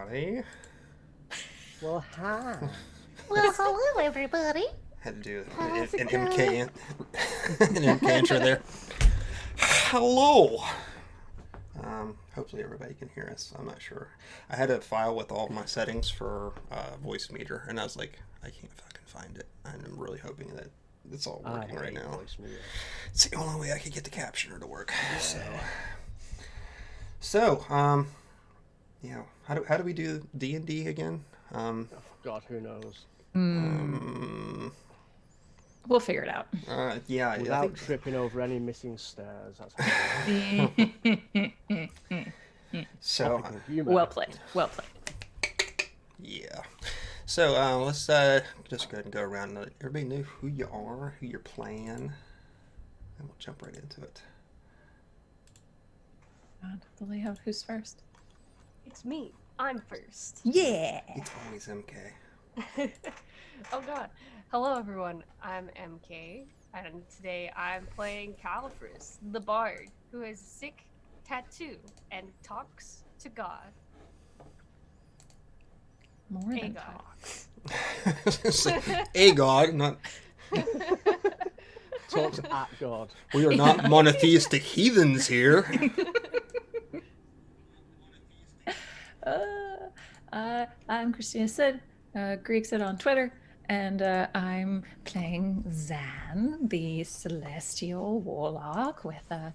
everybody. Well, hi. Well, hello, everybody. Had to do How's it an going? MK intro there. Hello. Hopefully everybody can hear us. I'm not sure. I had a file with all my settings for voice meter, and I was like, I can't fucking find it. And I'm really hoping that it's all working right now. Voice meter. It's the only way I could get the captioner to work. Yeah. So, how do we do D&D again? Oh, God, who knows? We'll figure it out. Yeah, I Without think tripping over any missing stairs. That's how we so. Topical humor. Well played. Well played. Yeah. So let's just go ahead and go around and let everybody know who you are, who you're playing, and we'll jump right into it. God, the layout. Who's first? It's me. I'm first. Yeah. It's always MK. Oh god. Hello everyone. I'm MK, and today I'm playing Callophrys, the bard, who has a sick tattoo and talks to God. More Hey, than God. talks. A god, not Talks at God. we are not monotheistic heathens here. I'm Christina Sid, Greek Sid on Twitter, and I'm playing Zan, the celestial warlock with a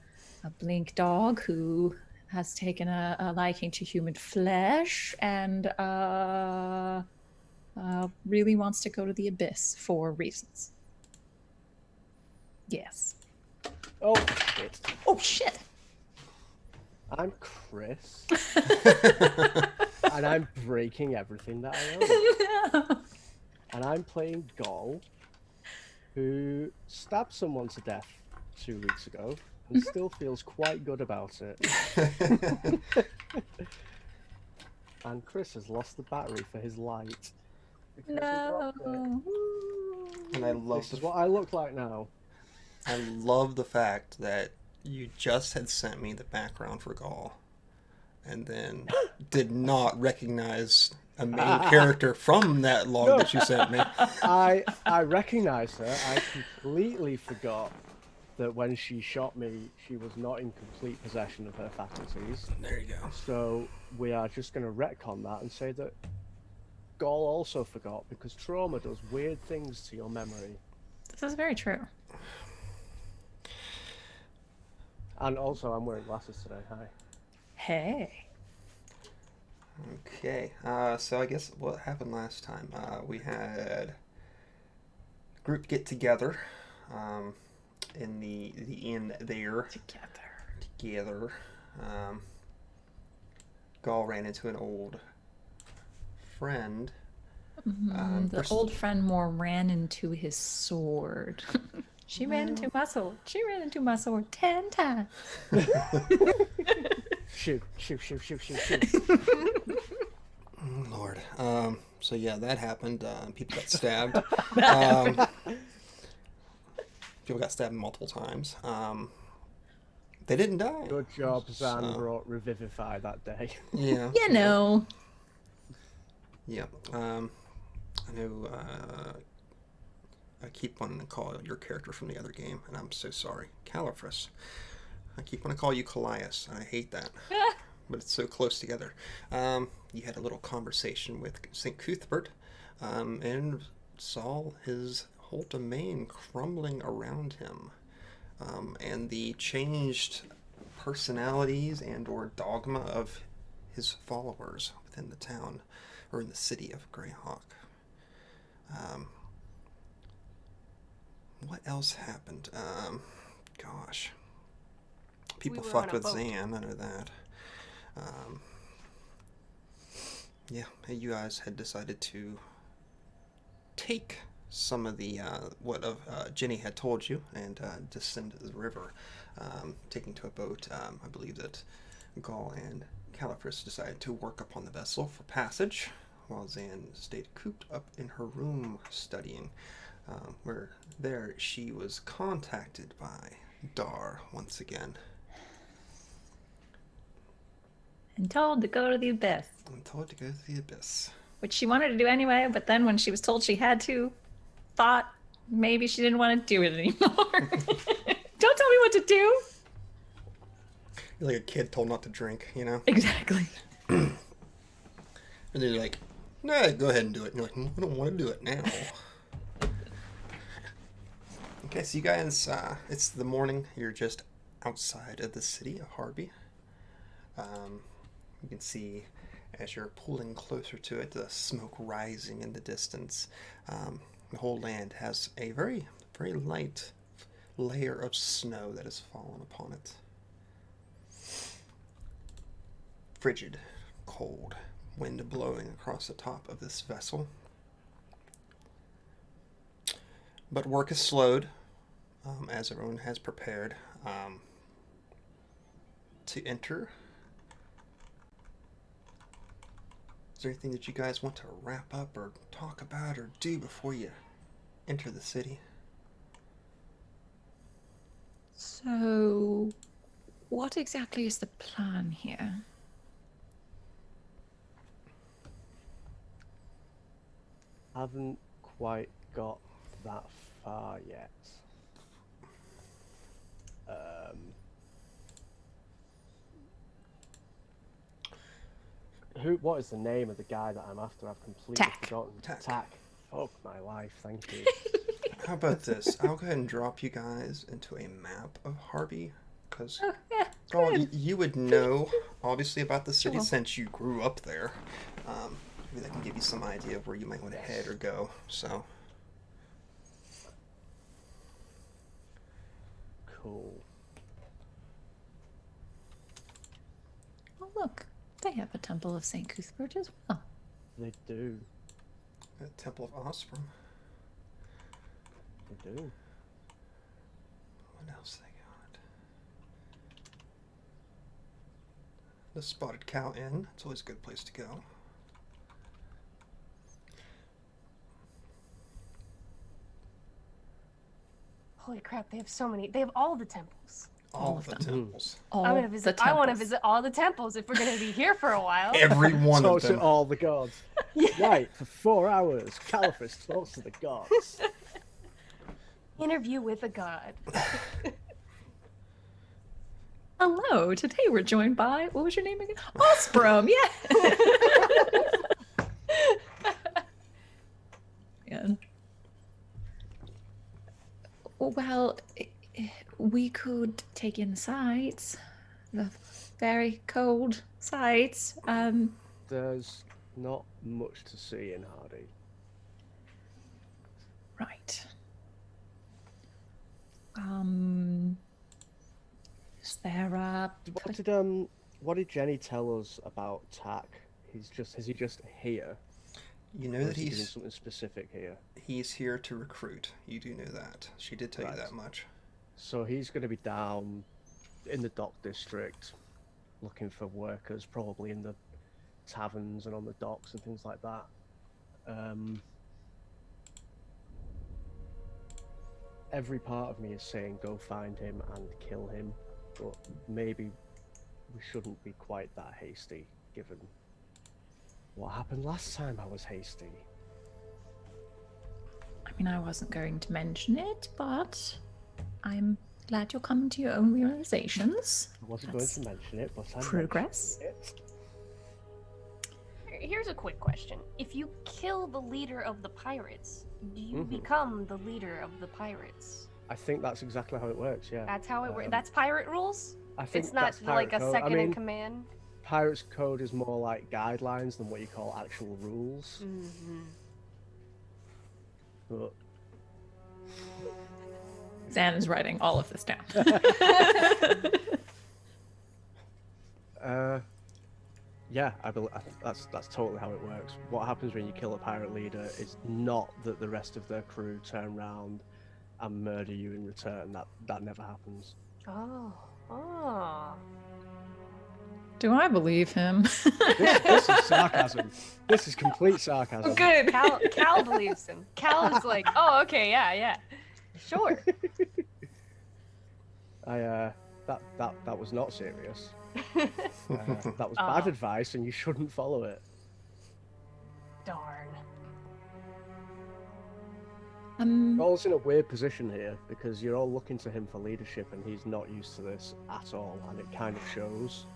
blink dog who has taken a liking to human flesh and really wants to go to the abyss for reasons. Yes. Oh, shit. Oh, shit! I'm Chris. And I'm breaking everything that I own. And I'm playing Gol, who stabbed someone to death 2 weeks ago and still feels quite good about it. And Chris has lost the battery for his light. because he dropped it. No. And I love This is what I look like now. I love the fact that you just had sent me the background for Gaul, and then did not recognize a main character from that log that you sent me. I recognized her. I completely forgot that when she shot me, she was not in complete possession of her faculties. There you go. So we are just going to retcon that and say that Gaul also forgot, because trauma does weird things to your memory. This is very true. And also, I'm wearing glasses today. Hi. Hey. Okay, so I guess what happened last time, we had group get together in the inn there. Together. Gaul ran into an old friend. The old friend more ran into his sword. She ran into my sword. She ran into my sword 10 times. Shoot, shoot, shoot, shoot, shoot, shoot. Lord. So yeah, that happened. People got stabbed. People got stabbed multiple times. They didn't die. Good job, Zan So- brought Revivify that day. Yeah. You know. Yeah. I know. I keep wanting to call your character from the other game, and I'm so sorry, Callophrys. I keep wanting to call you Callias, and I hate that, but it's so close together. You had a little conversation with St. Cuthbert, and saw his whole domain crumbling around him, and the changed personalities and/or dogma of his followers within the town, or in the city of Greyhawk. What else happened? Gosh. People We were fucked on a with boat. Zan, I know that. Yeah, you guys had decided to take some of the, what Jenny had told you, and descend to the river, taking to a boat. I believe that Gaul and Callophrys decided to work upon the vessel for passage, while Zan stayed cooped up in her room studying, where there she was contacted by Dar once again. And told to go to the abyss. I'm told to go to the abyss. Which she wanted to do anyway, but then when she was told she had to, thought maybe she didn't want to do it anymore. Don't tell me what to do. You're like a kid told not to drink, you know? Exactly. And they're like, nah, go ahead and do it. And you're like, I don't want to do it now. Okay, so you guys, it's the morning. You're just outside of the city of Harby. You can see as you're pulling closer to it, the smoke rising in the distance. The whole land has a very, very light layer of snow that has fallen upon it. Frigid, cold, wind blowing across the top of this vessel. But work is slowed as everyone has prepared to enter. Is there anything that you guys want to wrap up or talk about or do before you enter the city? So, what exactly is the plan here? Haven't quite got that far yet. What is the name of the guy that I'm after? I've completely Tack. forgotten. Tack. Fuck my life, thank you. How about this? I'll go ahead and drop you guys into a map of Harby, because Oh, yeah. you would know, obviously, about the city Sure. since you grew up there. Maybe that can give you some idea of where you might want to head or go. So, Cool. Oh, look. They have a temple of St. Cuthbert as well. They do. the Temple of Osprey. They do. What else they got? The Spotted Cow Inn. It's always a good place to go. Holy crap, they have so many. They have all the temples. All of the them. temples. All I'm gonna visit. the I want to temples. visit all the temples if we're gonna be here for a while. Every one Talk of to them. all the gods. Right, for 4 hours, Callophrys talks to the gods. Interview with a god. Hello, today we're joined by, what was your name again? Osprey, yeah. Yeah. Well, we could take in the sights, the very cold sights. There's not much to see in Hardy. Right. Is there a What did Jenny tell us about Tack? Is he just here? You know Or that is he doing he's something specific here? here to recruit. You do know that. She did tell you Right. that much. So he's going to be down in the dock district, looking for workers, probably in the taverns and on the docks and things like that. Every part of me is saying go find him and kill him, but maybe we shouldn't be quite that hasty, given what happened last time I was hasty. I mean, I wasn't going to mention it, but I'm glad you're coming to your own realizations. I wasn't That's going to mention it, but I'm progress. mentioning it. Here's a quick question: if you kill the leader of the pirates, do you Mhm. become the leader of the pirates? I think that's exactly how it works, yeah. That's how it works. Um, That's pirate rules. I think It's not that's like a pirate code. second I mean, in command. Pirates Code is more like guidelines than what you call actual rules. Mm-hmm. But Zan is writing all of this down. yeah, that's totally how it works. What happens when you kill a pirate leader is not that the rest of their crew turn around and murder you in return. That never happens. Oh. Do I believe him? This is sarcasm. This is complete sarcasm. Good. Cal believes him. Cal is like, oh, okay, yeah, sure. That was not serious. That was bad advice, and you shouldn't follow it. Darn. You're all in a weird position here because you're all looking to him for leadership, and he's not used to this at all, and it kind of shows.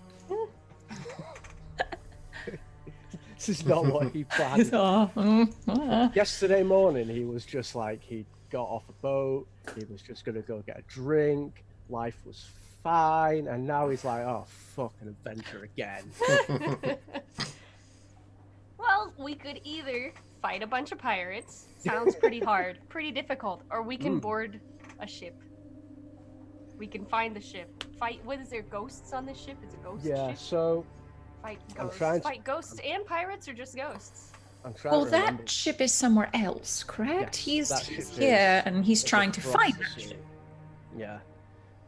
This is not what he planned. Yesterday morning, he was just like, he got off a boat, he was just going to go get a drink, life was fine, and now he's like, oh, fuck, an adventure again. Well, we could either fight a bunch of pirates, sounds pretty hard, pretty difficult, or we can board a ship. We can find the ship. Fight, what is there, ghosts on this ship? Is it ghost Yeah, ship? so... Fight I'm ghosts. trying to- Fight ghosts and pirates, or just ghosts? I'm trying Well, to remember. that ship is somewhere else, correct? Yes, that He's ship here is- and he's it's trying to across find the that sea. ship. Yeah.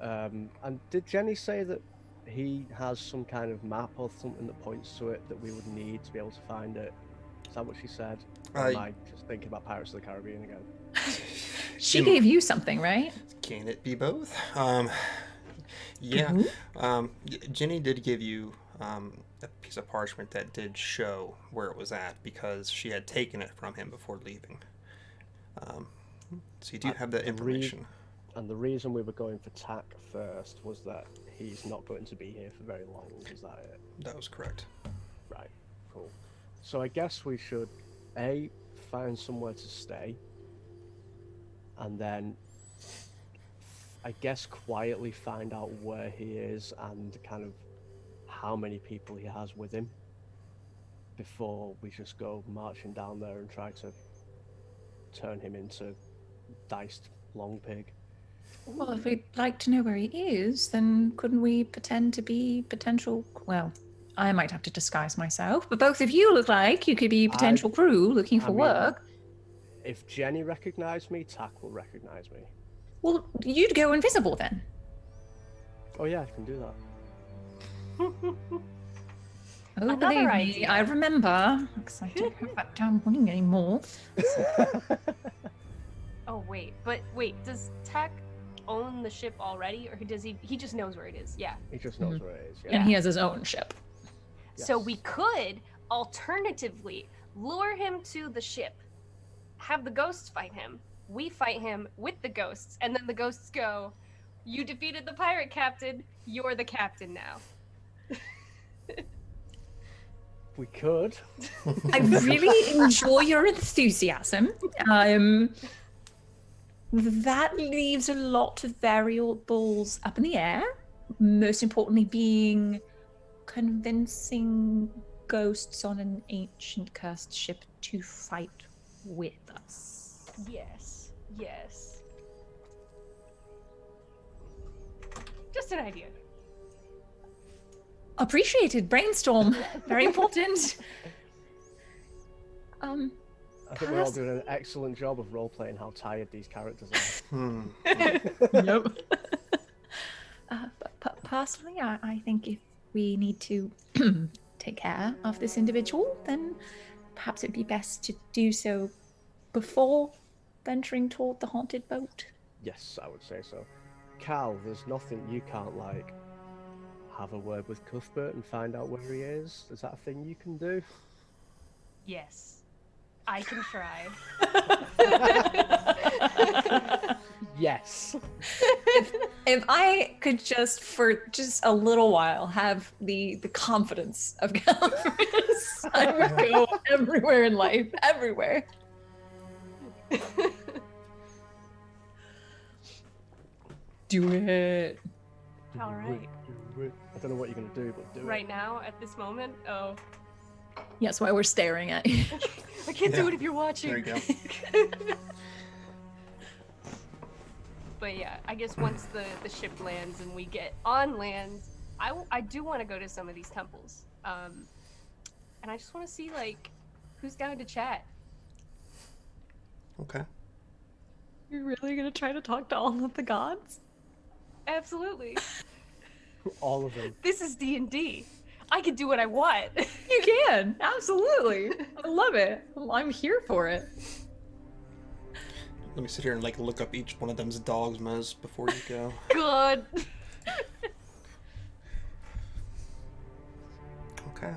And did Jenny say that he has some kind of map or something that points to it that we would need to be able to find it? Is that what she said? Or am I just thinking about Pirates of the Caribbean again? She gave you something, right? Can it be both? Yeah. Jenny did give you a piece of parchment that did show where it was at because she had taken it from him before leaving. So you do have that information. And the reason we were going for Tack first was that he's not going to be here for very long. Is that it? That was correct. Right. Cool. So I guess we should A, find somewhere to stay, and then I guess quietly find out where he is and kind of how many people he has with him before we just go marching down there and try to turn him into diced long pig. Well, if we'd like to know where he is, then couldn't we pretend to be potential... Well, I might have to disguise myself, but both of you look like you could be potential crew looking for work. If Jenny recognized me, Tack will recognize me. Well, you'd go invisible then. Oh yeah, I can do that. Oh, Another believe me, idea. I remember. Because I don't have that damn wing anymore. Oh, wait. But wait, does Tack own the ship already, or does he just knows where it is? Yeah. He just knows where it is. Yeah. And he has his own ship. So Yes. we could alternatively lure him to the ship, have the ghosts fight him, we fight him with the ghosts, and then the ghosts go, "You defeated the pirate captain, you're the captain now." We could. I really enjoy your enthusiasm. That leaves a lot of variables up in the air. Most importantly being convincing ghosts on an ancient cursed ship to fight with us. Yes, yes. Just an idea. Appreciated. Brainstorm. Very important. I think we're all doing an excellent job of role-playing how tired these characters are. Yep. But personally, I think if we need to take care of this individual, then perhaps it'd be best to do so before venturing toward the haunted boat. Yes, I would say so. Cal, there's nothing you can't, like, have a word with Cuthbert and find out where he is? Is that a thing you can do? Yes. I can try. Yes. If I could just, for just a little while, have the confidence of Callophrys, I would go everywhere in life, everywhere. Do it. All right. Do it. I don't know what you're going to do, but do it. Right now, at this moment, oh, Yeah, that's why we're staring at you. I can't do Yeah. it if you're watching. There you go. But yeah, I guess once the ship lands and we get on land, I do want to go to some of these temples. And I just want to see, like, who's down to chat. Okay. You're really gonna try to talk to all of the gods? Absolutely. All of them. This is D&D. I can do what I want. You can, absolutely. I love it. I'm here for it. Let me sit here and like look up each one of them's dogmas before you go. God. Okay.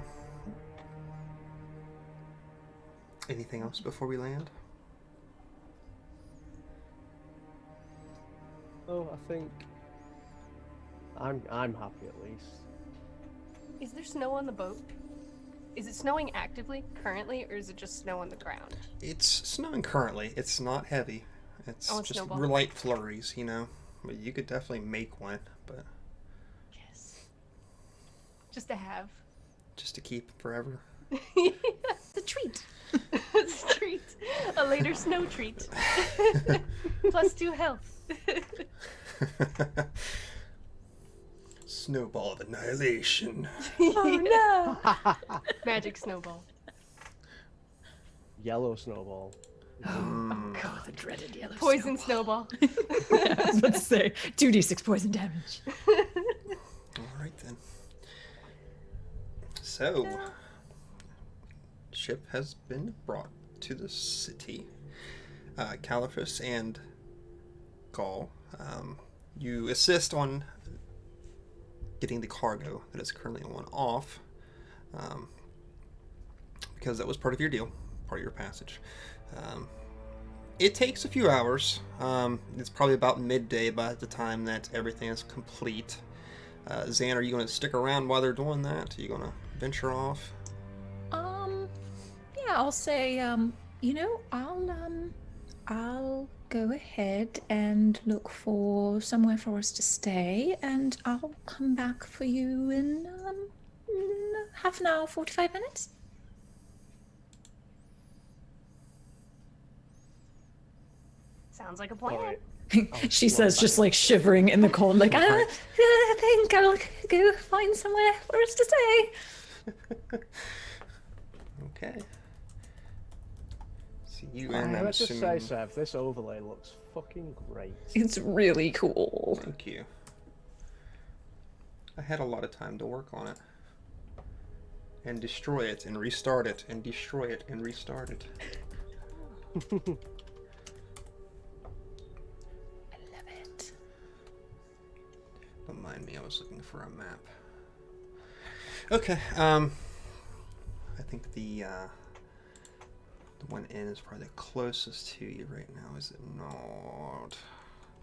Anything else before we land? Oh, I think I'm happy at least. Is there snow on the boat? Is it snowing actively currently, or is it just snow on the ground? It's snowing currently. It's not heavy. It's Oh, it's just snowball. light flurries, you know. But you could definitely make one, but Yes. Just to have. just to keep forever. The treat. It's a treat. A later snow treat. +2 health. Snowball of annihilation. Oh no! Magic snowball. Yellow snowball. Oh god, the dreaded yellow Poison snowball. Yeah, I was about to say 2d6 poison damage. All right then. So, ship has been brought to the city. Callophrys and Gaul, you assist on getting the cargo that is currently on off, because that was part of your deal, part of your passage. It takes a few hours. It's probably about midday by the time that everything is complete. Zan, are you going to stick around while they're doing that? Are you going to venture off? Yeah, I'll say, you know, I'll go ahead and look for somewhere for us to stay, and I'll come back for you in half an hour, 45 minutes. Sounds like a plan. Alright. She says, just like shivering in the cold, like, I think I'll go find somewhere for us to stay. Okay. See you and I'm Let's just say, assuming... Sev, this overlay looks fucking great. It's really cool. Thank you. I had a lot of time to work on it. And destroy it, and restart it, and destroy it, and restart it. I love it. Don't mind me, I was looking for a map. Okay, I think the one in is probably the closest to you right now, is it not?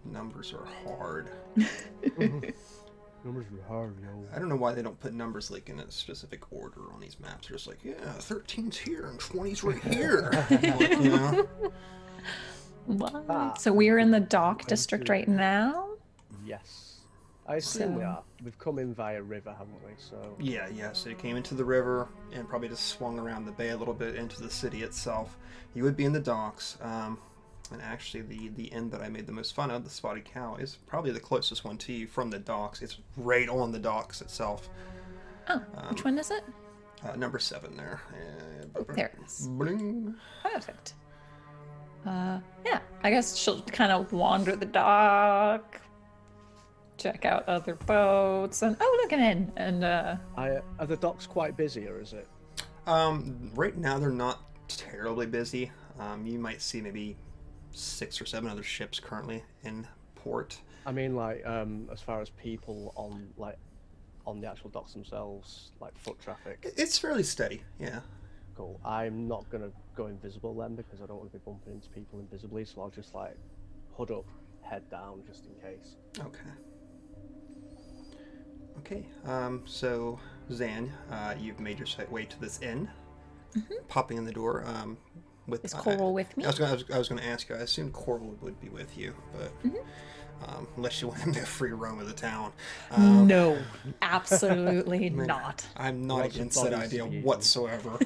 Numbers are hard. Numbers are hard, yo. I don't know why they don't put numbers like in a specific order on these maps. They're just like, yeah, 13's here and 20's right here. Like, you know? What? So we're in the dock district right now? Yes. I assume we So- are. We've come in via river, haven't we? So Yeah, so you came into the river and probably just swung around the bay a little bit into the city itself. You would be in the docks. And actually, the inn that I made the most fun of, the Spotted Cow, is probably the closest one to you from the docks. It's right on the docks itself. Oh, which one is it? Number 7 there. There it is. Bling. Perfect. Yeah, I guess she'll kind of wander the dock, check out other boats, and look an inn. And are the docks quite busy, or is it? Right now, they're not terribly busy. You might see maybe 6 or 7 other ships currently in port. I mean, like, as far as people on the actual docks themselves, like foot traffic. It's fairly steady, yeah. Cool. I'm not gonna go invisible then because I don't want to be bumping into people invisibly, so I'll just like hood up, head down, just in case. Okay, so Zan, you've made your way to this inn, popping in the door. With is Coral with me? I was going to ask you. I assumed Coral would be with you, but unless you want him to free roam of the town. No, absolutely mean, not. I'm not Lots of against that bodies to idea be eaten. whatsoever.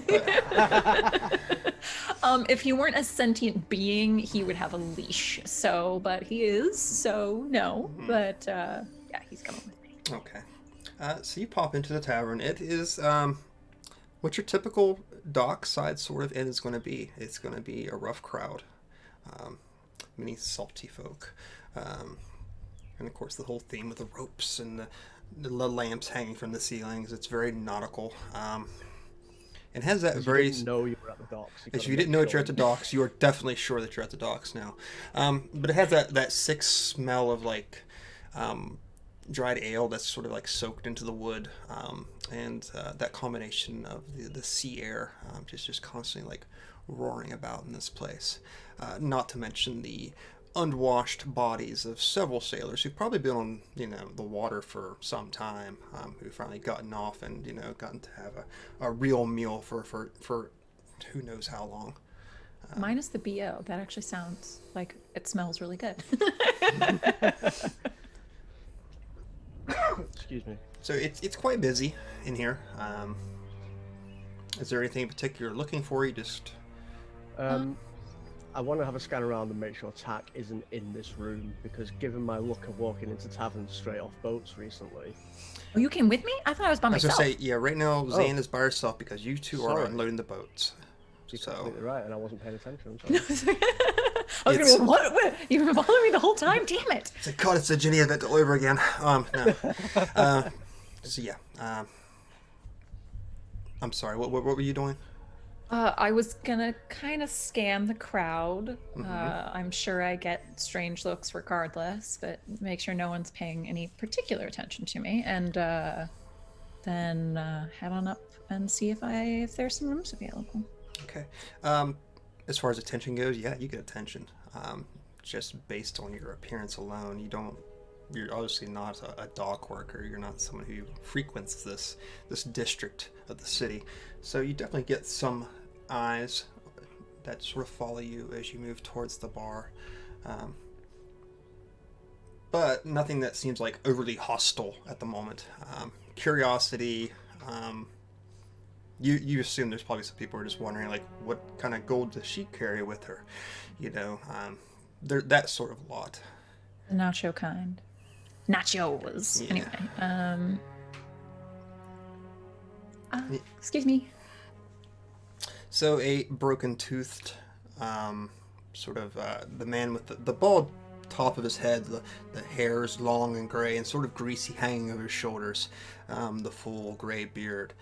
But, If he weren't a sentient being, he would have a leash. So, but he is. So no. But yeah, he's coming with me. okay, so you pop into the tavern. It is what your typical dockside sort of inn is going to be. It's going to be a rough crowd, many salty folk, and of course the whole theme with the ropes and the lamps hanging from the ceilings. It's very nautical. It has that very. You didn't know you were at the docks. If you didn't know that you're at the docks, you are definitely sure that you're at the docks now. But it has that sick smell of like dried ale that's sort of like soaked into the wood, and that combination of the sea air, just constantly like roaring about in this place. Not to mention the unwashed bodies of several sailors who've probably been on the water for some time, who've finally gotten off and gotten to have a real meal for who knows how long. Minus the BO. That actually sounds like it smells really good. Excuse me. So it's quite busy in here. Is there anything in particular you're looking for? You just I want to have a scan around and make sure Tack isn't in this room, because given my luck of walking into taverns straight off boats recently. Oh, you came with me? I thought I was by I was myself. gonna say, yeah, right now Zane is by herself because you two are Sorry. unloading the boats. You're So completely right, and I wasn't paying attention. I'm sorry. I was gonna be like, what? You've been following me the whole time? Damn it! it's like, God, it's the Ginny event all over again. No. So yeah. I'm sorry. What were you doing? I was gonna kind of scan the crowd. I'm sure I get strange looks regardless, but make sure no one's paying any particular attention to me, and then head on up and see if there's some rooms available. Okay. As far as attention goes, yeah, you get attention. Just based on your appearance alone, you're obviously not a dock worker. You're not someone who frequents this district of the city. So you definitely get some eyes that sort of follow you as you move towards the bar. But nothing that seems like overly hostile at the moment. Curiosity. You assume there's probably some people who are just wondering, like, what kind of gold does she carry with her? That sort of lot. The nacho kind. Nachos. Yeah. Anyway. Excuse me. So a broken-toothed, the man with the bald top of his head, the hair is long and gray and sort of greasy hanging over his shoulders, the full gray beard.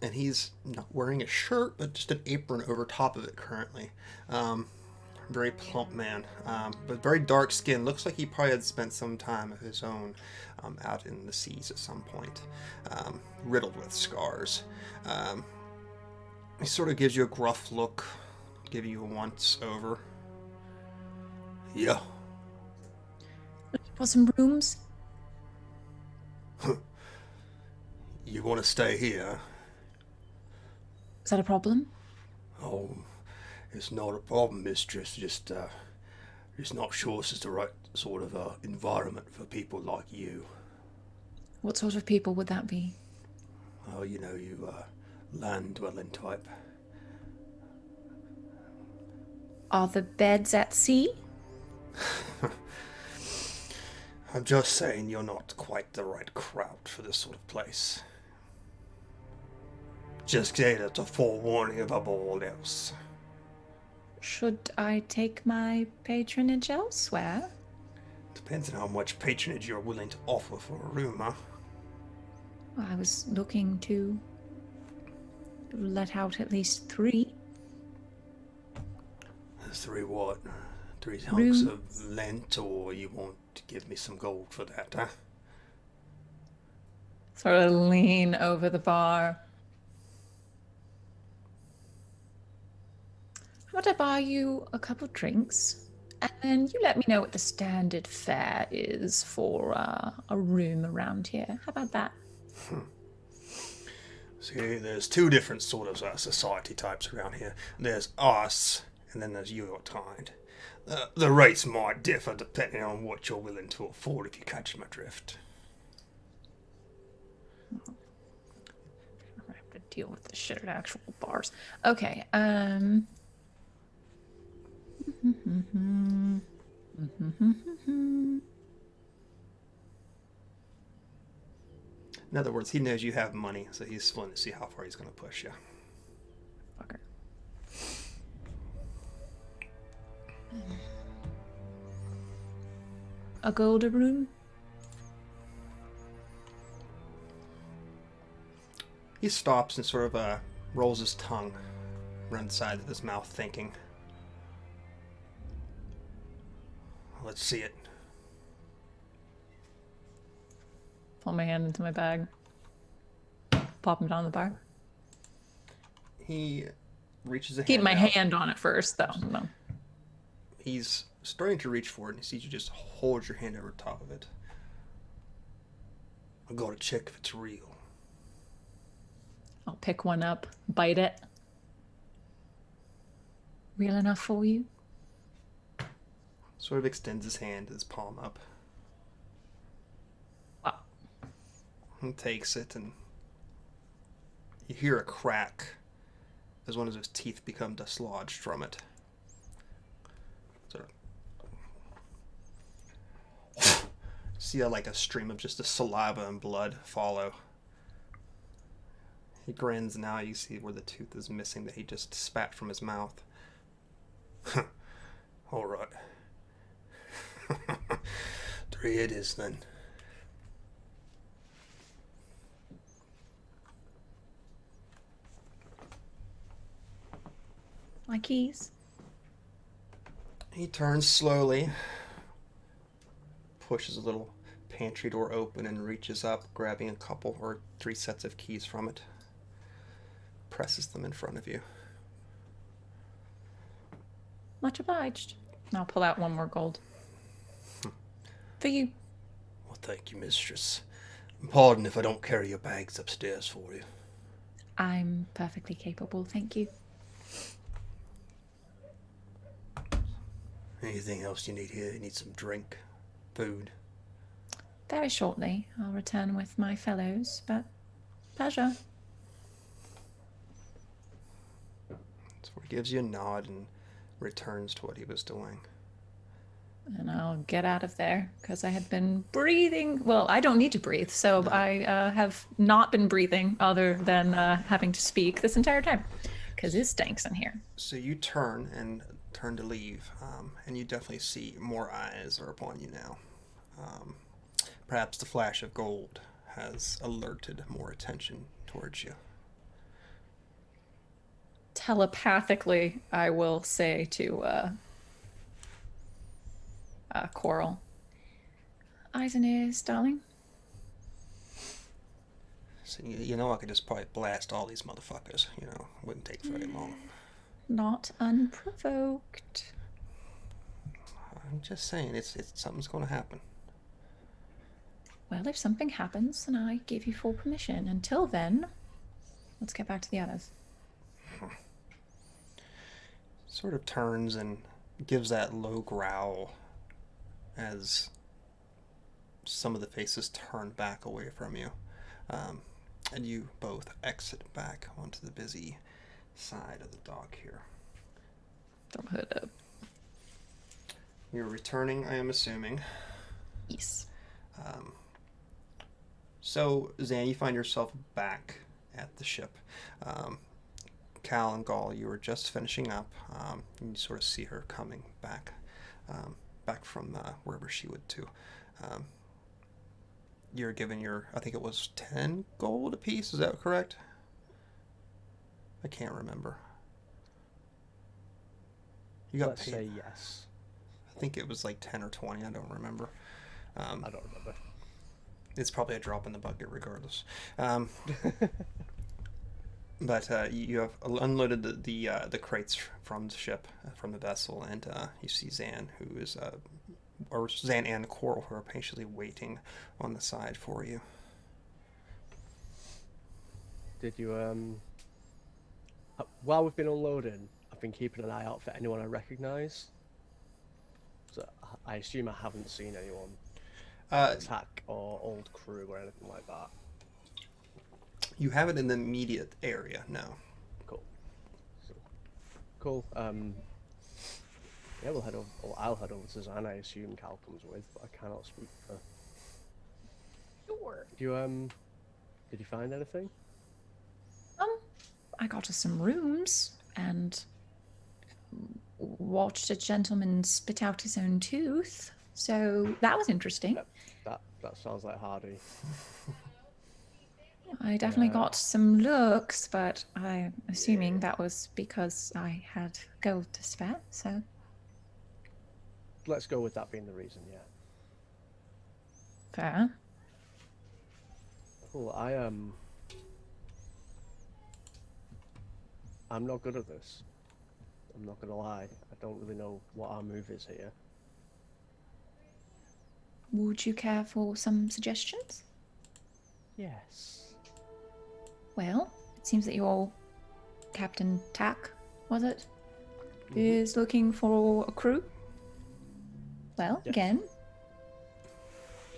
And he's not wearing a shirt, but just an apron over top of it currently. Very plump man, but very dark skin. Looks like he probably had spent some time of his own out in the seas at some point, riddled with scars. He sort of gives you a gruff look, give you a once over. Yeah. For some rooms? You want to stay here? Is that a problem? Oh, it's not a problem, mistress. Just not sure this is the right sort of environment for people like you. What sort of people would that be? Oh, you land-dwelling type. Are the beds at sea? I'm just saying you're not quite the right crowd for this sort of place. Just get it a forewarning above all else. Should I take my patronage elsewhere? Depends on how much patronage you're willing to offer for a room, huh? I was looking to let out at least 3. 3 what? 3 hunks Rooms. of lent, or you want to give me some gold for that, huh? Sort of lean over the bar. How about I buy you a couple drinks, and then you let me know what the standard fare is for a room around here. How about that? See, there's 2 different sort of society types around here. There's us, and then there's your kind. The rates might differ depending on what you're willing to afford, if you catch my drift. I have to deal with this shit at actual bars. Okay, In other words, he knows you have money, so he's willing to see how far he's going to push you. Fucker. A gold a room? He stops and sort of rolls his tongue around the side of his mouth, thinking. Let's see it. Pull my hand into my bag. Pop him down the bar. He reaches a Keep hand my out. hand on it first, though. No. He's starting to reach for it, and he sees you just hold your hand over top of it. I'm going to check if it's real. I'll pick one up, bite it. Real enough for you? Sort of extends his hand, his palm up. Wow. He takes it, and you hear a crack as one of his teeth become dislodged from it. Sort of see like a stream of just the saliva and blood follow. He grins. Now you see where the tooth is missing that he just spat from his mouth. All right. 3 it is then. My keys. He turns slowly, pushes a little pantry door open and reaches up, grabbing a couple or 3 sets of keys from it. Presses them in front of you. Much obliged. I'll pull out 1 more gold. For you. Well, thank you, mistress. Pardon if I don't carry your bags upstairs for you. I'm perfectly capable, thank you. Anything else you need here? You need some drink, food? Very shortly, I'll return with my fellows, but pleasure. So he gives you a nod and returns to what he was doing. And I'll get out of there because I had been breathing. Well, I don't need to breathe, so No. I have not been breathing other than having to speak this entire time because it stinks in here. So you turn to leave, and you definitely see more eyes are upon you now. Perhaps the flash of gold has alerted more attention towards you. Telepathically, I will say to Coral, eyes and ears, darling. So you know I could just probably blast all these motherfuckers. You know, it wouldn't take very long. Not unprovoked. I'm just saying, it's something's going to happen. Well, if something happens, then I give you full permission. Until then, let's get back to the others. Sort of turns and gives that low growl as some of the faces turn back away from you. And you both exit back onto the busy side of the dock here. Throw my hood up. You're returning, I am assuming. Yes. So, Zan, you find yourself back at the ship. Cal and Gall, you were just finishing up. And you sort of see her coming back, back from wherever she would to. You're given your, I think it was 10 gold apiece, is that correct? I can't remember. You got Let's paid. say yes. I think it was like 10 or 20, I don't remember. I don't remember. It's probably a drop in the bucket regardless. But you have unloaded the crates from the ship, from the vessel, and you see Zan, who is, or Zan and Coral, who are patiently waiting on the side for you. Did you, while we've been unloading, I've been keeping an eye out for anyone I recognise. So I assume I haven't seen anyone attack or old crew or anything like that. You have it in the immediate area, no. Cool. So, cool. Yeah, we'll head over. Well, I'll head over to Zan. I assume Cal comes with, but I cannot speak for. Sure. Did you find anything? I got us some rooms and watched a gentleman spit out his own tooth. So that was interesting. That sounds like Hardy. I definitely got some looks, but I'm assuming that was because I had gold to spare, so. Let's go with that being the reason, yeah. Fair. Cool. I'm not good at this. I'm not gonna lie. I don't really know what our move is here. Would you care for some suggestions? Yes. Well, it seems that your Captain Tack, was it, is looking for a crew. Well, Yes. again,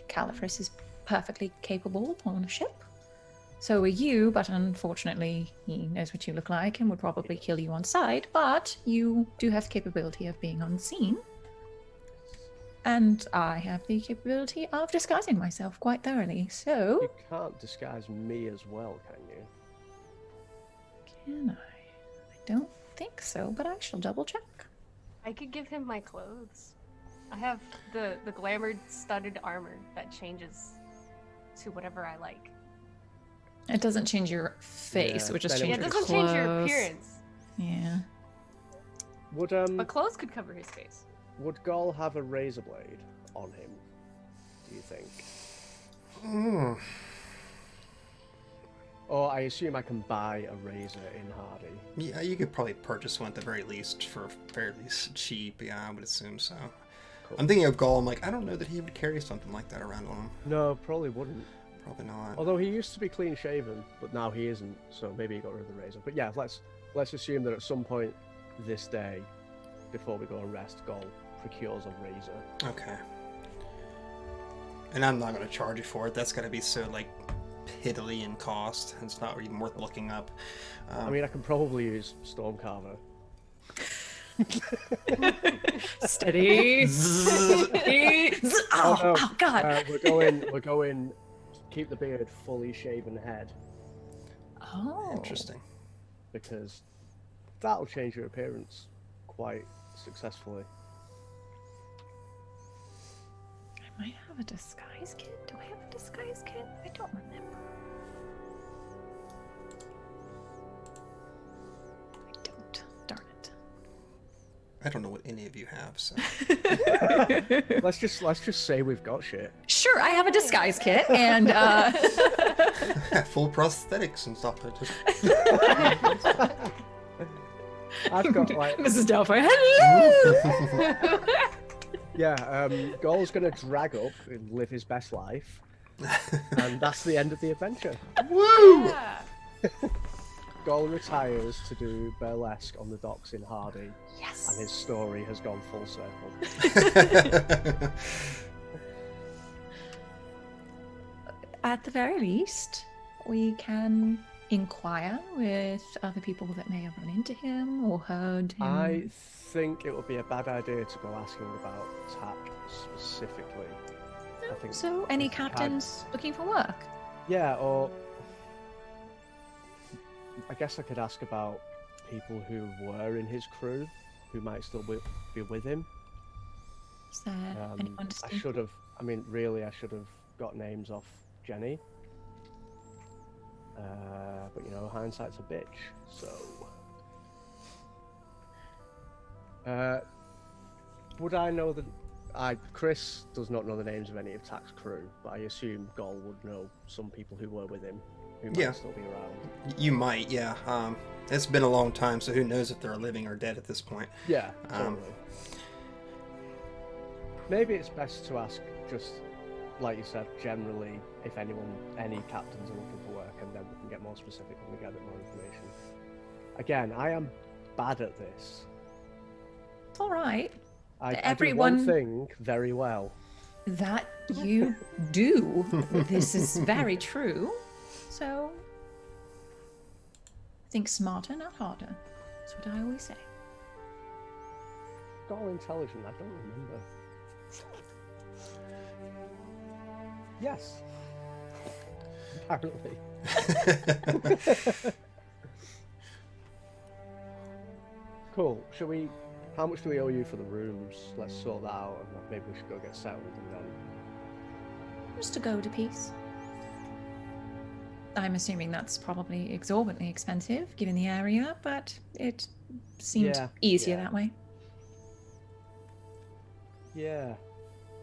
Callophrys is perfectly capable on a ship. So are you, but unfortunately he knows what you look like and would probably kill you on sight, but you do have the capability of being unseen. And I have the capability of disguising myself quite thoroughly, so... You can't disguise me as well, can you? Can I? I don't think so, but I shall double check. I could give him my clothes. I have the glamored studded armor that changes to whatever I like. It doesn't change your face, Yeah, it just then changes Yeah, it your doesn't change your clothes. appearance. Yeah. But clothes could cover his face. Would Gol have a razor blade on him? Do you think? Or I assume I can buy a razor in Hardy. Yeah, you could probably purchase one at the very least for fairly cheap. Yeah, I would assume so. Cool. I'm thinking of Gollum. Like, I don't know that he would carry something like that around on him. No, probably wouldn't. Probably not. Although he used to be clean shaven, but now he isn't. So maybe he got rid of the razor. But yeah, let's assume that at some point this day, before we go and rest, Gol procures a razor. Okay. And I'm not going to charge you for it. That's going to be so, like, piddly in cost. It's not even worth looking up. I mean, I can probably use Stormcarver. Steady. Oh, no. Oh, God. We're going. Keep the beard, fully shaven head, Oh. Interesting. because that'll change your appearance quite successfully. I might have a disguise kit. Do I have a disguise kit? I don't remember. I don't. Darn it. I don't know what any of you have, so. Let's just say we've got shit. Sure, I have a disguise kit, and Full prosthetics and stuff. I've got like Mrs. Doubtfire. Hello. Gol's gonna drag up and live his best life, and that's the end of the adventure. Woo! Yeah. Gol retires to do burlesque on the docks in Hardy, Yes. and his story has gone full circle. At the very least, we can inquire with other people that may have run into him or heard him. I think it would be a bad idea to go asking about Tack specifically. I think So, any captains looking for work? Yeah, or I guess I could ask about people who were in his crew, who might still be with him. Is there anyone I distinct? should have. I mean, really, I should have got names off Jenny. But you know, hindsight's a bitch. So, would I know that? Chris does not know the names of any of Tack's crew, but I assume Gol would know some people who were with him, who might Yeah. still be around. You might, yeah. It's been a long time, so who knows if they're living or dead at this point. Yeah, totally. Maybe it's best to ask, just like you said, generally, if any captains are looking for work, and then we can get more specific when we get a bit more information. Again, I am bad at this. It's all right. I do Everyone- one thing very well. That you do. This is very true. So, think smarter, not harder. That's what I always say. Gol intelligent, I don't remember. Yes. Apparently. Cool. Shall we? How much do we owe you for the rooms? Let's sort that out, and maybe we should go get settled and then. Just a gold apiece. I'm assuming that's probably exorbitantly expensive, given the area, but it seemed Yeah, easier yeah. that way. Yeah.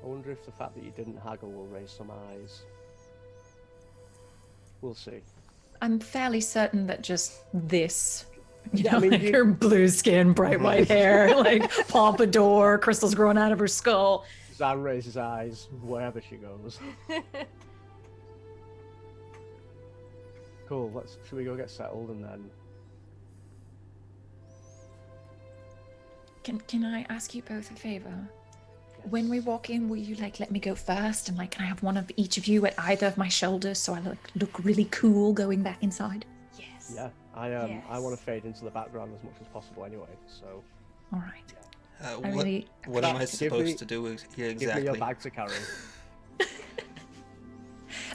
I wonder if the fact that you didn't haggle will raise some eyes. We'll see. I'm fairly certain that just this, you Yeah, know, I mean, like her blue skin, bright white hair, like pompadour, crystals growing out of her skull. Zan raises eyes wherever she goes. Cool. Should we go get settled and then? Can I ask you both a favor? Yes. When we walk in, will you like let me go first, and like can I have one of each of you at either of my shoulders so I look really cool going back inside? Yes. Yeah, I Yes. want to fade into the background as much as possible anyway. So. All right. What, I really what am I Give supposed me- to do exactly? Give me your bag to carry.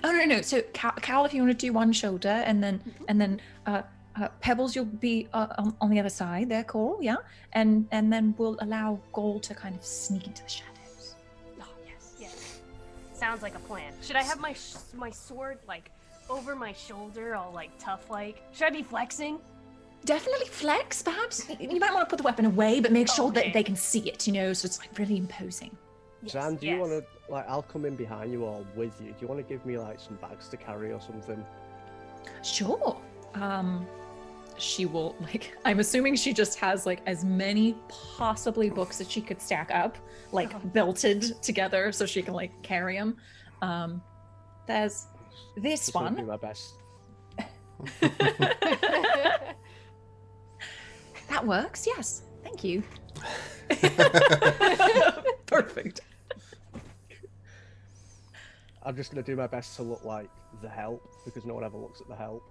Oh no. So Cal, if you want to do one shoulder, and then Pebbles, you'll be on the other side. There, cool, yeah. And then we'll allow Gold to kind of sneak into the shadows. Oh, yes. Sounds like a plan. Should I have my my sword like over my shoulder, all like tough like? Should I be flexing? Definitely flex, perhaps. You might want to put the weapon away, but make sure Okay. that they can see it, you know, so it's like really imposing. Yes, Zan, do you yes. want to I'll come in behind you or with you. Do you want to give me like some bags to carry or something? Sure. She will like. I'm assuming she just has like as many possibly books that she could stack up, like belted together, so she can like carry them. There's this Just gonna do one. my best. That works. Yes. Thank you. Perfect. I'm just gonna do my best to look like the help because no one ever looks at the help.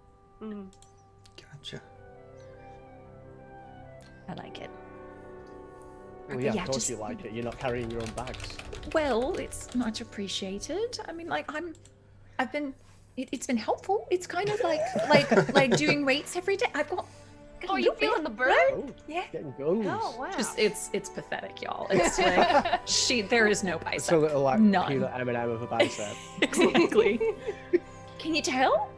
Mm. Gotcha. I like it. Well, yeah, Yeah, of course just- you like it. You're not carrying your own bags. Well, it's much appreciated. I mean, like I've been. It's been helpful. It's kind of like doing weights every day. I've got. Oh, you feeling the burn? Oh, Yeah. getting guns. Oh wow. Just it's pathetic, y'all. It's like there is no It's a bicep. little like None. peanut M&M of a bicep. Exactly. Can you tell?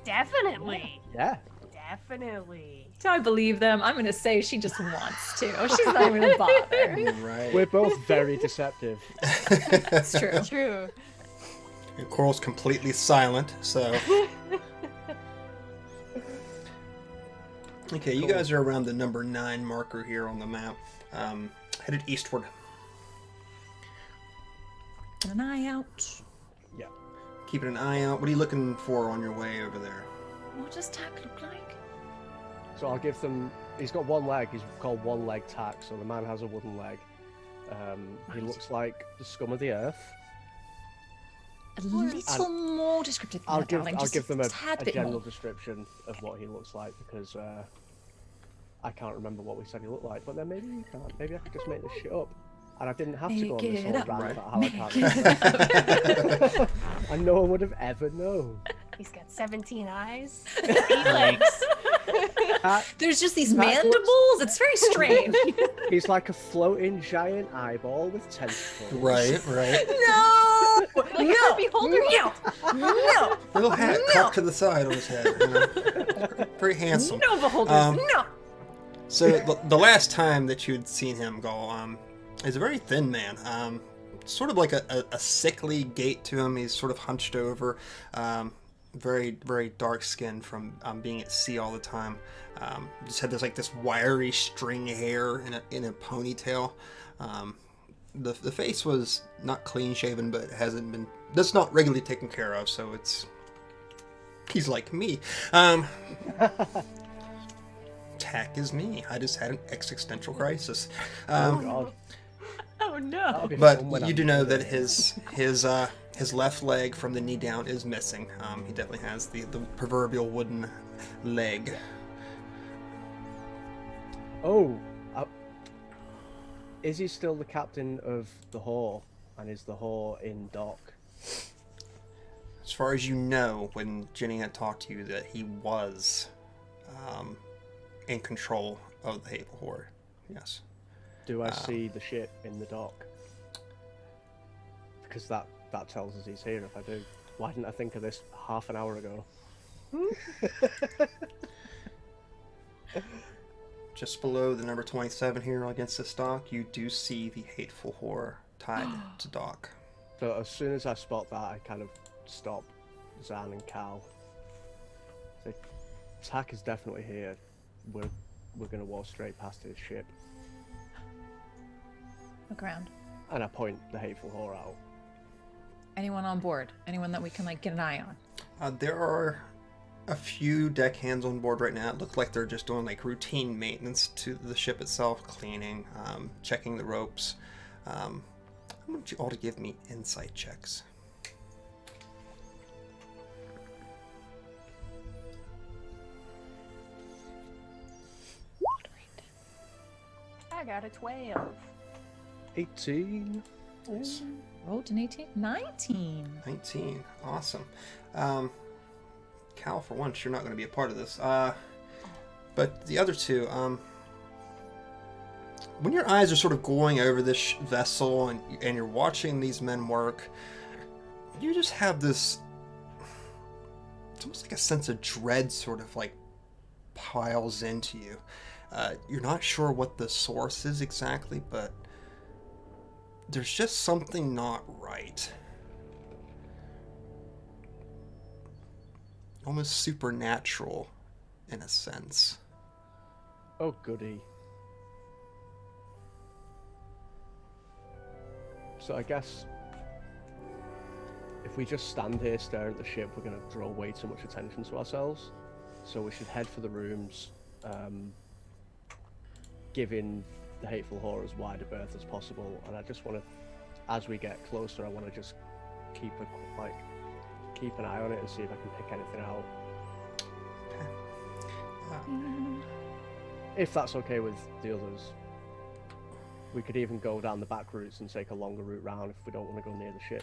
Definitely. Yeah. Definitely. Do I believe them? I'm gonna say she just wants to. She's not even gonna bother. Right. We're both very deceptive. It's true. True. And Coral's completely silent, so. Okay, you Cool. guys are around the number 9 marker here on the map, headed eastward. Keep an eye out. Yeah. Keeping an eye out. What are you looking for on your way over there? What does tack look like? So I'll give them. He's got one leg. He's called one leg tack. So the man has a wooden leg. He Right. looks like the scum of the earth. A little more descriptive than I'll that, give darling. I'll Just give them a tad bit general more. description of what he looks like because I can't remember what we said he looked like. But then maybe you can't. Maybe I could just make this shit up. And I didn't have to go on Make this it whole up. rant Right. about how I Make can't. it And no one would have ever known. He's got 17 eyes, 8 legs. There's just these That looks- mandibles. It's very strange. He's like a floating giant eyeball with tentacles. Right. No! Like no! Harby, hold her No! No! Little hat No. cocked to the side on his head. You know? Very handsome. No, beholders! No! So the last time that you'd seen him go, he's a very thin man. Sort of like a sickly gait to him. He's sort of hunched over. Very, very dark skin from being at sea all the time. Just had this wiry string hair in a ponytail. The face was not clean shaven, but that's not regularly taken care of. So he's like me. Tack is me. I just had an existential crisis. Oh god. Oh no! That'll be But fun when you I'm do know dead. that his left leg from the knee down is missing. He definitely has the proverbial wooden leg. Oh, is he still the captain of the whore? And is the whore in dock? As far as you know, when Jenny had talked to you, that he was in control of the Hateful Horde. Yes. Do I see the ship in the dock? Because that tells us he's here if I do. Why didn't I think of this half an hour ago? Just below the number 27 here against this dock, you do see the Hateful Horde tied to dock. So as soon as I spot that, I kind of stop Zan and Cal The attack is definitely here. We're going to walk straight past his ship. Look around. And I point the hateful whore out. Anyone on board? Anyone that we can like get an eye on? There are a few deckhands on board right now. It looks like they're just doing like routine maintenance to the ship itself, cleaning, checking the ropes. I want you all to give me insight checks. I got a 12. 18. Rolled an 18. 19. 19. Awesome. Cal, for once, you're not going to be a part of this. But the other two, when your eyes are sort of going over this vessel and you're watching these men work, you just have this, it's almost like a sense of dread sort of like piles into you. You're not sure what the source is exactly, but there's just something not right. Almost supernatural in a sense. Oh, goody. So I guess if we just stand here staring at the ship, we're going to draw way too much attention to ourselves. So we should head for the rooms, giving the hateful whore as wide a berth as possible. And I just want to, as we get closer, I want to just keep an eye on it and see if I can pick anything out. If that's okay with the others. We could even go down the back routes and take a longer route round if we don't want to go near the ship.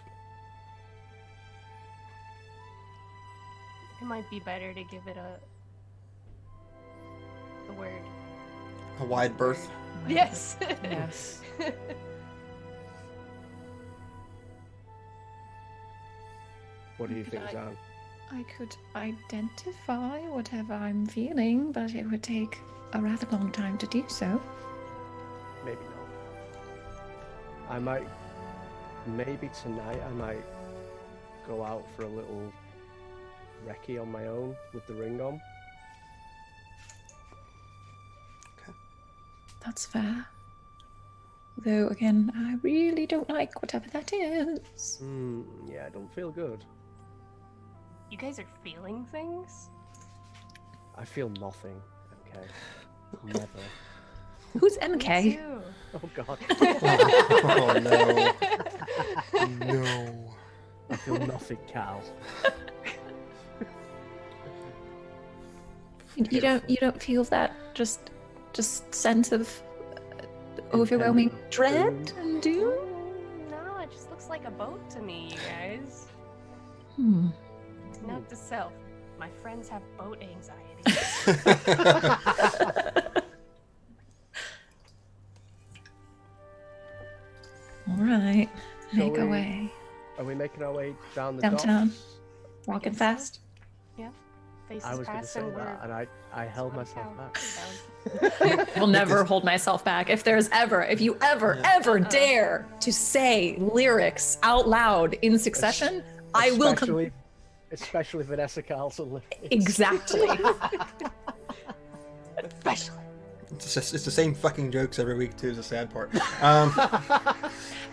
It might be better to give it the word. A wide berth. Yes. Yes. What do you think, Zan? I could identify whatever I'm feeling, but it would take a rather long time to do so. Maybe not. Maybe tonight I might go out for a little recce on my own with the ring on. Okay. That's fair. Though, again, I really don't like whatever that is. Yeah, I don't feel good. You guys are feeling things? I feel nothing, okay? Never. Who's Me MK? too. Oh god. Oh no. No. I feel nothing, Cal. You don't feel that just sense of overwhelming Impending dread doom. and doom? No, it just looks like a boat to me, you guys. Hmm. Note to self, my friends have boat anxiety. All right, Shall make our we- way. Are we making our way down the Downtown. docks? Walking guess so. fast. Faces I was going to pass say and that, we're and I held on myself count. back. Will never hold myself back. If you ever dare to say lyrics out loud in succession, I will come. Especially Vanessa Carlson. Exactly. Especially. It's the same fucking jokes every week too, is the sad part.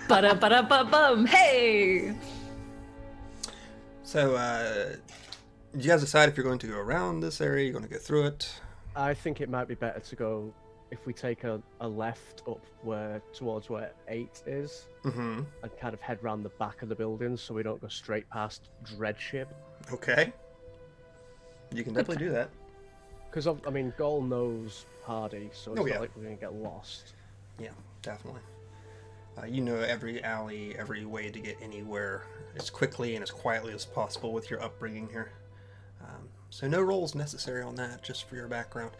Ba-da-ba-da-ba-bum. Hey! So, did you guys decide if you're going to go around this area, you're going to go through it? I think it might be better to go, if we take a left up towards where 8 is, Mm-hmm. and kind of head round the back of the building so we don't go straight past Dreadship. Okay. You can definitely do that. Because, I mean, Goal knows Hardy, so it's Oh, not yeah. like we're going to get lost. Yeah, definitely. You know every alley, every way to get anywhere as quickly and as quietly as possible with your upbringing here. So no rolls necessary on that, just for your background.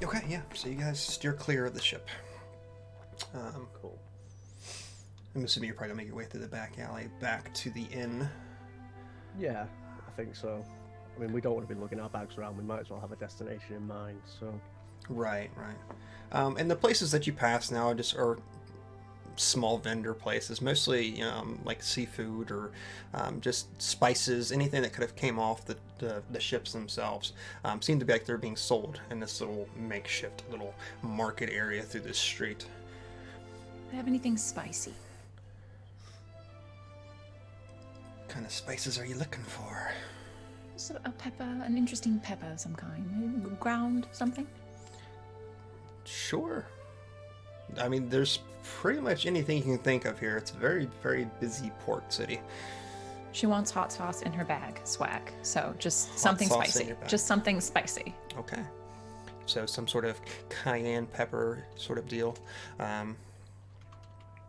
Okay, yeah, so you guys steer clear of the ship. Cool. I'm assuming you're probably going to make your way through the back alley back to the inn. Yeah, I think so. I mean, we don't want to be lugging our bags around. We might as well have a destination in mind, so... Right. And the places that you pass now are small vendor places, mostly like seafood or just spices, anything that could have came off the ships themselves. Seem to be like they're being sold in this little makeshift little market area through this street. Do they have anything spicy? What kind of spices are you looking for? Just a pepper, an interesting pepper of some kind. Maybe ground something? Sure. I mean, there's pretty much anything you can think of here. It's a very, very busy port city. She wants hot sauce in her bag, swag. So just Hot something sauce in spicy. your bag. Just something spicy. Okay. So some sort of cayenne pepper sort of deal.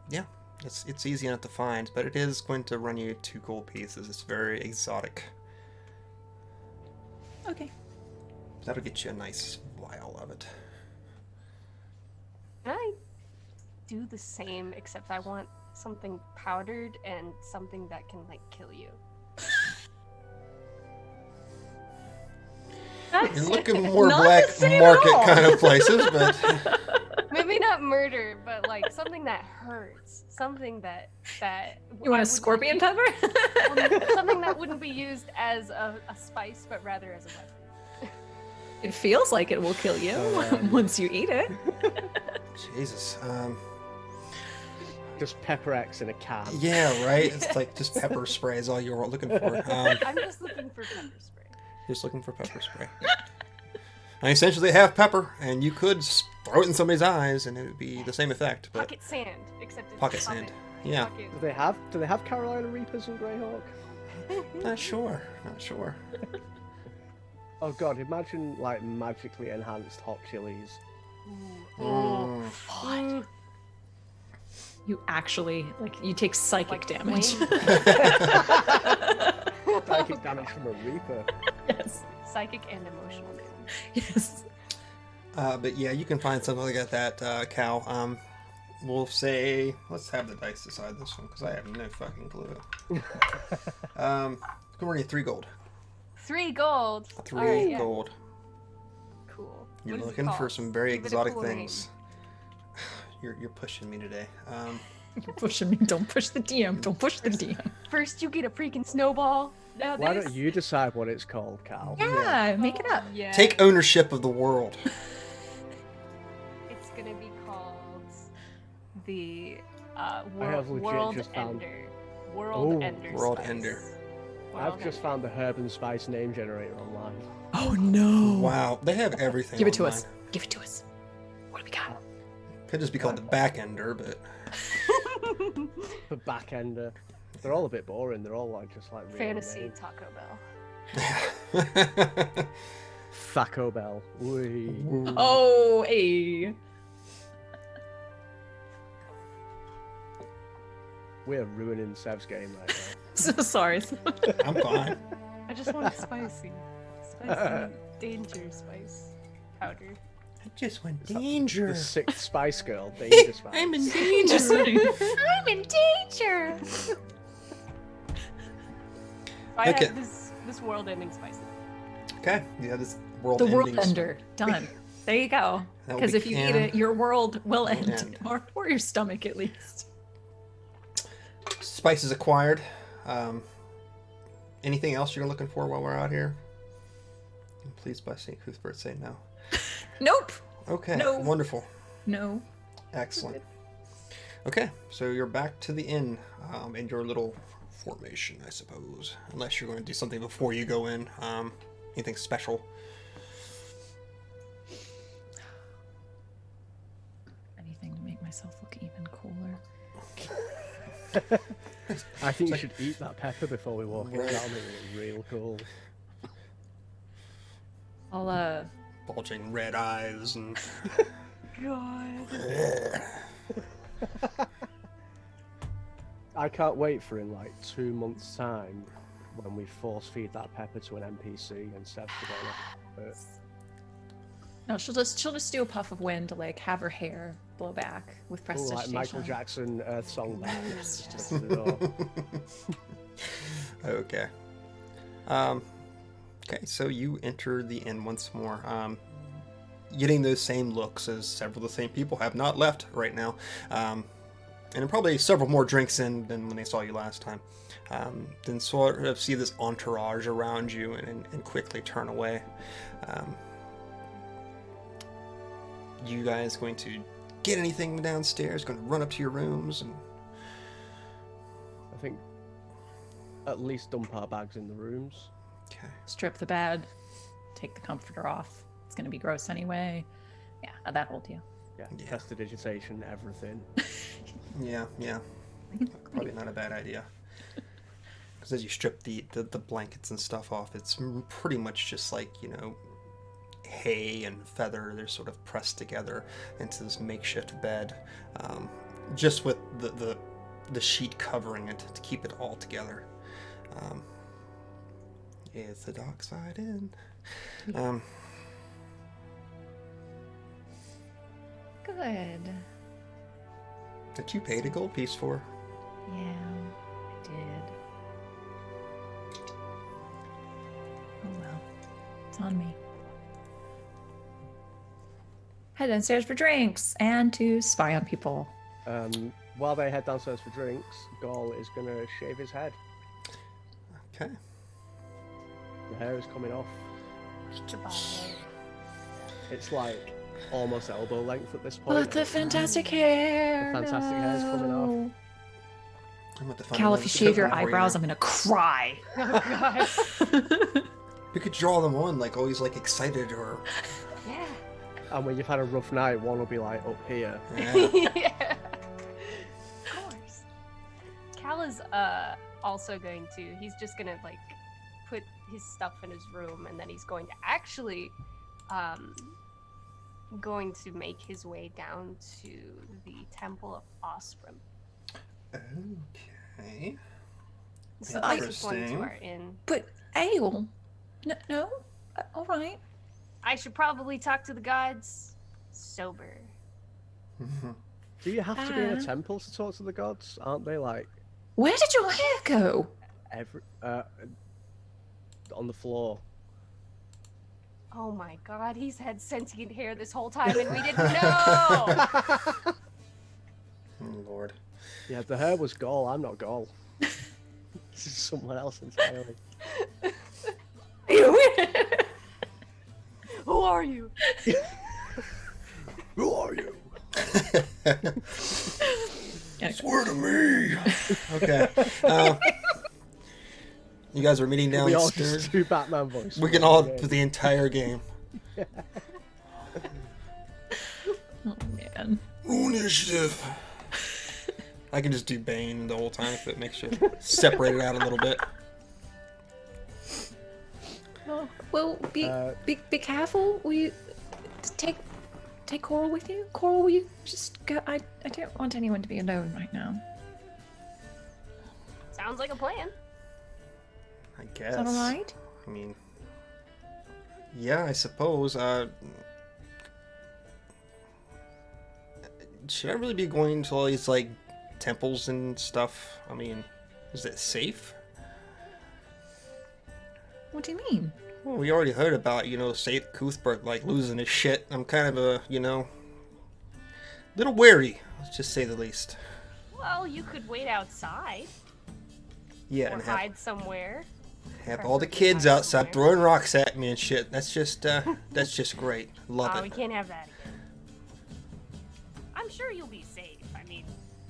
Yeah, it's easy enough to find, but it is going to run you 2 gold pieces. It's very exotic. Okay. That'll get you a nice vial of it. Can I do the same, except I want something powdered and something that can, like, kill you? You're looking more Not black the same at market all. kind of places, but Maybe not murder, but, like, something that hurts. Something that You want I a scorpion pepper? something that wouldn't be used as a spice, but rather as a weapon. It feels like it will kill you once you eat it. Jesus. Just pepper X in a can. Yeah, right. It's like just pepper spray is all you're looking for. I'm just looking for pepper spray. Just looking for pepper spray. And essentially, they have pepper, and you could throw it in somebody's eyes, and it would be the same effect. But Pocket sand, except it's pocket sand. Yeah. Pocket. Do they have Carolina Reapers and Greyhawk? Not sure. Not sure. Oh god, imagine like magically enhanced hot chilies. Mm. Mm. You actually, you take psychic Like damage. Psychic damage from a Reaper. Yes. Psychic and emotional damage. Yes. But yeah, you can find something like that, Cal. We'll say, let's have the dice decide this one, because I have no fucking clue. We're going to 3 gold. 3 gold. 3 All right, yeah. gold. Cool. You're What is it looking for called? some very Give it a exotic cool things. You're pushing me today. You're pushing me. Don't push the DM. Don't push the DM. name. First, you get a freaking snowball. Now Why this. don't you decide what it's called, Cal? Yeah, make it up. Yeah. Take ownership of the world. It's gonna be called the have legit World just found- Ender. World Oh, Ender. World Spice. Ender. I've World just Ender. found the herb and spice name generator online. Oh no. Wow, they have everything. Give it to online. us. Give it to us. What do we got? Could just be called the back ender, but The backender. They're all a bit boring. They're all like just like real Fantasy names. Taco Bell. Thaco Bell. Wee. Oh, hey. We're ruining Sev's game right now. So sorry. I'm fine. I just want spicy. Spicy danger spice powder. I just went The danger. 6th Spice Girl, Danger Spice. I'm in Just danger. I'm in danger. I Okay. have this world ending spice. Okay, yeah, this world the world ending ender. Done. There you go. That will Because be if you can- eat it, your world will end. end. Or your stomach at least. Spices acquired. Anything else you're looking for while we're out here? Please, by St. Cuthbert, say no. Nope. Okay, No. wonderful. No. Excellent. Okay, so you're back to the inn in your little formation, I suppose. Unless you're going to do something before you go in. Anything special? Anything to make myself look even cooler. I think you should eat that pepper before we walk in. Right. That'll make it look real cool. I'll Bulging red eyes and... God. I can't wait for in like 2 months' time when we force feed that pepper to an NPC and Sev's forgotten it. no, she'll just do a puff of wind to like have her hair blow back with Ooh, prestidigitation. like Michael Jackson Earth Song back. Yes, Just to the door. Okay. Okay, so you enter the inn once more. Getting those same looks as several of the same people have not left right now. and probably several more drinks in than when they saw you last time, then sort of see this entourage around you and quickly turn away. You guys going to get anything downstairs? Going to run up to your rooms? And I think at least dump our bags in the rooms. okay. Strip the bed, take the comforter off. It's going to be gross anyway. Yeah, that whole deal. Yeah, Yeah. prestidigitation, everything. Yeah. Probably not a bad idea. Because as you strip the blankets and stuff off, it's pretty much just like, hay and feather. They're sort of pressed together into this makeshift bed, just with the sheet covering it to keep it all together. It's the dark side in. Good. That you paid a gold piece for. Yeah, I did. Oh well, it's on me. Head downstairs for drinks and to spy on people. While they head downstairs for drinks, Gaul is going to shave his head. Okay. The hair is coming off. Goodbye. It's like almost elbow length at this point. But the fantastic hair. The fantastic hair's coming off. no. I'm at the fun Cal, of if you it. shave your Don't worry, eyebrows, I'm Aaron. gonna cry. Oh god. You could draw them on, like always, like excited or. Yeah. And when you've had a rough night, one will be like up here. Yeah. Yeah. Of course. Cal is also going to. He's just gonna like put his stuff in his room, and then he's going to actually going to make his way down to the Temple of Osprey. Okay. So those ones who Interesting. are in. But ale? No? All right. I should probably talk to the gods sober. Do you have to be in a Ah. temple to talk to the gods? Aren't they like Where did your hair go? every on the floor? Oh my god, he's had sentient hair this whole time and we didn't know! Oh, Lord. Yeah, the hair was Gaul. I'm not Gaul. This is someone else entirely. Who are you? Who are you? Swear to me. Okay. You guys are meeting We all downstairs. just do Batman voice. We can all for the entire game. Oh man. Roll initiative. I can just do Bane the whole time if it makes you separate it out a little bit. Well, be careful. Will you take Coral with you? Coral, will you just go? I don't want anyone to be alone right now. Sounds like a plan. I guess. Is that alright? I mean, yeah, I suppose. Should I really be going to all these like temples and stuff? I mean, is it safe? What do you mean? Well, we already heard about, Saith Cuthbert like losing his shit. I'm kind of a, little wary, let's just say the least. Well, you could wait outside Yeah, or and hide somewhere. have all the preferably kids hide outside somewhere. throwing rocks at me and shit. That's just great. Love Oh, it. we can't have that again. I'm sure you'll be safe. I mean,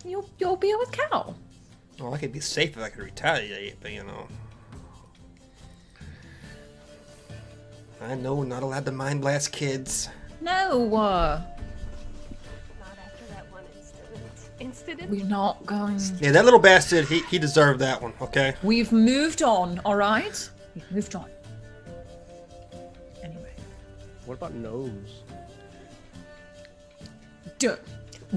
You'll be with Cal. Well, I could be safe if I could retaliate, but I know we're not allowed to mind blast kids. No, not after that one incident. we're not going. Yeah, that little bastard, he deserved that one, okay? We've moved on. All right. We've moved on. Anyway, What about gnomes?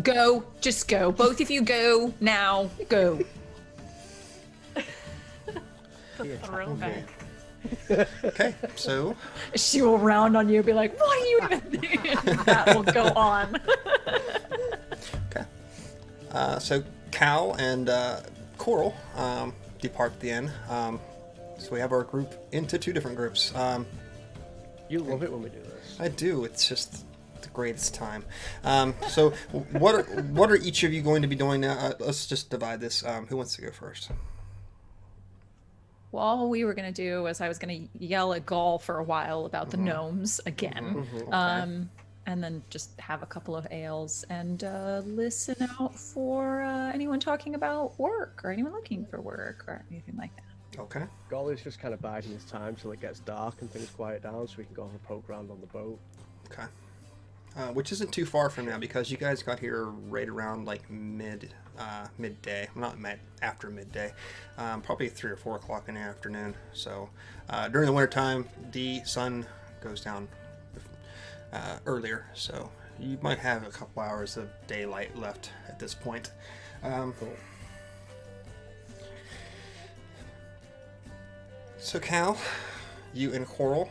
go. Just go. Both of you go now. Go. The throwback. Okay, so She will round on you and be like, "What are you even doing?" That will go on. so Cal and Coral depart at the end. So we have our group into two different groups. You love it when we do this. I do. It's just the greatest time. So what are each of you going to be doing now? Let's just divide this. Who wants to go first? Well, all we were going to do was I was going to yell at Gaul for a while about the gnomes again. Okay. And then just have a couple of ales and listen out for anyone talking about work or anyone looking for work or anything like that. Okay. Golly's just kind of biding his time till it gets dark and things quiet down so we can go have a poke around on the boat. Okay. Which isn't too far from now because you guys got here right around like midday. After midday. Probably 3 or 4 o'clock in the afternoon. So during the wintertime, the sun goes down earlier. So you might have a couple hours of daylight left at this point. Cool. So Cal, you and Coral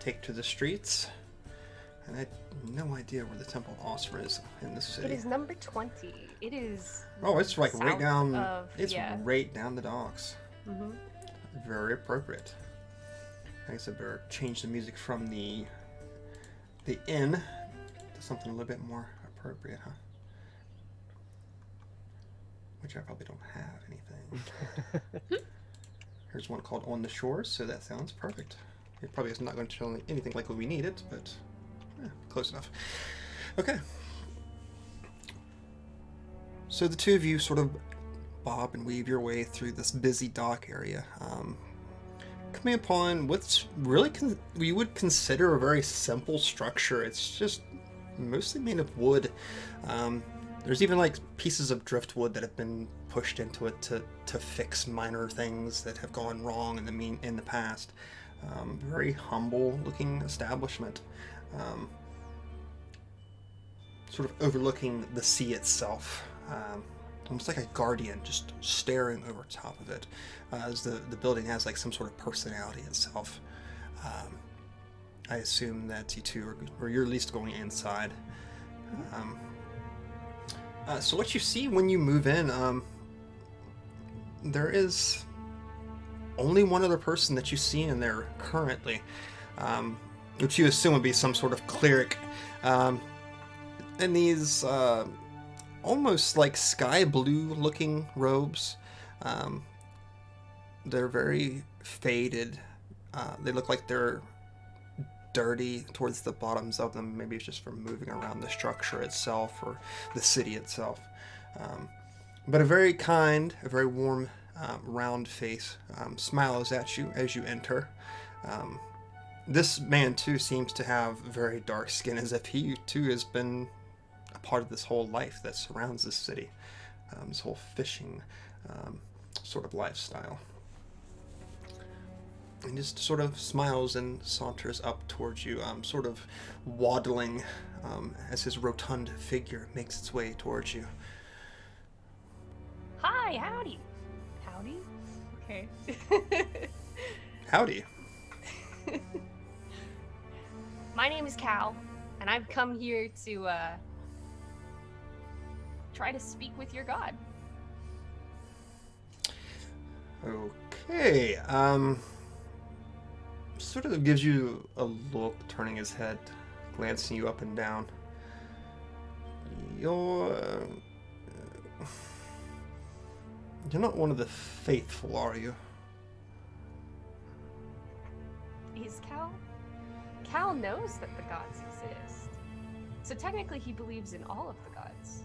take to the streets. And I have no idea where the Temple of Osfer is in this city. It is number 20. It is. Oh, it's like right south down. of- It's yeah. right down the docks. Mhm. Very appropriate. I guess I better change the music from the inn to something a little bit more appropriate, huh? Which I probably don't have anything. Here's one called On the Shores, so that sounds perfect. It probably is not going to show anything like what we need it, but close enough. Okay. So the two of you sort of bob and weave your way through this busy dock area, coming upon what's really we would consider a very simple structure. It's just mostly made of wood. There's even like pieces of driftwood that have been pushed into it to fix minor things that have gone wrong in the past. Very humble looking establishment. Sort of overlooking the sea itself. Almost like a guardian just staring over top of it, as the building has like some sort of personality itself. I assume that you two or you're at least going inside. So what you see when you move in, there is only one other person that you see in there currently, which you assume would be some sort of cleric. In these almost like sky blue looking robes. They're very faded. They look like they're dirty towards the bottoms of them. Maybe it's just from moving around the structure itself or the city itself. But a very kind, a very warm, round face smiles at you as you enter. This man too seems to have very dark skin, as if he too has been a part of this whole life that surrounds this city, this whole fishing sort of lifestyle. And just sort of smiles and saunters up towards you, sort of waddling as his rotund figure makes its way towards you. Hi, howdy. Howdy? Okay. Howdy. My name is Cal, and I've come here to try to speak with your god. Okay, sort of gives you a look, turning his head, glancing you up and down. You're not one of the faithful, are you? Is Cal? Cal knows that the gods exist. So technically he believes in all of the gods.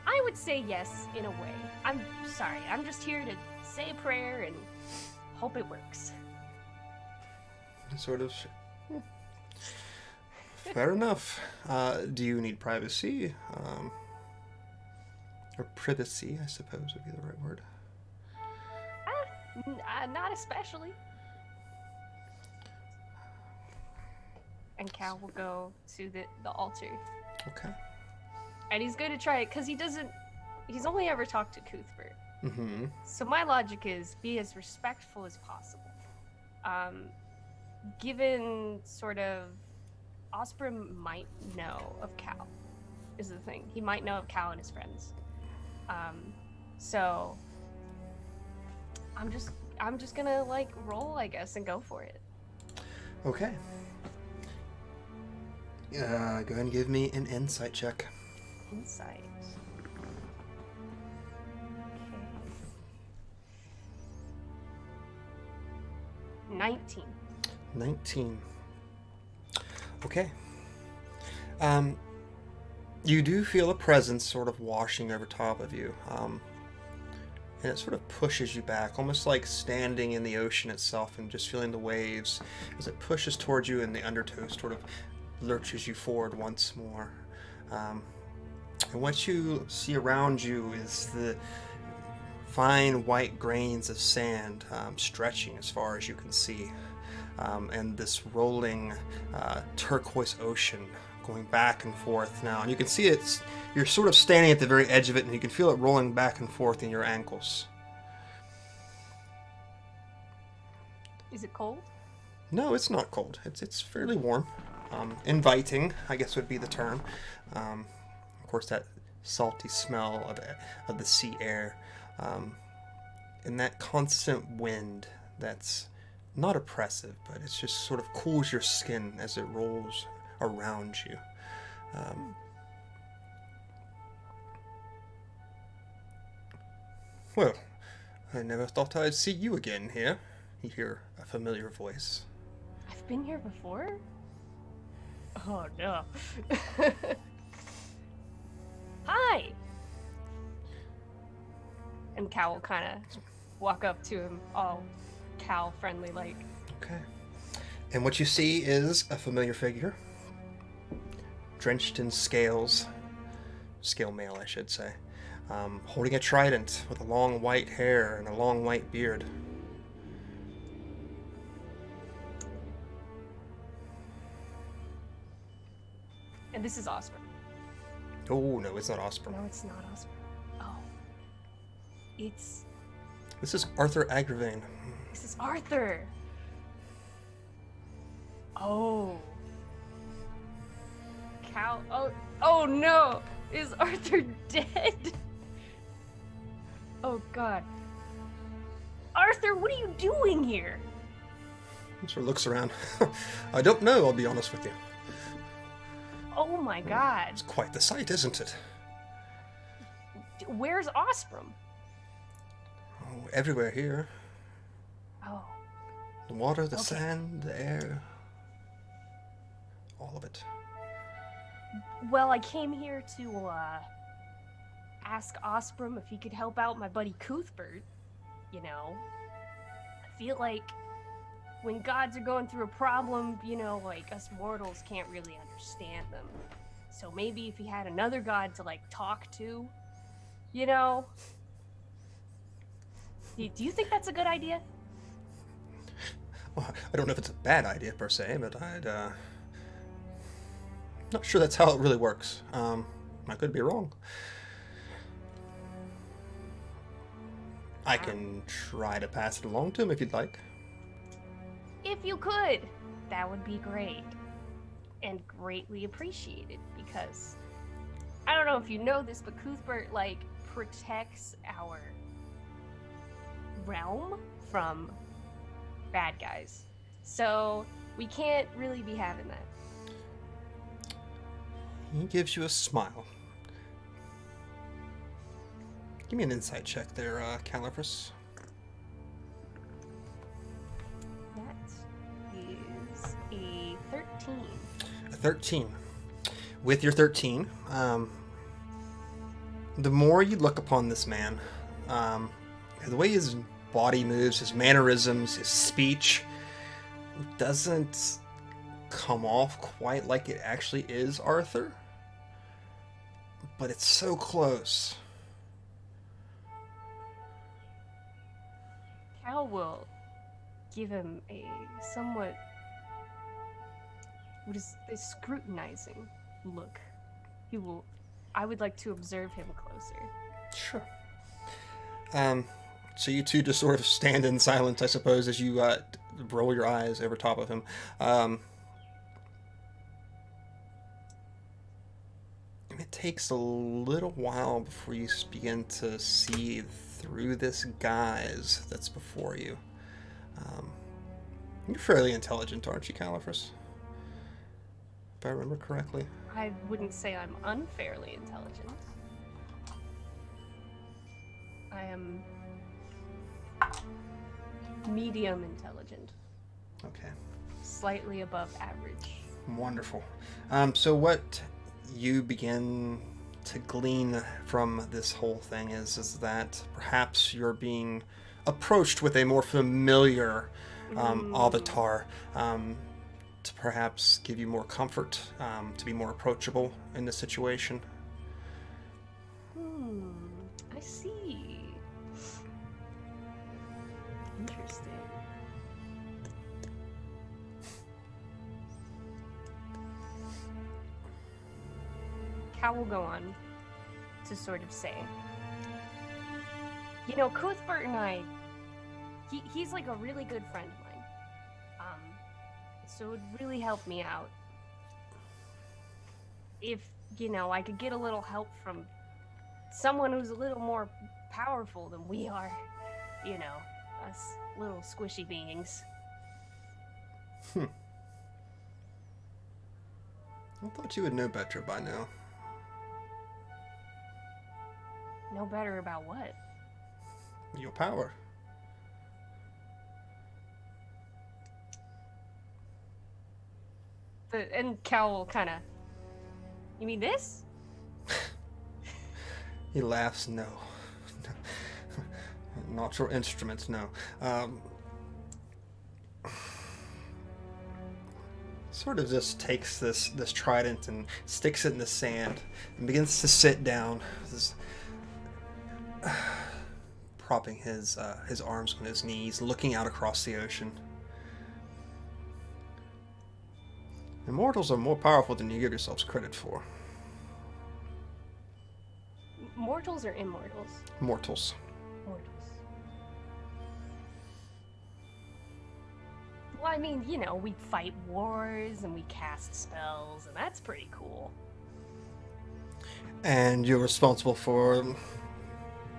I would say yes, in a way. I'm sorry, I'm just here to say a prayer and hope it works. Sort of. Fair enough. Do you need privacy? Or privacy, I suppose would be the right word. Not especially. And Cal will go to the altar. Okay. And he's going to try it because he's only ever talked to Cuthbert. Mm-hmm. So my logic is be as respectful as possible. Given sort of Osprey might know of Cal, is the thing. He might know of Cal and his friends. So I'm just I'm just gonna like roll, I guess, and go for it. Okay. Go ahead and give me an insight check. Insight. Okay. 19. 19. Okay. You do feel a presence sort of washing over top of you. And it sort of pushes you back, almost like standing in the ocean itself and just feeling the waves as it pushes towards you, and the undertow sort of lurches you forward once more. And what you see around you is the fine white grains of sand stretching as far as you can see, and this rolling turquoise ocean going back and forth now. And you can see you're sort of standing at the very edge of it, and you can feel it rolling back and forth in your ankles. Is it cold? No, it's not cold. It's fairly warm. Inviting, I guess would be the term. Of course, that salty smell of the sea air, and that constant wind that's not oppressive, but it's just sort of cools your skin as it rolls around you. Well, I never thought I'd see you again here. You hear a familiar voice. I've been here before? Oh no. Hi! And Cal will kind of walk up to him, all Cal friendly like. Okay. And what you see is a familiar figure, drenched in scales, scale mail, I should say, holding a trident with a long white hair and a long white beard. And this is Osprey. Oh, no, it's not Osprey. No, it's not Osprey. Oh. It's... This is Arthur Agravain. This is Arthur! Oh. Cal... Oh no! Is Arthur dead? Oh god. Arthur, what are you doing here? He sort of looks around. I don't know, I'll be honest with you. Oh my god. It's quite the sight, isn't it? Where's Osprey? Oh, everywhere here. Oh. The water, the Okay. sand, the air. All of it. Well, I came here to, ask Osprey if he could help out my buddy Cuthbert. You know? I feel like when gods are going through a problem, you know, like, us mortals can't really understand them. So maybe if he had another god to, like, talk to, you know? Do you think that's a good idea? Well, I don't know if it's a bad idea per se, but not sure that's how it really works. I could be wrong. I can try to pass it along to him if you'd like. If you could, that would be great. And greatly appreciated, because I don't know if you know this, but Cuthbert, like, protects our realm from bad guys. So we can't really be having that. He gives you a smile. Give me an insight check there, Callophrys. That is a 13. A 13. With your 13, the more you look upon this man, the way his body moves, his mannerisms, his speech, doesn't come off quite like it actually is Arthur. But it's so close. Cal will give him a somewhat, what is this, scrutinizing look. I would like to observe him closer. Sure. So you two just sort of stand in silence, I suppose, as you roll your eyes over top of him. It takes a little while before you begin to see through this guise that's before you. You're fairly intelligent, aren't you, Callophrys? If I remember correctly. I wouldn't say I'm unfairly intelligent. I am medium intelligent. Okay. Slightly above average. Wonderful. So what you begin to glean from this whole thing is that perhaps you're being approached with a more familiar avatar to perhaps give you more comfort, to be more approachable in the situation. I see. Interesting. Cal will go on to sort of say, you know, Cuthbert and I, he's like a really good friend of mine. So it would really help me out if, you know, I could get a little help from someone who's a little more powerful than we are. You know, us little squishy beings. I thought you would know better by now. Know better about what? Your power. And Cal will kind of, you mean this? He laughs. No. Not your instruments, no. Sort of just takes this trident and sticks it in the sand and begins to sit down, just, propping his arms on his knees, looking out across the ocean. Immortals are more powerful than you give yourselves credit for. Mortals or immortals? Mortals. Mortals. Well, I mean, you know, we fight wars and we cast spells, and that's pretty cool. And you're responsible for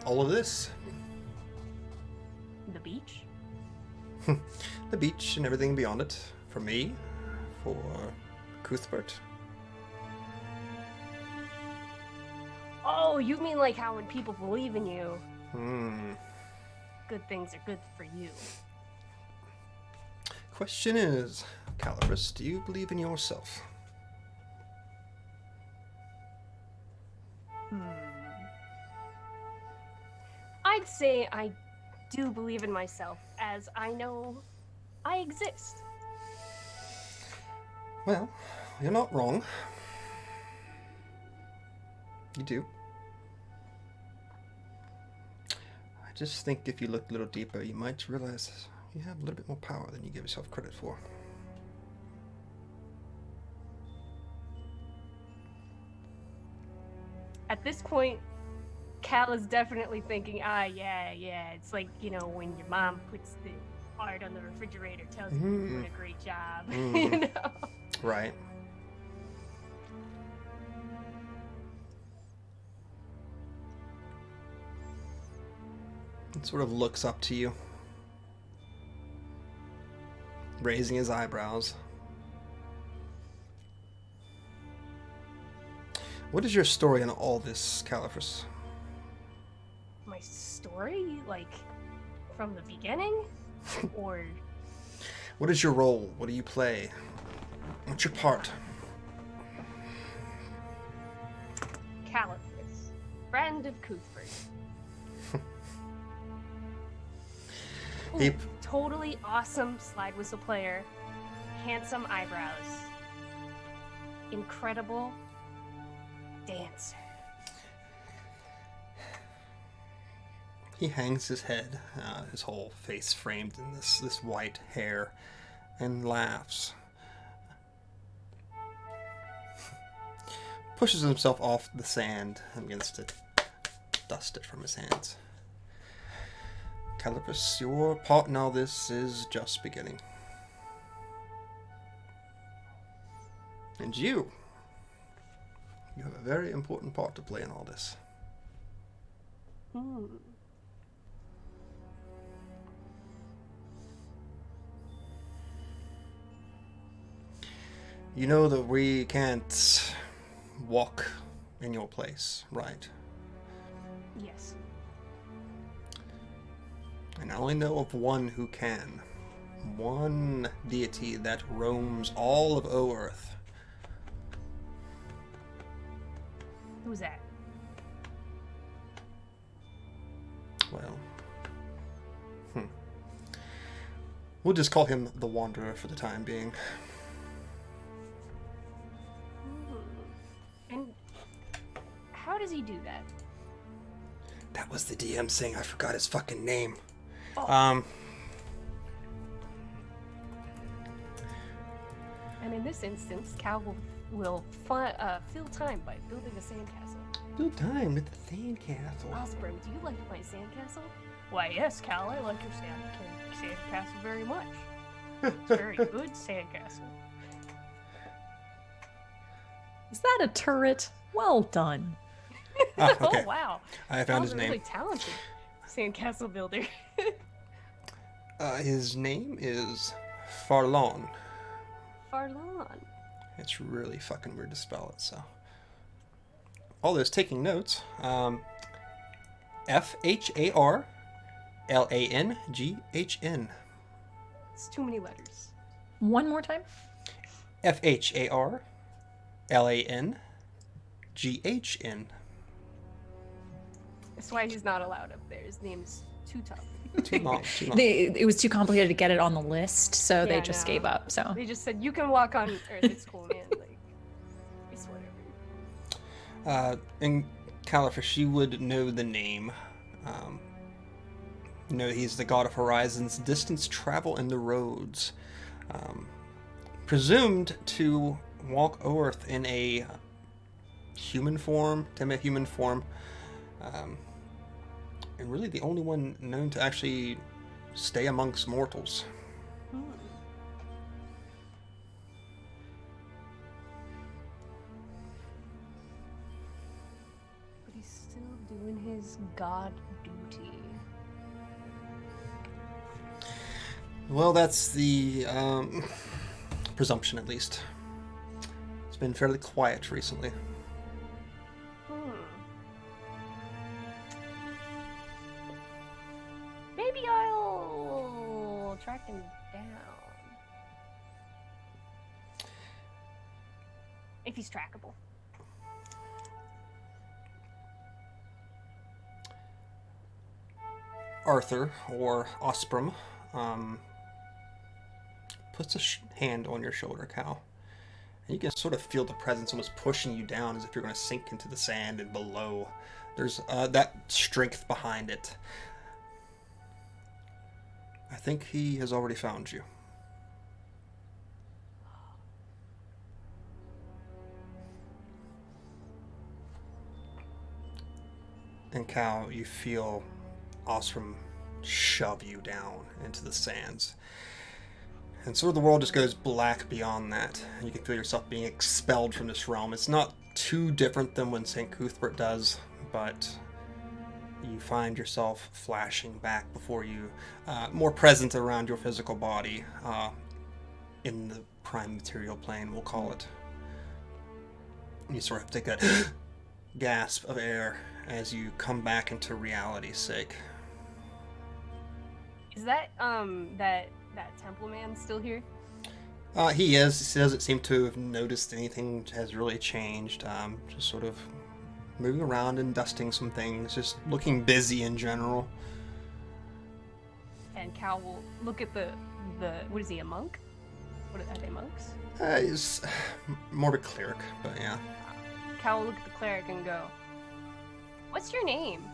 all of this? The beach? The beach and everything beyond it. For me, for Cuthbert. Oh, you mean like how when people believe in you, good things are good for you. Question is, Callophrys, do you believe in yourself? I'd say I do believe in myself, as I know I exist. Well, you're not wrong. You do. I just think if you look a little deeper, you might realize you have a little bit more power than you give yourself credit for. At this point, Cal is definitely thinking, yeah, it's like, you know, when your mom puts the art on the refrigerator, tells you you're doing a great job, you know? Right. It sort of looks up to you, raising his eyebrows. What is your story in all this, Callophrys? My story? Like, from the beginning? Or... What is your role? What do you play? What's your part? Callophrys, friend of Cuthbert. He... Totally awesome slide whistle player, handsome eyebrows, incredible dancer. He hangs his head, his whole face framed in this white hair, and laughs. Pushes himself off the sand and begins to dust it from his hands. Callophrys, your part in all this is just beginning. And you have a very important part to play in all this. You know that we can't walk in your place, right? Yes. And I only know of one who can. One deity that roams all of O-Earth. Who's that? Well, we'll just call him the Wanderer for the time being. And how does he do that? That was the DM saying I forgot his fucking name. Oh. And in this instance, Cal will fill time by building a sandcastle. Build time with the sandcastle. Osborne, do you like my sandcastle? Why, yes, Cal, I like your sandcastle very much. It's a very good sandcastle. Is that a turret? Well done. Ah, okay. Oh, wow. I found Cal's his a name. really talented sandcastle builder. His name is Farlon. Farlon. It's really fucking weird to spell it, so. All those taking notes. F-H-A-R-L-A-N-G-H-N. It's too many letters. One more time. F-H-A-R-L-A-N-G-H-N. That's why he's not allowed up there. His name's too tough. Too long, too long. It was too complicated to get it on the list, so they Yeah, just no. gave up. So They just said, you can walk on Earth, it's cool, man. Like, it's whatever. And Callophrys, she would know the name. He's the god of horizons, distance, travel, and the roads. Presumed to walk Earth in a human form, demi-human form. And really the only one known to actually stay amongst mortals. But he's still doing his god duty. Well, that's the presumption, at least. It's been fairly quiet recently. Maybe I'll track him down. If he's trackable. Arthur, or Osprem, puts a hand on your shoulder, Cal. And you can sort of feel the presence almost pushing you down as if you're going to sink into the sand and below. There's that strength behind it. I think he has already found you. And Cal, you feel Osprem shove you down into the sands. And sort of the world just goes black beyond that. And you can feel yourself being expelled from this realm. It's not too different than when St. Cuthbert does, but you find yourself flashing back before you, more present around your physical body, in the prime material plane, we'll call it. You sort of take a gasp of air as you come back into reality's sake. Is that that temple man still here? He is. He doesn't seem to have noticed anything has really changed. Just sort of moving around and dusting some things, just looking busy in general. And Cal will look at the what is he, a monk? What are they, monks? He's more of a cleric, but yeah. Cal will look at the cleric and go, "What's your name?"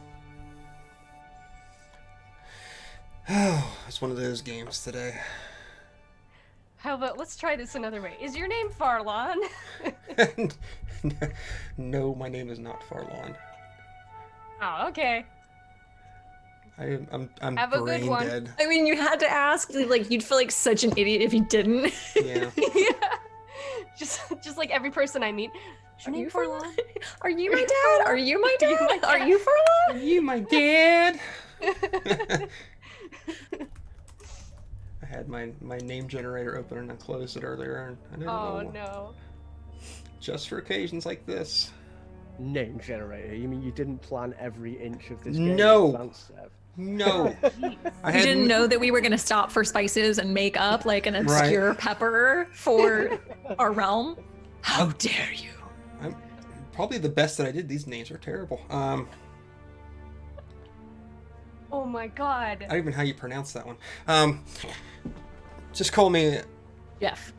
Oh, it's one of those games today. How about let's try this another way. Is your name Farlon? No, my name is not Farlon. Oh, okay. I'm Have a good brain one. dead. I mean, you had to ask. Like, you'd feel like such an idiot if you didn't. Yeah. Yeah. Just like every person I meet. Is Are your name you Farlon? Farlon? Are you my dad? Are you my Are you my dad? Are dad? you Farlon? Are you my dad? I had my name generator open and I closed it earlier, and I didn't Oh know. no. Just for occasions like this. Name generator? You mean you didn't plan every inch of this game No. in advance, Sev? No. Jeez. I You didn't hadn't- know that we were going to stop for spices and make up like an obscure pepper for our realm? How dare you? I'm probably the best that I did. These names are terrible. Oh my god. I don't even know how you pronounce that one. Just call me Jeff.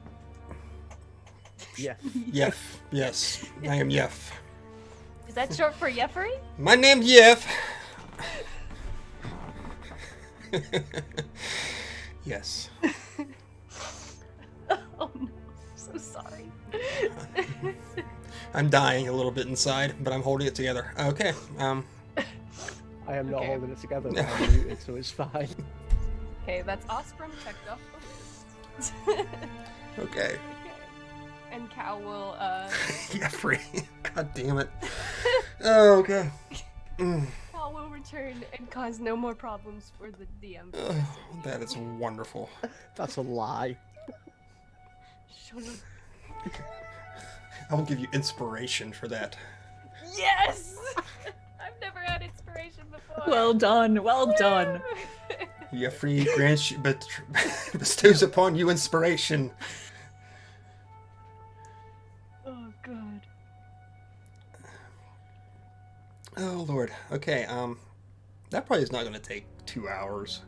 Yeah. Yef. Yes, I am Yef. Is that short for Jeffrey? My name's Yef. Yes. Oh no. I'm so sorry. I'm dying a little bit inside, but I'm holding it together. Okay. I am not Okay. holding it together, but I'm muted, so it's fine. Okay, that's Osprey checked off the list. Okay. Okay. And Cal will Jeffrey. God damn it. Oh, okay. Mm. Cal will return and cause no more problems for the DM. Oh, that is wonderful. That's a lie. Shut up. I will give you inspiration for that. Yes! I've never had inspiration before. Well done. Well done. Jeffrey grants you, bestows upon you inspiration. Oh god. Oh Lord. Okay. That probably is not going to take 2 hours.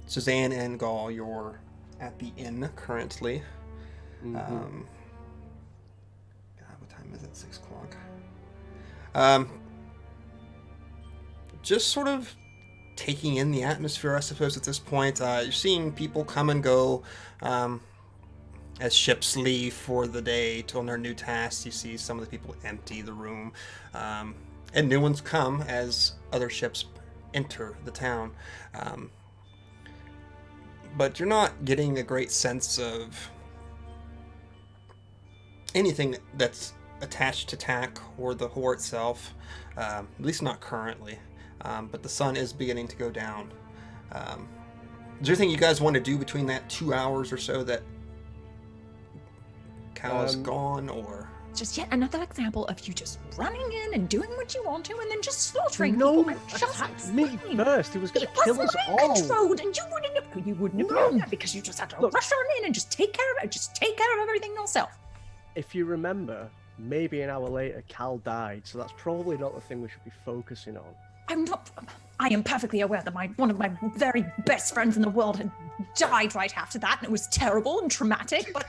Suzanne and Gaul, you're at the inn currently. Mhm. God, what time is it? 6 o'clock. Just sort of taking in the atmosphere, I suppose, at this point. You're seeing people come and go as ships leave for the day to on their new tasks. You see some of the people empty the room, and new ones come as other ships enter the town. But you're not getting a great sense of anything that's attached to TAC or the whore itself, at least not currently. But the sun is beginning to go down. Is there anything you guys want to do between that 2 hours or so that Cal is gone, or? Just yet another example of you just running in and doing what you want to and then just slaughtering No, people. And just attacked me fine. first. He was going It to kill was us mind all. controlled, and you wouldn't have known that because you just had to Look. rush on in and just take care of it. Just take care of everything yourself. If you remember, maybe an hour later, Cal died, so that's probably not the thing we should be focusing on. I'm not. I am perfectly aware that one of my very best friends in the world had died right after that, and it was terrible and traumatic. But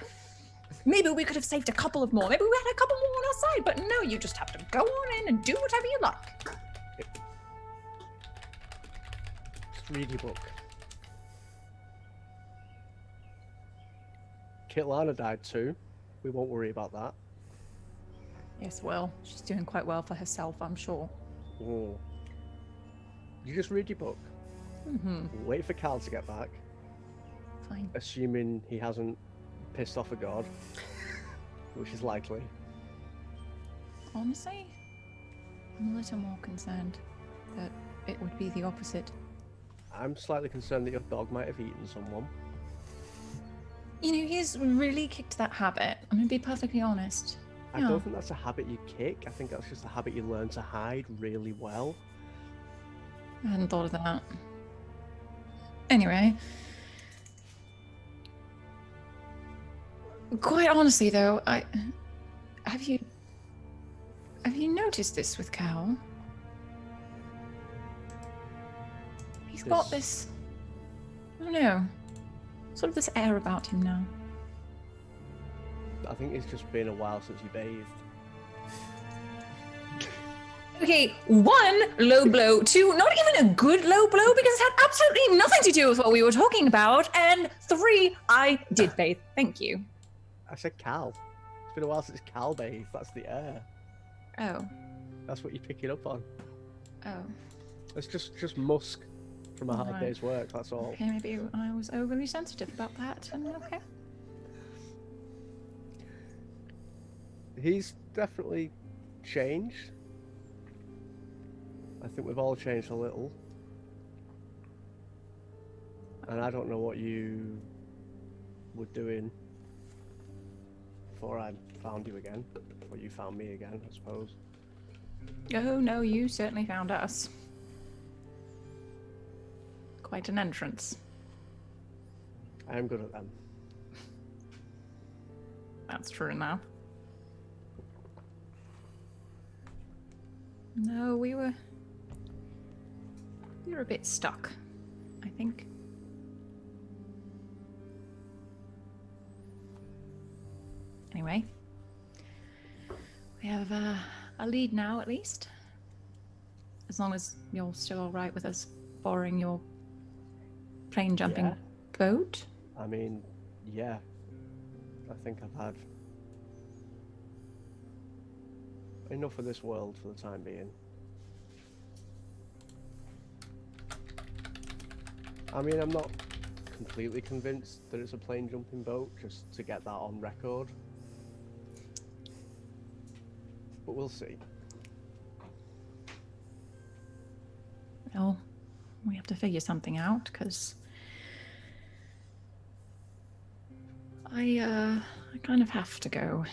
maybe we could have saved a couple of more. Maybe we had a couple more on our side. But no, you just have to go on in and do whatever you like. Just read your book. Kitlana died too. We won't worry about that. Yes, well, she's doing quite well for herself, I'm sure. Mm. You just read your book. Mm-hmm. Wait for Cal to get back, Fine. assuming he hasn't pissed off a god, which is likely. Honestly, I'm a little more concerned that it would be the opposite. I'm slightly concerned that your dog might have eaten someone. You know, he's really kicked that habit. I'm gonna be perfectly honest. I don't think that's a habit you kick. I think that's just a habit you learn to hide really well. I hadn't thought of that. Anyway. Quite honestly though, have you noticed this with Cal? He's got this, I don't know, sort of this air about him now. I think it's just been a while since you bathed. Okay, 1, low blow. 2, not even a good low blow because it had absolutely nothing to do with what we were talking about. And 3, I did bathe. Thank you. I said Cal. It's been a while since Cal bathed. That's the air. Oh. That's what you're picking up on. Oh. It's just musk from a hard Right. day's work, that's all. Okay, maybe I was overly sensitive about that. And okay. He's definitely changed. I think we've all changed a little. And I don't know what you were doing before I found you again. Or you found me again, I suppose. Oh no, you certainly found us. Quite an entrance. I am good at them. That's true now. No, we were a bit stuck, I think. Anyway, we have a lead now, at least. As long as you're still all right with us borrowing your plane jumping Yeah. boat. I mean, yeah. I think I've had enough of this world for the time being. I mean, I'm not completely convinced that it's a plane jumping boat, just to get that on record. But we'll see. Well, we have to figure something out, because I kind of have to go.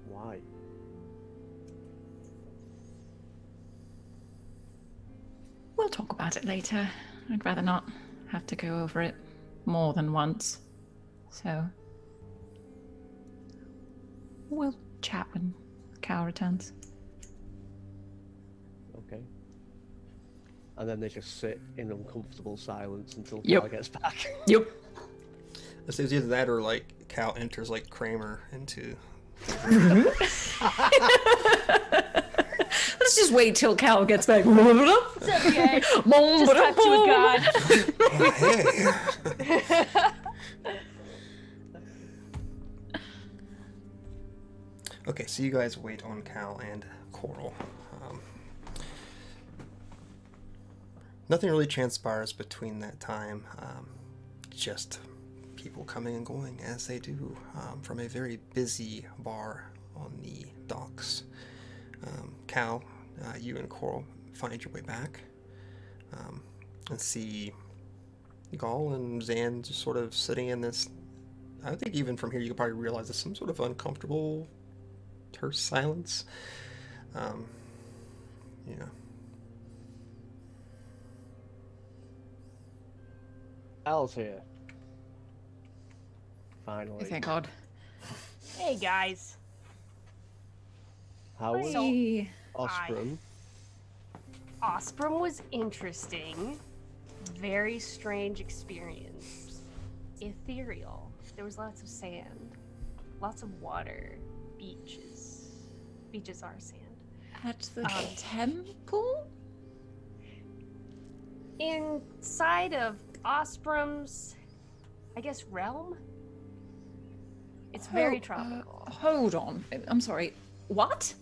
Why? We'll talk about it later. I'd rather not have to go over it more than once. So we'll chat when Cal returns. Okay. And then they just sit in uncomfortable silence until Yep. Cal gets back. Yep. It's either that or like Cal enters like Kramer into. Let's just wait till Cal gets back. It's okay. Just talk to a god. Hey. Okay, so you guys wait on Cal and Coral. Nothing really transpires between that time. Just people coming and going as they do from a very busy bar on the docks. Cal, you and Coral find your way back and see Gall and Zan just sort of sitting in this. I think even from here you could probably realize there's some sort of uncomfortable, terse silence. Yeah. Al's here. Finally. Thank God. Hey guys. How was Hey. Osprey? Osprey was interesting. Very strange experience. Ethereal. There was lots of sand. Lots of water. Beaches. Beaches are sand. At the temple? Inside of Osprum's, I guess, realm? It's very tropical. Hold on. I'm sorry. What?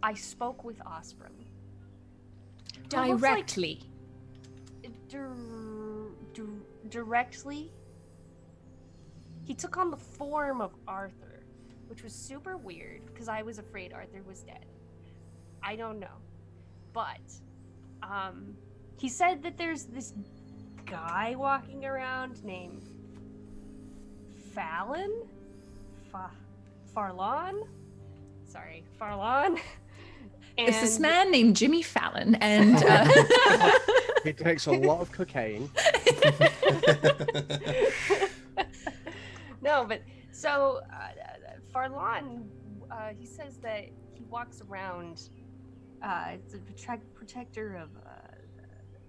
I spoke with Osprey. Directly. Directly? He took on the form of Arthur, which was super weird because I was afraid Arthur was dead. I don't know. But, he said that there's this guy walking around named Fallon? Farlon? Sorry, Farlon. It's this man named Jimmy Fallon, and He takes a lot of cocaine. No, but so Farlon, he says that he walks around. It's a protector of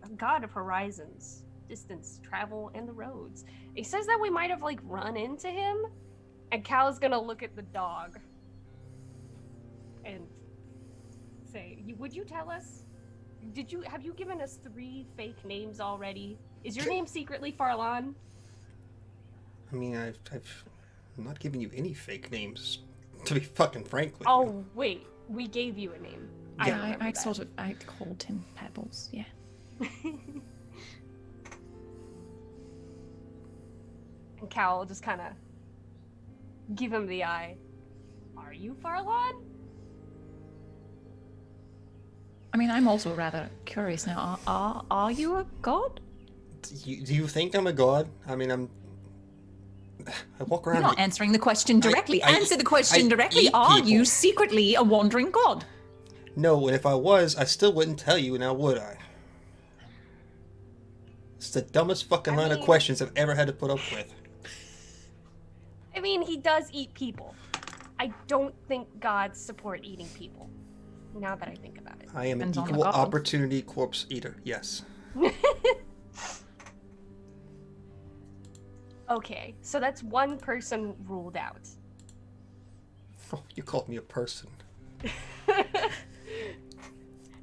a god of horizons, distance, travel, and the roads. He says that we might have like run into him, and Cal's gonna look at the dog and say, "Would you tell us? Have you given us 3 fake names already? Is your name secretly Farlon?" I mean, I'm not giving you any fake names, to be fucking frank with you. Oh wait, we gave you a name. yeah, I called him Pebbles. Yeah. And Cal will just kind of give him the eye. Are you Farlon? I mean, I'm also rather curious now. Are you a god? Do you think I'm a god? I mean, I walk around. You're not answering the question directly. Answer the question directly. eat Are people. you secretly a wandering god? No, and if I was, I still wouldn't tell you, now would I? It's the dumbest fucking line of questions I've ever had to put up with. I mean, he does eat people. I don't think gods support eating people. Now that I think about it. I am an Depends on the equal gods. opportunity corpse eater, yes. Okay, so that's one person ruled out. Oh, you called me a person.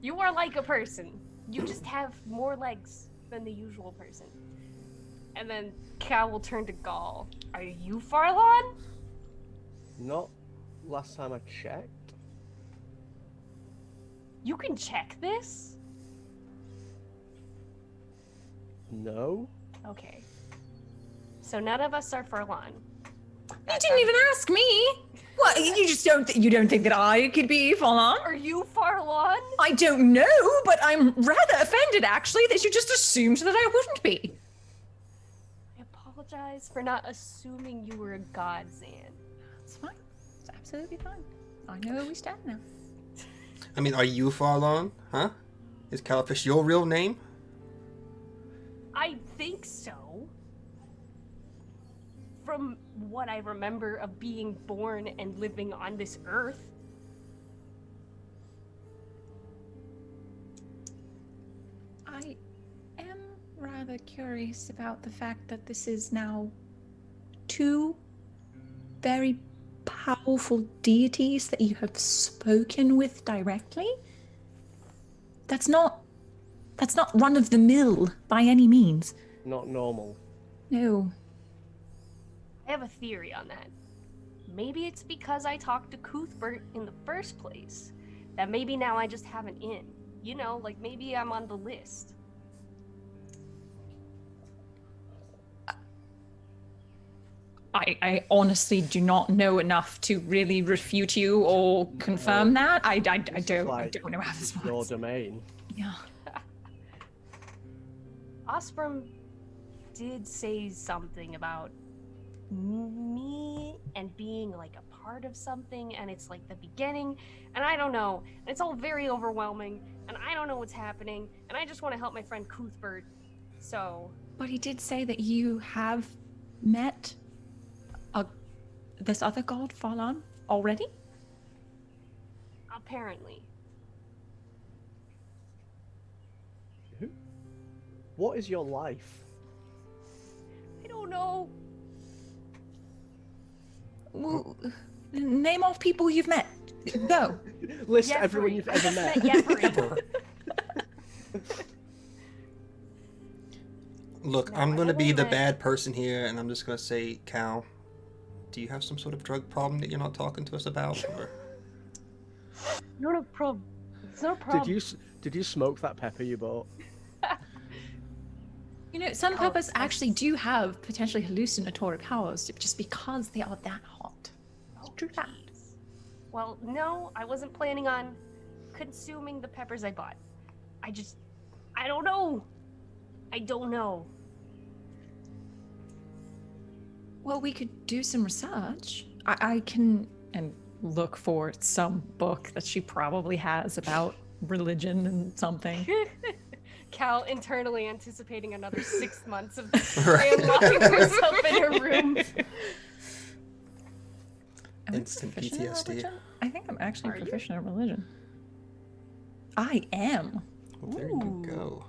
You are like a person. You just have more legs than the usual person. And then Cal will turn to Gaul. Are you Farlon? Not last time I checked. You can check this? No. Okay. So none of us are Farlon. You didn't even ask me. What? You just don't think that I could be Falon? Are you Farlon? I don't know, but I'm rather offended actually that you just assumed that I wouldn't be. I apologize for not assuming you were a god, Zan. It's fine. It's absolutely fine. I know where we stand now. I mean, are you Farlon? Huh? Is Callophrys your real name? I think so. From what I remember of being born and living on this earth. I am rather curious about the fact that this is now two very powerful deities that you have spoken with directly. That's not run of the mill by any means. Not normal. No. I have a theory on that. Maybe it's because I talked to Cuthbert in the first place. That maybe now I just have an in. You know, like maybe I'm on the list. I honestly do not know enough to really refute you or confirm that. I don't know how this Your works. domain. Yeah. Osprey did say something about me and being like a part of something, and it's like the beginning, and I don't know. And it's all very overwhelming, and I don't know what's happening, and I just want to help my friend Cuthbert. So. But he did say that you have met this other god, Falon, already? Apparently. What is your life? I don't know. Well, name off people you've met. Go. List Jeffrey. everyone you've I ever just met. Jeffrey. Look, No, I'm I gonna be haven't the met- bad person here, and I'm just gonna say, Cal, do you have some sort of drug problem that you're not talking to us about? Or... Not a problem. It's not a problem. Did you smoke that pepper you bought? You know, some Oh, peppers actually do have potentially hallucinatory powers just because they are that hot. Oh, True that. jeez. Well, no, I wasn't planning on consuming the peppers I bought. I don't know. I don't know. Well, we could do some research. I can and look for some book that she probably has about religion and something. Cal internally anticipating another 6 months of Right. locking herself in her room. Am I Instant proficient in PTSD. religion? I think I'm actually Are you? proficient in religion. I am. Well, there you go.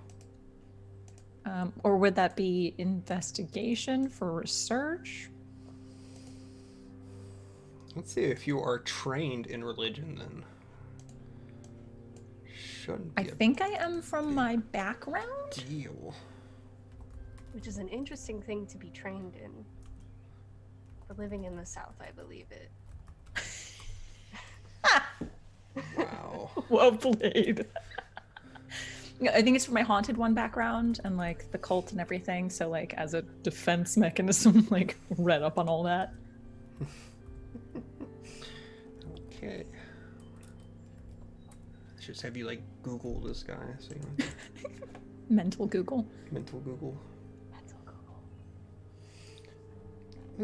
Or would that be investigation for research? Let's see, if you are trained in religion, then shouldn't I be a think I am from my background. deal. Which is an interesting thing to be trained in. For living in the South, I believe it. Wow. Well played. Yeah, I think it's from my haunted one background and like the cult and everything. So like as a defense mechanism, like read up on all that. Okay. Just have you like Google this guy, so you know, Mental Google. mental Google. Mental Google.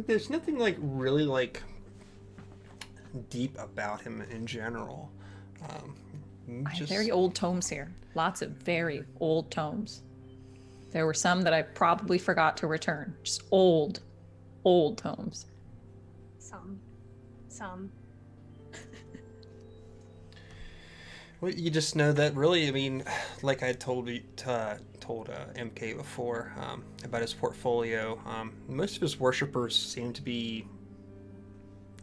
There's nothing like really like deep about him in general. I have very old tomes here. Lots of very old tomes. There were some that I probably forgot to return. Just old tomes. Some. Well, you just know that really. I mean, like I told MK before about his portfolio. Most of his worshippers seem to be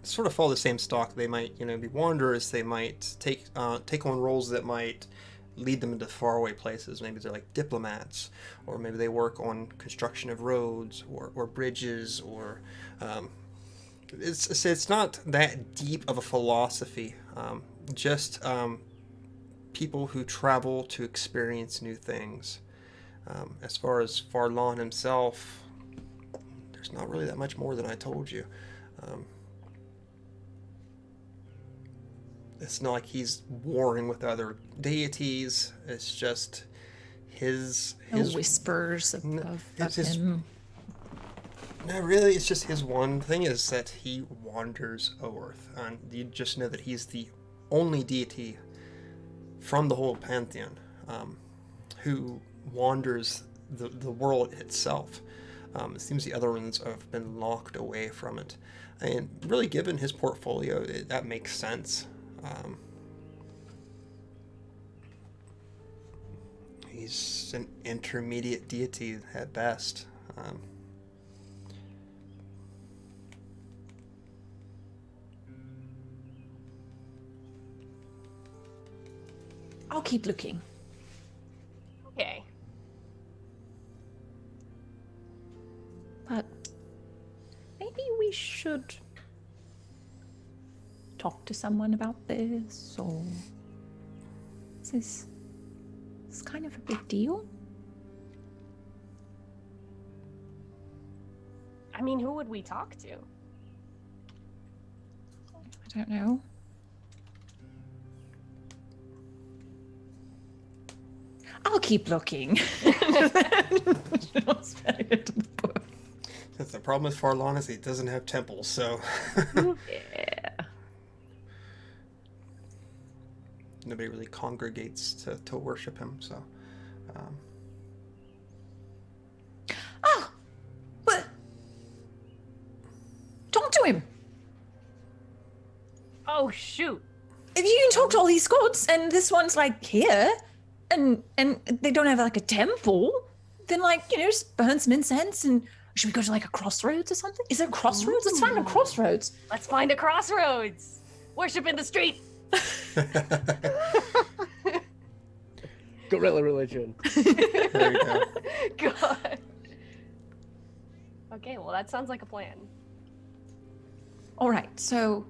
sort of follow the same stock. They might, be wanderers. They might take on roles that might lead them into faraway places. Maybe they're like diplomats, or maybe they work on construction of roads or bridges, or it's not that deep of a philosophy. Just people who travel to experience new things. As far as Farlon himself, there's not really that much more than I told you. It's not like he's warring with other deities. It's just his whispers of his, him. No, really, it's just his one thing is that he wanders Earth, and you just know that he's the only deity from the whole pantheon who wanders the world itself. It seems the other ones have been locked away from it, and really, given his portfolio, that makes sense. He's an intermediate deity at best. I'll keep looking. Okay. But maybe we should talk to someone about this, or is this kind of a big deal? I mean, who would we talk to? I don't know. I'll keep looking. That's the problem with Farlon is he doesn't have temples, so Yeah. nobody really congregates to worship him. So, Oh, but talk to him. Oh, shoot. If you can talk to all these gods, and this one's like here, and they don't have like a temple, then just burn some incense. And should we go to like a crossroads or something? Is there a crossroads? Let's find a crossroads. Let's find a crossroads. Worship in the street. Guerrilla religion. there you go. God. Okay, well, that sounds like a plan. All right, so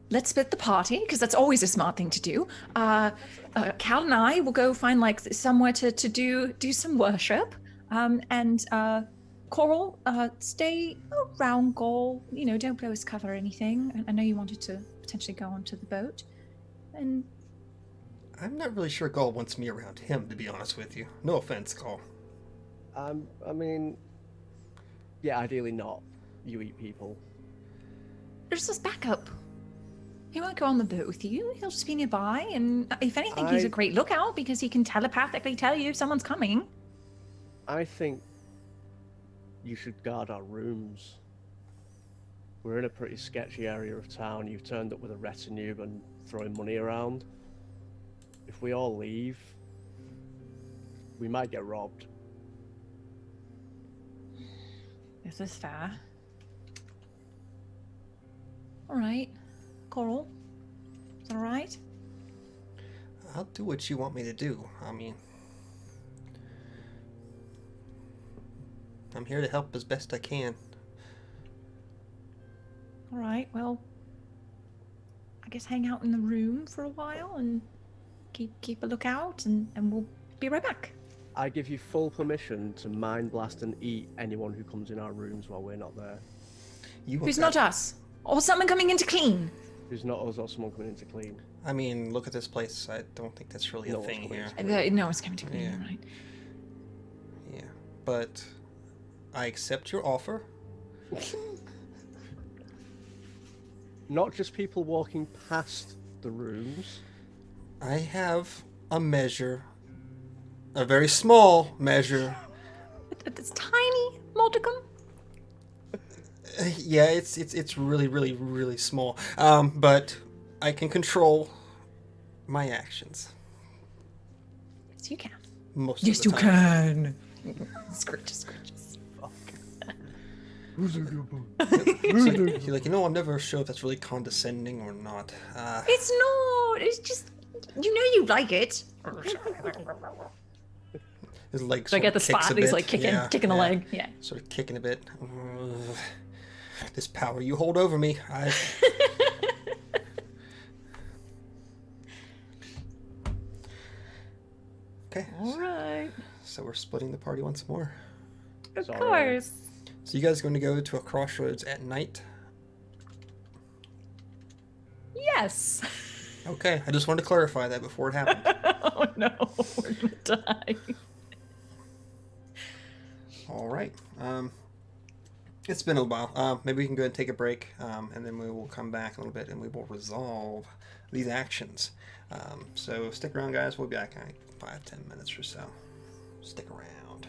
let's split the party, because that's always a smart thing to do. Cal and I will go find like somewhere to do some worship. And Coral, stay around Gaul. Don't blow his cover or anything. I know you wanted to potentially go onto the boat. And I'm not really sure Gaul wants me around him, to be honest with you. No offense, Gaul. I mean, yeah, ideally not. You eat people. there's this backup. He won't go on the boat with you. He'll just be nearby. And if anything, he's a great lookout because he can telepathically tell you if someone's coming. I think you should guard our rooms. We're in a pretty sketchy area of town. You've turned up with a retinue and throwing money around. If we all leave, we might get robbed. This is fair. All right. Coral, is that all right? I'll do what you want me to do. I mean, I'm here to help as best I can. All right, well, I guess hang out in the room for a while and keep a lookout, and we'll be right back. I give you full permission to mind blast and eat anyone who comes in our rooms while we're not there. You Who's not us? Or someone coming in to clean? Who's not us or someone coming in to clean? I mean, look at this place. I don't think that's really No a one's thing coming here. in. No, it's coming to clean, Yeah. right? Yeah, but I accept your offer. Not just people walking past the rooms. I have a measure, a very small measure. It's tiny, modicum. Yeah, it's really, really, really small. But I can control my actions Yes, you can. most Yes, of you the time. can. Scritches, scritches. You're like, I'm never sure if that's really condescending or not. It's not. It's just, you like it. His leg So I sort get of the kicks spot. a He's bit. like kicking Yeah, the yeah. leg. Yeah. Sort of kicking a bit. This power you hold over me. Okay. All right. So we're splitting the party once more. Of Sorry. course. So you guys going to go to a crossroads at night? Yes. Okay, I just wanted to clarify that before it happened. Oh no, we're gonna die. All right. It's been a while. Maybe we can go ahead and take a break, and then we will come back a little bit and we will resolve these actions. So stick around, guys. We'll be back in 5-10 minutes or so. Stick around.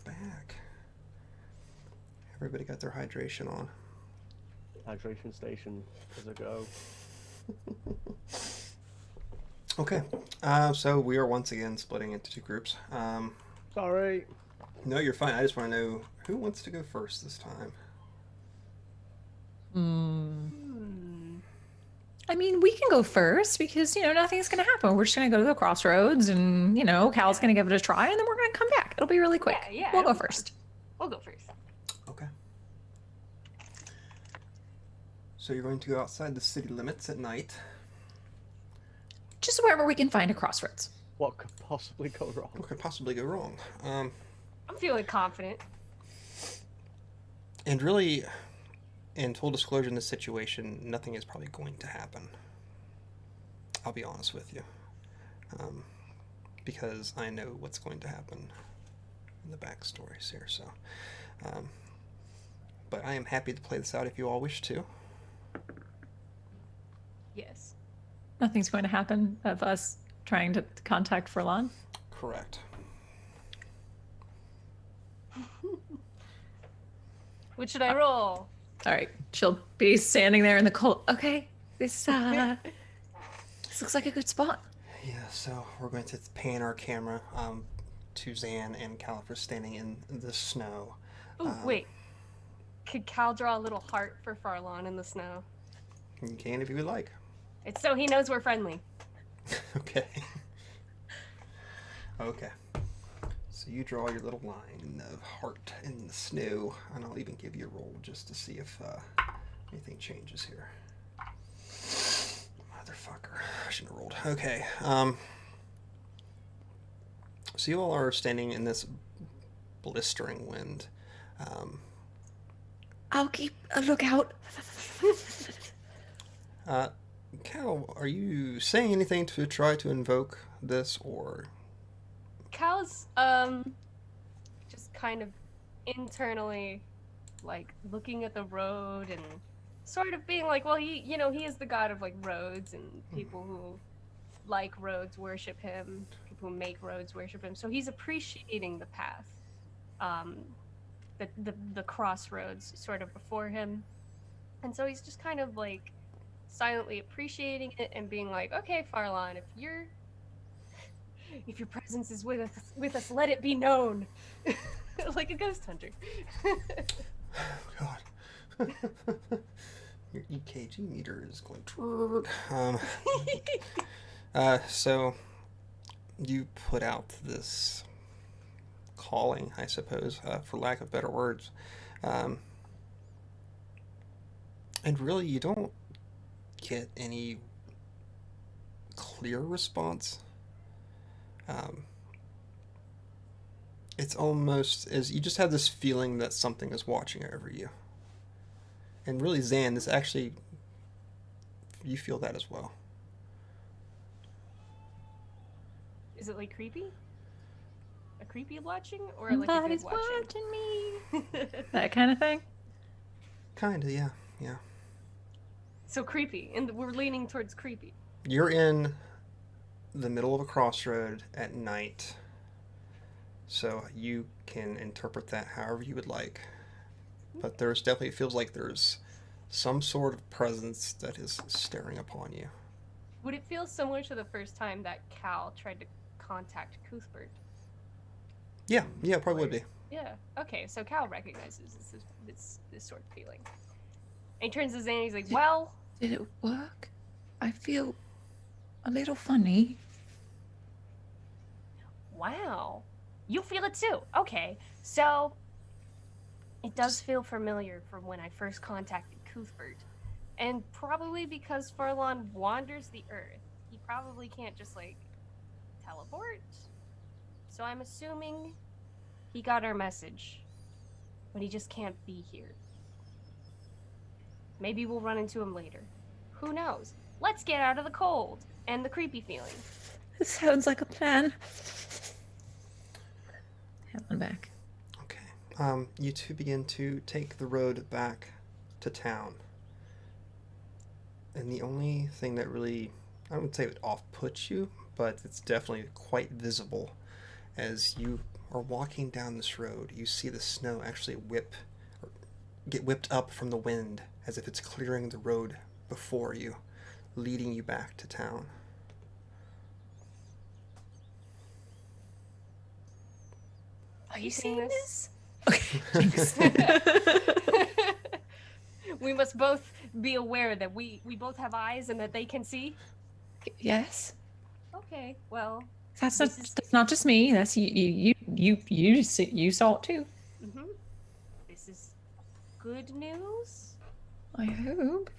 we're back. Everybody got their hydration on. Hydration station is a go. Okay, so we are once again splitting into two groups. Sorry. No, you're fine. I just want to know who wants to go first this time. I mean, we can go first because, nothing's going to happen. We're just going to go to the crossroads and, Cal's going to give it a try and then we're going to come back. It'll be really quick. Yeah, we'll go it'll be first. We'll go first. Okay. So you're going to go outside the city limits at night. Just wherever we can find a crossroads. What could possibly go wrong? What could possibly go wrong? I'm feeling confident. And really, in full disclosure in this situation, nothing is probably going to happen. I'll be honest with you. Because I know what's going to happen in the backstories here, so. But I am happy to play this out if you all wish to. Yes. Nothing's going to happen of us trying to contact Furlan. Correct. What should I roll? All right, she'll be standing there in the cold. Okay, this looks like a good spot. Yeah, so we're going to pan our camera to Zan and Callophrys standing in the snow. Ooh, wait. Could Cal draw a little heart for Farlon in the snow? You can if you would like. It's so he knows we're friendly. Okay. Okay. So you draw your little line of heart in the snow, and I'll even give you a roll just to see if anything changes here. Motherfucker. I shouldn't have rolled. Okay. So you all are standing in this blistering wind. I'll keep a lookout. Cal, are you saying anything to try to invoke this, or? Cal's just kind of internally like looking at the road and sort of being like, well, he is the god of like roads, and people who like roads worship him, people who make roads worship him, so he's appreciating the path, the crossroads sort of before him, and so he's just kind of like silently appreciating it and being like, okay, Farlon, if your presence is with us, let it be known. Like a ghost hunter. God. Your EKG meter is going so you put out this calling, I suppose, for lack of better words. And really, you don't get any clear response. It's almost as you just have this feeling that something is watching over you. And really, Zan, this actually, you feel that as well. Is it like creepy? A creepy watching, or like a good watching me? That kind of thing. Kinda, yeah. So creepy, and we're leaning towards creepy. You're in the middle of a crossroad at night, so you can interpret that however you would like. But there's definitely, it feels like there's some sort of presence that is staring upon you. Would it feel similar to the first time that Cal tried to contact Cuthbert? Yeah, it probably would be. Yeah. Okay, so Cal recognizes this sort of feeling. And he turns to Zan and he's like, well... Did it work? I feel a little funny. Wow. You feel it too. Okay, so... It does feel familiar from when I first contacted Cuthbert. And probably because Farlon wanders the earth, he probably can't just, like, teleport. So I'm assuming he got our message, but he just can't be here. Maybe we'll run into him later. Who knows? Let's get out of the cold and the creepy feeling. This sounds like a plan. Head on back. Okay. You two begin to take the road back to town. And the only thing that really, I wouldn't say it off-puts you, but it's definitely quite visible, As you are walking down this road, you see the snow actually get whipped up from the wind as if it's clearing the road before you, leading you back to town. Are you seeing this? We must both be aware that we both have eyes and that they can see. Yes. Okay, well. That's not just me. That's you saw it too. Mm-hmm. This is good news. I hope.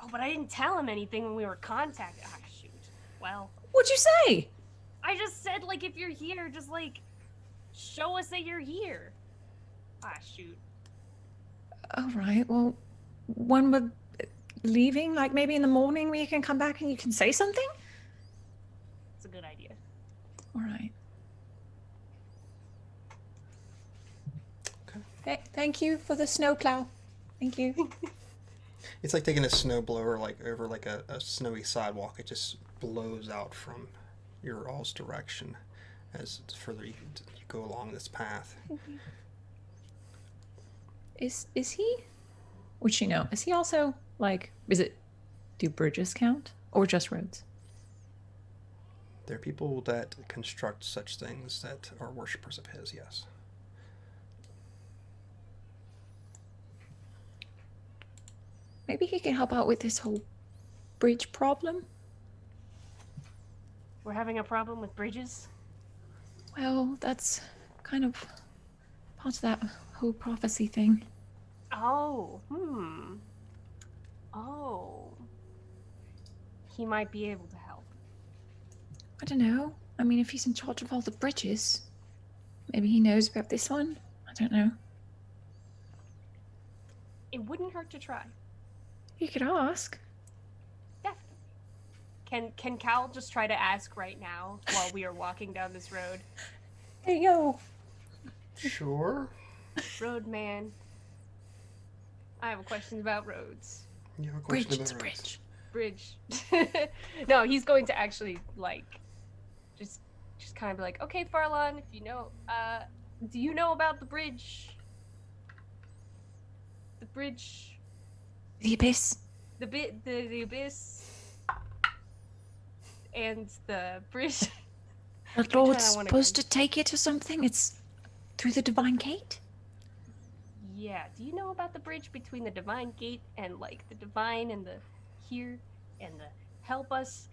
Oh, but I didn't tell him anything when we were contacted. Ah, shoot. Well. What'd you say? I just said, like, if you're here, just, like, show us that you're here. Ah, shoot. All right. Well, when we're leaving, like maybe in the morning, we can come back and you can say something. It's a good idea. All right. Okay. Thank you for the snowplow. Thank you. It's like taking a snowblower like over like a snowy sidewalk. It just blows out from your all's direction as further you go along this path. Is he? Would she know? Is he also like? Do bridges count or just roads? There are people that construct such things that are worshippers of his. Yes. Maybe he can help out with this whole bridge problem. We're having a problem with bridges? Well, that's kind of part of that whole prophecy thing. Oh, Oh. He might be able to help. I don't know. I mean, if he's in charge of all the bridges, maybe he knows about this one. I don't know. It wouldn't hurt to try. You could ask. Definitely. Can Cal just try to ask right now while we are walking down this road? Hey, yo. Sure. Roadman. I have a question about roads. You have a question Bridge, about it's a roads. bridge. No, he's going to actually like just kind of be like, okay, Farlon, if you know, do you know about the bridge? The bridge, The abyss. the abyss, and the bridge. The Lord's supposed to take it or something? It's through the divine gate? Yeah, do you know about the bridge between the divine gate and like the divine and the here and the help us?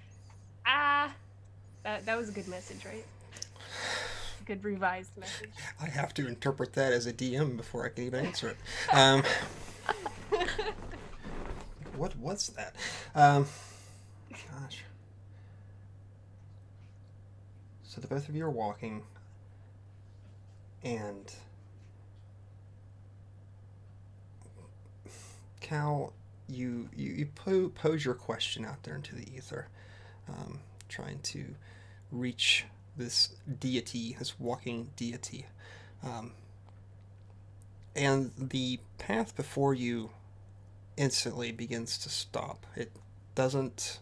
That was a good message, right? A good revised message. I have to interpret that as a DM before I can even answer it. What was that? Gosh. So the both of you are walking, and Cal, you pose your question out there into the ether, trying to reach this deity, this walking deity. And the path before you instantly begins to stop. It doesn't...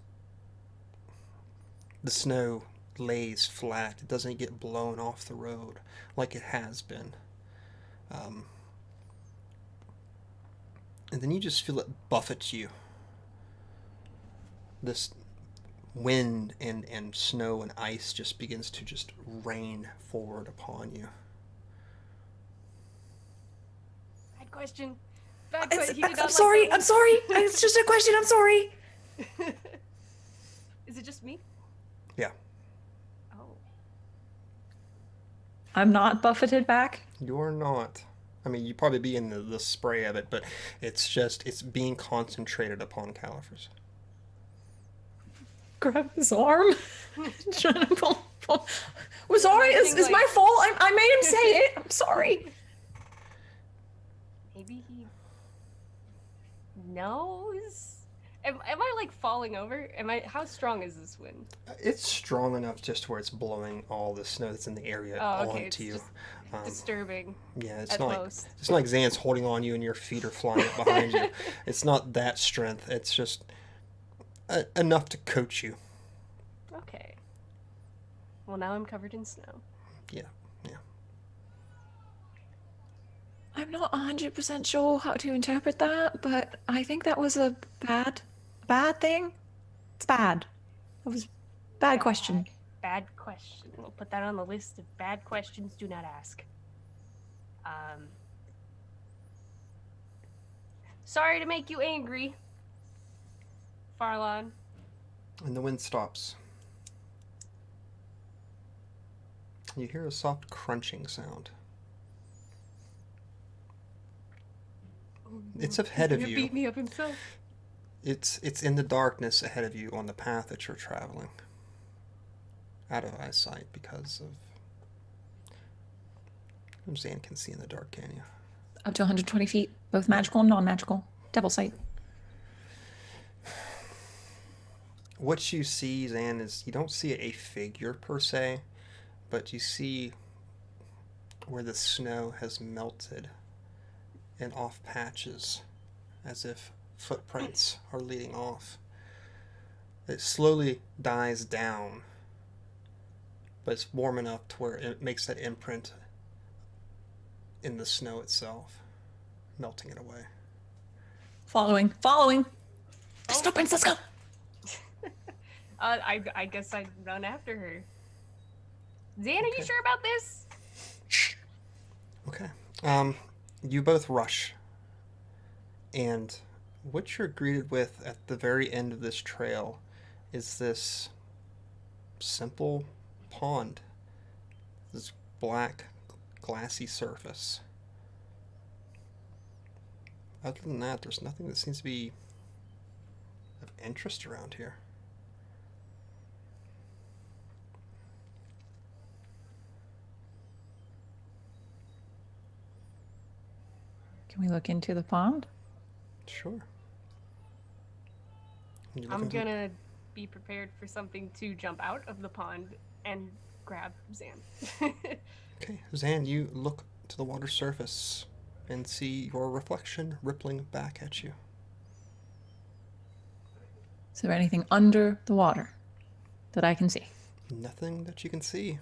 The snow lays flat. It doesn't get blown off the road like it has been. And then you just feel it buffet you. This wind and snow and ice just begins to just rain forward upon you. Bad question. Bad question. He did not I'm like sorry. that I'm sorry. It's just a question. I'm sorry. one. Is it just me? Yeah. Oh. I'm not buffeted back. You're not. I mean, you'd probably be in the spray of it, but it's being concentrated upon Callophrys. Grab his arm. Trying to pull. I'm sorry. It's Like- my fault. I made him say it. I'm sorry. Maybe he knows. Am I like falling over? How strong is this wind? It's strong enough just where it's blowing all the snow that's in the area Oh, okay, onto it's you. just disturbing. Yeah, it's at not most. it's not like Xan's holding on you and your feet are flying up behind you. It's not that strength. It's just enough to coach you. Okay. Well, now I'm covered in snow. Yeah. I'm not 100% sure how to interpret that, but I think that was a bad thing. It's bad. That was bad question. Bad question. We'll put that on the list of bad questions do not ask. Sorry to make you angry, Farlon. And the wind stops. You hear a soft crunching sound. It's ahead of you. Beat me up himself. It's in the darkness ahead of you on the path that you're traveling. Out of eyesight because of... Zan can see in the dark, can you? Up to 120 feet, both magical and non-magical. Devil sight. What you see, Zan, is you don't see a figure per se, but you see where the snow has melted in off patches, as if footprints are leading off. It slowly dies down, but it's warm enough to where it makes that imprint in the snow itself, melting it away. Following. There's footprints, let's go. I guess I'd run after her. Zan, are you sure about this? Okay. You both rush. And what you're greeted with at the very end of this trail is this simple pond. This black, glassy surface. Other than that, there's nothing that seems to be of interest around here. Can we look into the pond? Sure. I'm gonna be prepared for something to jump out of the pond and grab Zan. Okay, Zan, you look to the water surface and see your reflection rippling back at you. Is there anything under the water that I can see? Nothing that you can see.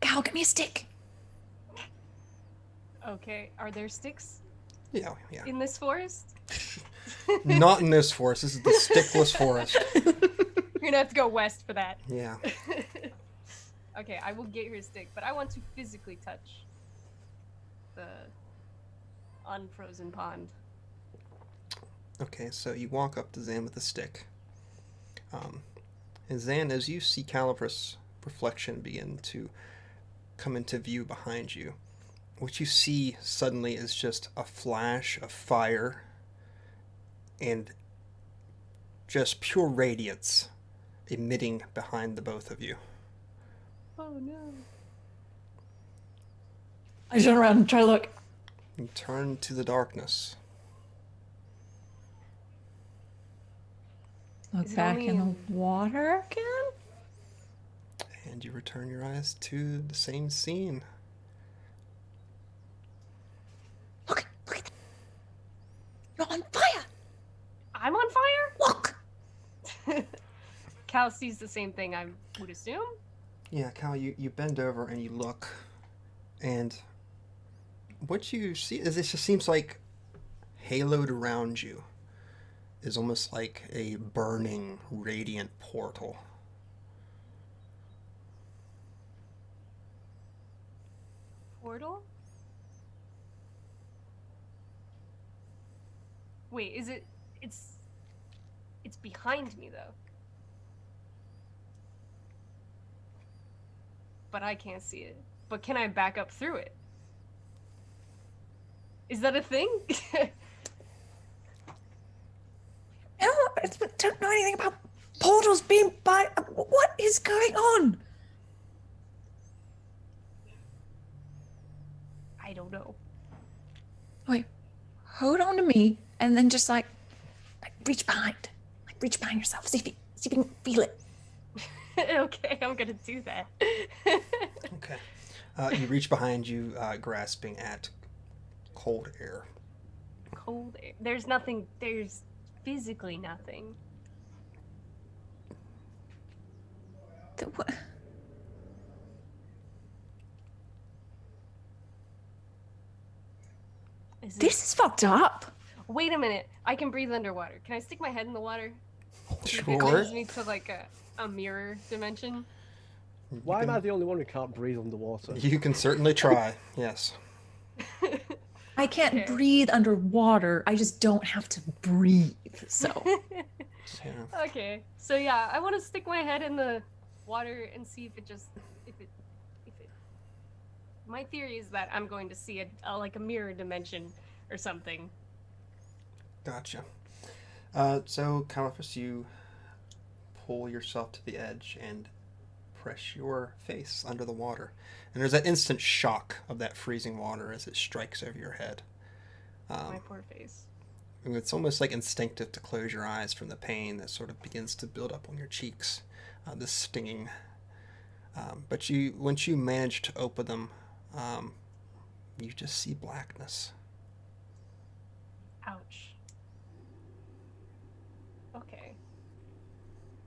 Cal, give me a stick. Okay, are there sticks Yeah. in this forest? Not in this forest. This is the stickless forest. You're gonna have to go west for that. Yeah. Okay, I will get her stick, but I want to physically touch the unfrozen pond. Okay, so you walk up to Zan with a stick. And Zan, as you see Callophrys' reflection begin to come into view behind you, what you see suddenly is just a flash of fire and just pure radiance emitting behind the both of you. Oh no. I turn around and try to look. You turn to the darkness. Look Is it back only in the in- water again? And you return your eyes to the same scene. Look. You're on fire. I'm on fire? Look. Cal sees the same thing, I would assume. Yeah, Cal, you bend over and you look, and what you see is it just seems like haloed around you is almost like a burning, radiant portal. Portal? Wait, is it... It's behind me, though. But I can't see it. But can I back up through it? Is that a thing? No, I don't know anything about portals being by. What is going on? I don't know. Wait, hold on to me, and then just like reach behind yourself. See if you can feel it. Okay, I'm gonna do that. Okay. You reach behind you, grasping at cold air. Cold air. There's nothing. There's physically nothing. What? This is fucked up. Wait a minute. I can breathe underwater. Can I stick my head in the water? See if it Sure. brings me to like a mirror dimension. Why am I the only one who can't breathe underwater? You can certainly try. Yes. I can't Okay. breathe underwater. I just don't have to breathe. So Yeah. Okay. So yeah, I want to stick my head in the water and see if it just if it. My theory is that I'm going to see a like a mirror dimension or something. Gotcha. So, Callophrys, you pull yourself to the edge and press your face under the water. And there's that instant shock of that freezing water as it strikes over your head. My poor face. It's almost like instinctive to close your eyes from the pain that sort of begins to build up on your cheeks, this stinging. But once you manage to open them, you just see blackness. Ouch. Okay.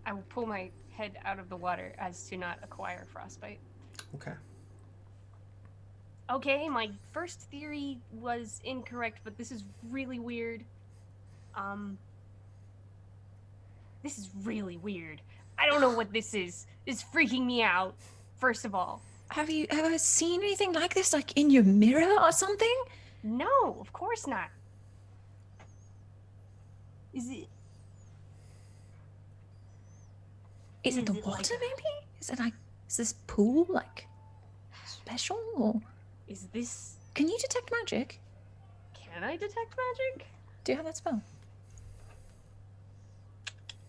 I will pull my head out of the water as to not acquire frostbite. Okay. Okay, my first theory was incorrect, but this is really weird. This is really weird. I don't know what this is. It's freaking me out, first of all. have you ever seen anything like this, like in your mirror or something? No, of course not. Is Is it Is the it water? like- Maybe is this pool like special? Or this... can you detect magic? Can I detect magic? Do you have that spell?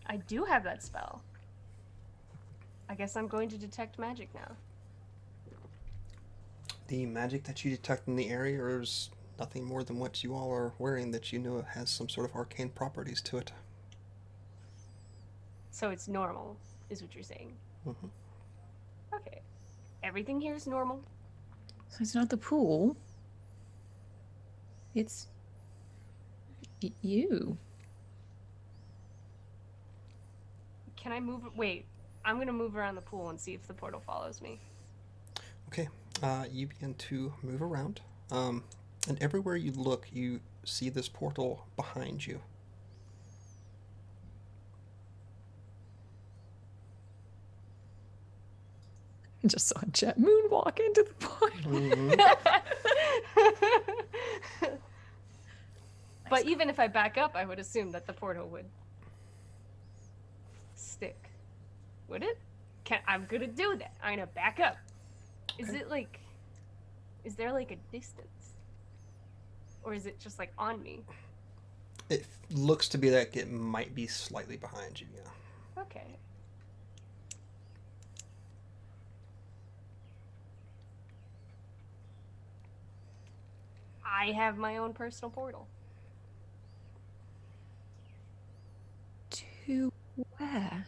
I do have that spell. I guess I'm going to detect magic now. The magic that you detect in the area is nothing more than what you all are wearing that you know has some sort of arcane properties to it. So it's normal, is what you're saying. Mm-hmm. Okay. Everything here is normal. So it's not the pool. It's you. Can I move? Wait, I'm gonna move around the pool and see if the portal follows me. Okay, you begin to move around, and everywhere you look, you see this portal behind you. I just saw Jet moonwalk into the portal. Mm-hmm. But even if I back up, I would assume that the portal would stick. Would it? I'm gonna do that. I'm gonna back up. Is Okay. it like... Is there like a distance? Or is it just like on me? It looks to be like it might be slightly behind you, yeah. Okay. I have my own personal portal. To where?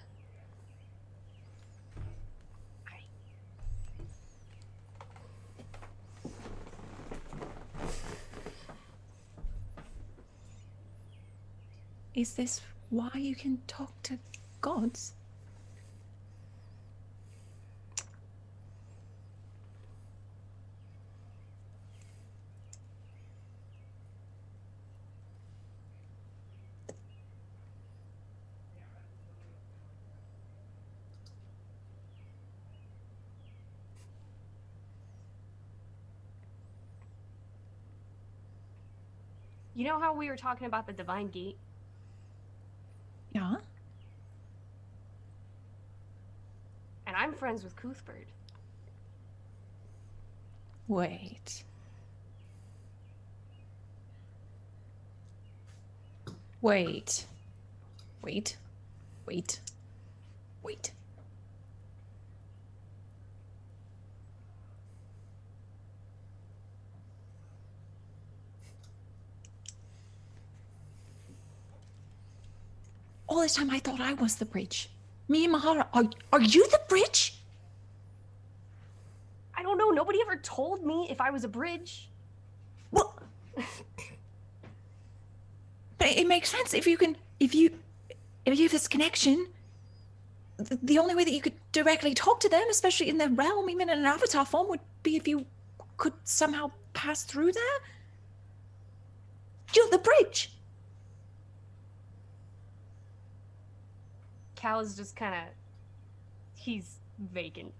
Is this why you can talk to gods? You know how we were talking about the Divine Gate? Yeah? And I'm friends with Cuthbert. Wait. Wait. Wait. Wait. Wait. All this time I thought I was the bridge. Me and Mahara, are you the bridge? I don't know. Nobody ever told me if I was a bridge. Well, but it makes sense if you can if you have this connection, the only way that you could directly talk to them, especially in their realm, even in an avatar form, would be if you could somehow pass through there. The bridge. Cal is just kind of... He's vacant.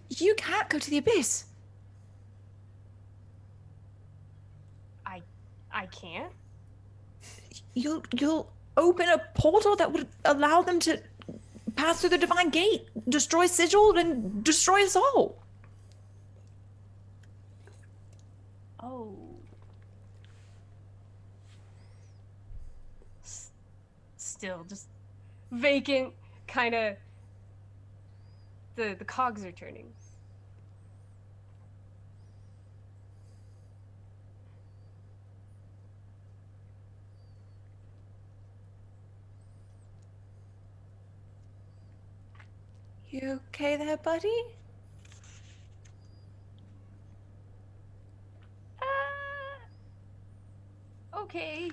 You can't go to the abyss. I can't? You'll open a portal that would allow them to pass through the divine gate, destroy Sigil, and destroy us all. Oh. Still just vacant, kind of... The cogs are turning. You okay there, buddy? Okay.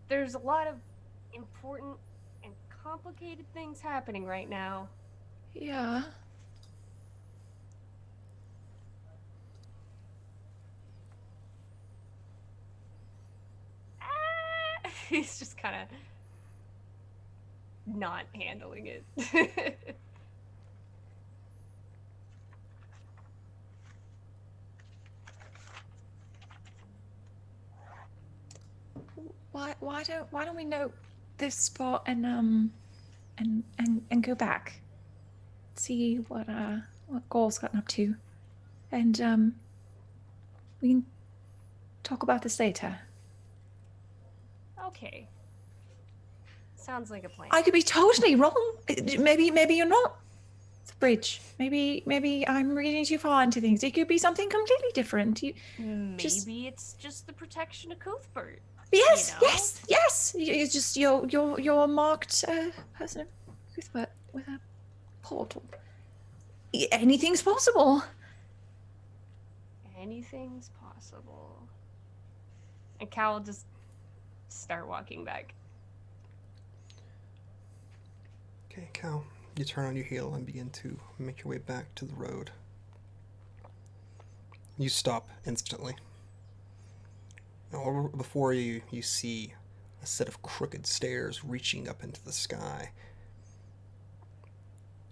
There's a lot of important and complicated things happening right now. Yeah. He's just kind of not handling it. Why don't we note this spot and go back, see what Gaul's gotten up to, and we can talk about this later. Okay. Sounds like a plan. I could be totally wrong. Maybe you're not. The bridge. Maybe I'm reading too far into things. It could be something completely different. Maybe it's just the protection of Cuthbert. Yes, You know? yes. It's just you're a marked person of Cuthbert with a portal. Anything's possible. Anything's possible. And Cal will just start walking back. Okay, Cal, you turn on your heel and begin to make your way back to the road. You stop instantly. Now, before you see a set of crooked stairs reaching up into the sky.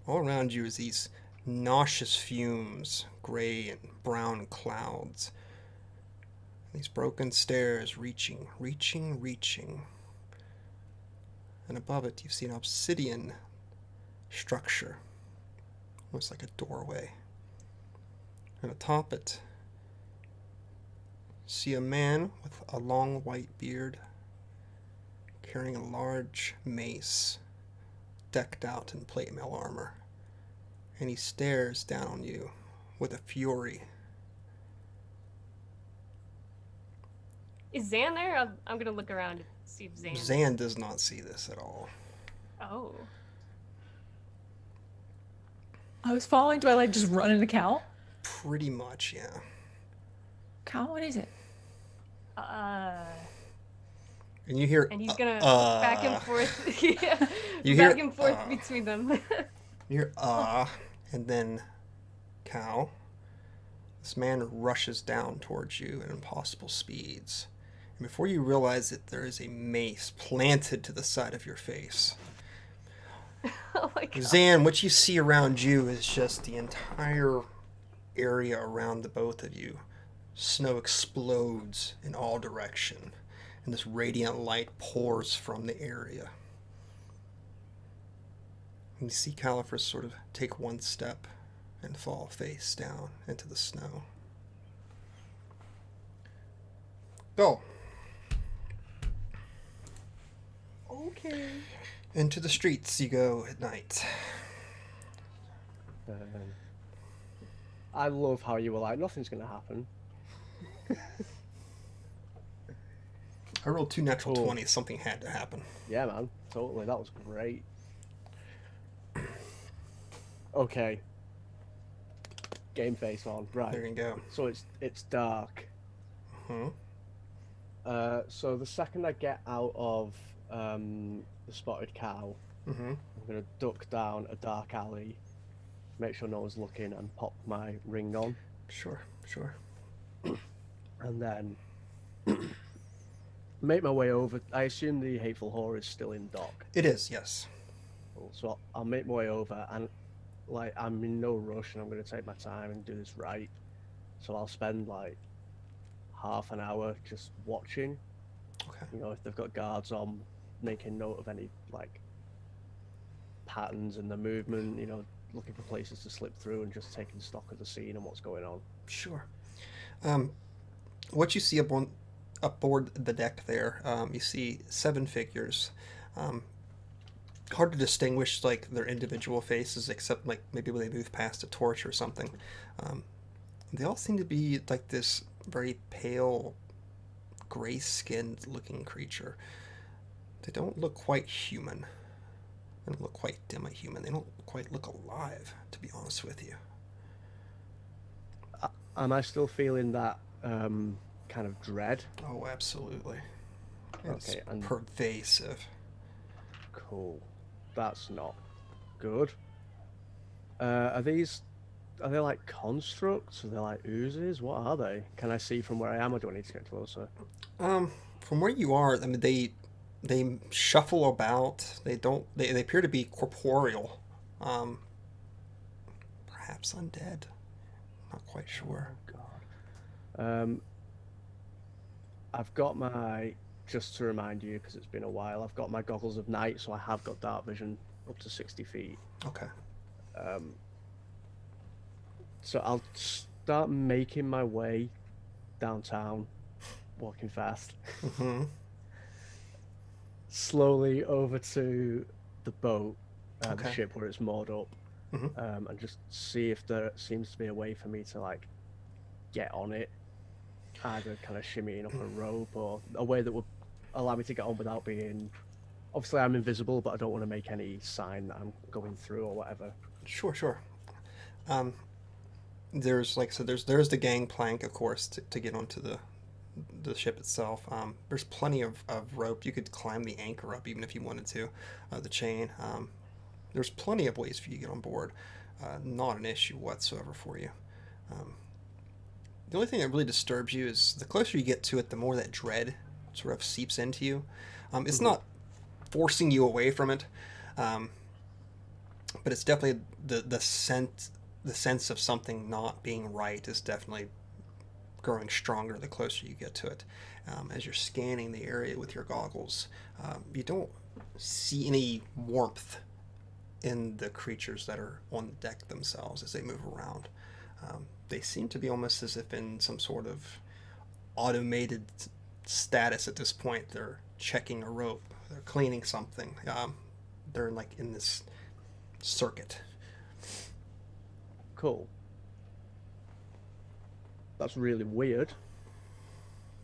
All around you is these nauseous fumes, gray and brown clouds. These broken stairs reaching. And above it, you see an obsidian structure. Looks like a doorway. And atop it, see a man with a long white beard carrying a large mace decked out in plate mail armor. And he stares down on you with a fury. Is Zan there? I'm gonna look around and see if Zan... Zan does not see this at all. Oh. I was following. Do I just run into Cal? Pretty much, yeah. Cal, what is it? And you hear... And he's gonna back and forth. Yeah. You back hear, and forth between them. You hear, and then, Cal, this man rushes down towards you at impossible speeds. And before you realize it, there is a mace planted to the side of your face. Oh my God. Zan, what you see around you is just the entire area around the both of you. Snow explodes in all direction, and this radiant light pours from the area. And you see Callophrys sort of take one step and fall face down into the snow. Go. Okay. Into the streets you go at night. I love how you were like, nothing's gonna happen. I rolled 2 natural 20s. Something had to happen. Yeah, man. Totally. That was great. Okay. game face on. Right. There you go. So it's dark. Hmm. So the second I get out of the spotted cow, Mm-hmm. I'm gonna duck down a dark alley, make sure no one's looking, and pop my ring on, Sure. and then make my way over. I assume the hateful whore is still in dock. It is, yes. So I'll make my way over, and like I'm in no rush, and I'm gonna take my time and do this right. So I'll spend like half an hour just watching. Okay. You know, if they've got guards on, making note of any like patterns in the movement. You know, looking for places to slip through, and just taking stock of the scene and what's going on. Sure. What you see aboard the deck there, you see 7 figures. Hard to distinguish like their individual faces, except like maybe when they move past a torch or something. They all seem to be like this very pale, gray-skinned looking creature. They don't look quite human. They don't look quite demi-human. They don't quite look alive, to be honest with you. Am I still feeling that kind of dread? Oh, absolutely. It's Okay, and pervasive. cool. That's not good. Are they like constructs? Are they like oozes? What are they? Can I see from where I am, or do I need to get closer? From where you are, I mean, they shuffle about. They appear to be corporeal. Perhaps undead. Not quite sure. Oh God. I've got just to remind you, because it's been a while, I've got my goggles of night, so I have got dark vision up to 60 feet. Okay. So I'll start making my way downtown, walking fast, Mm-hmm. slowly over to the boat, the Okay. ship where it's moored up, Mhm. and just see if there seems to be a way for me to like get on it, either kind of shimmying up a rope or a way that would allow me to get on without being. Obviously, I'm invisible, but I don't want to make any sign that I'm going through or whatever. Sure. Um, there's like so there's the gangplank, of course, to get onto the ship itself. There's plenty of rope. You could climb the anchor up even if you wanted to, the chain. There's plenty of ways for you to get on board. Not an issue whatsoever for you. Um, the only thing that really disturbs you is the closer you get to it, the more that dread sort of seeps into you. It's not forcing you away from it, but it's definitely the sense of something not being right is definitely growing stronger the closer you get to it. As you're scanning the area with your goggles, you don't see any warmth in the creatures that are on the deck themselves as they move around. They seem to be almost as if in some sort of automated status at this point. They're checking a rope, they're cleaning something. They're like in this circuit. Cool. That's really weird,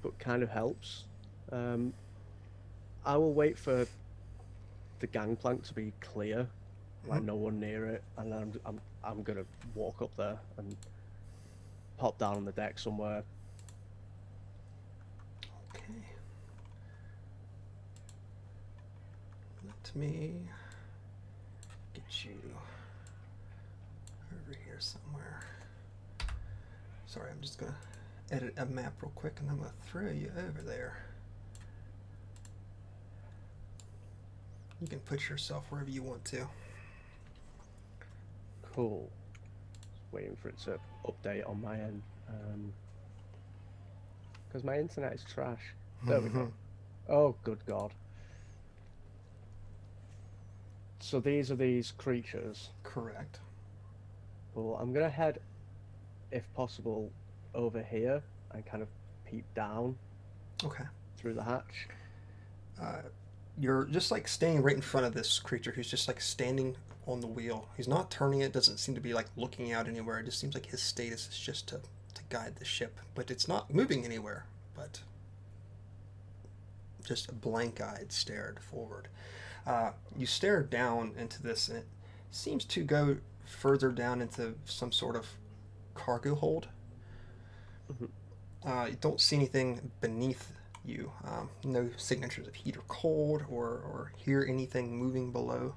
but kind of helps. I will wait for the gangplank to be clear, like no one near it, and then I'm gonna walk up there and pop down on the deck somewhere. Okay. Let me get you over here somewhere. Sorry, I'm just gonna edit a map real quick and I'm gonna throw you over there. You can put yourself wherever you want to. Cool. Just waiting for it to update on my end, because my internet is trash. There we go. Oh, good God. So these are these creatures. Correct. Well, I'm gonna head, if possible, over here and kind of peep down Okay. through the hatch. You're just like standing right in front of this creature who's just like standing on the wheel. He's not turning it, doesn't seem to be like looking out anywhere. It just seems like his status is just to guide the ship. But it's not moving anywhere, but just blank-eyed stared forward. You stare down into this and it seems to go further down into some sort of cargo hold. Mhm. You don't see anything beneath you. No signatures of heat or cold, or hear anything moving below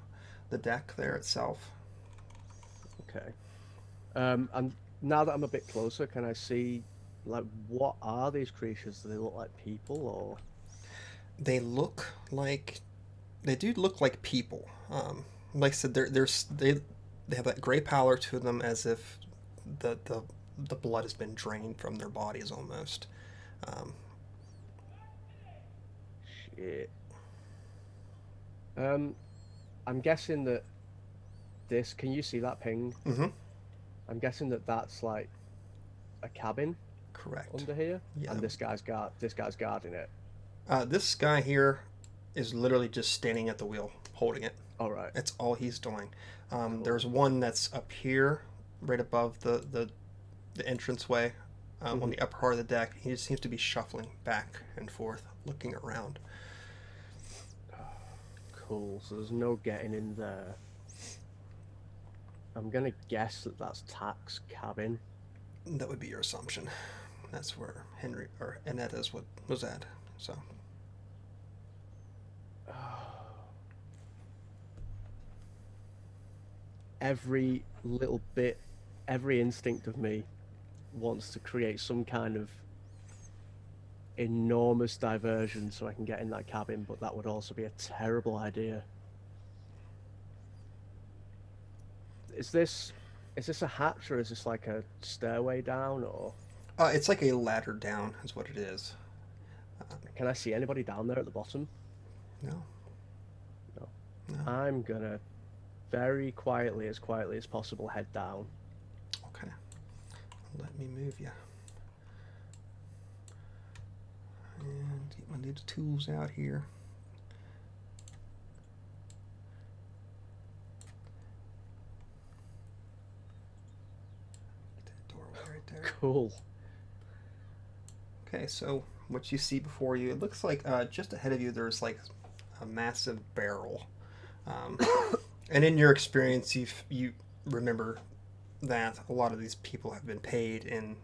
the deck there itself. Okay. And now that I'm a bit closer, can I see, like, what are these creatures? Do they look like people, or? They look like they do look like people. Like I said, they have that gray pallor to them, as if the the the blood has been drained from their bodies almost. Um, Shit. Um, I'm guessing that this. Can you see that ping? mm-hmm. I'm guessing that that's like a cabin Correct. under here, Yeah. and this guy's guarding it. This guy here is literally just standing at the wheel, holding it. All right. That's all he's doing. Cool. There's one that's up here, right above the entranceway, on the upper part of the deck. He just seems to be shuffling back and forth, looking around. Cool. So there's no getting in there. I'm gonna guess that that's Tack's cabin. That would be your assumption. That's where Henry or Annette was at. So Every little bit, every instinct of me wants to create some kind of enormous diversion so I can get in that cabin, but that would also be a terrible idea. Is this a hatch, or is this like a stairway down, or it's like a ladder down, is what it is. can I see anybody down there at the bottom? No. No. No. I'm gonna very quietly as possible head down. Okay. Let me move you. And get my little tools out here. Get that doorway right there. Cool. Okay, so what you see before you, it looks like just ahead of you there's like a massive barrel. And in your experience, you remember that a lot of these people have been paid in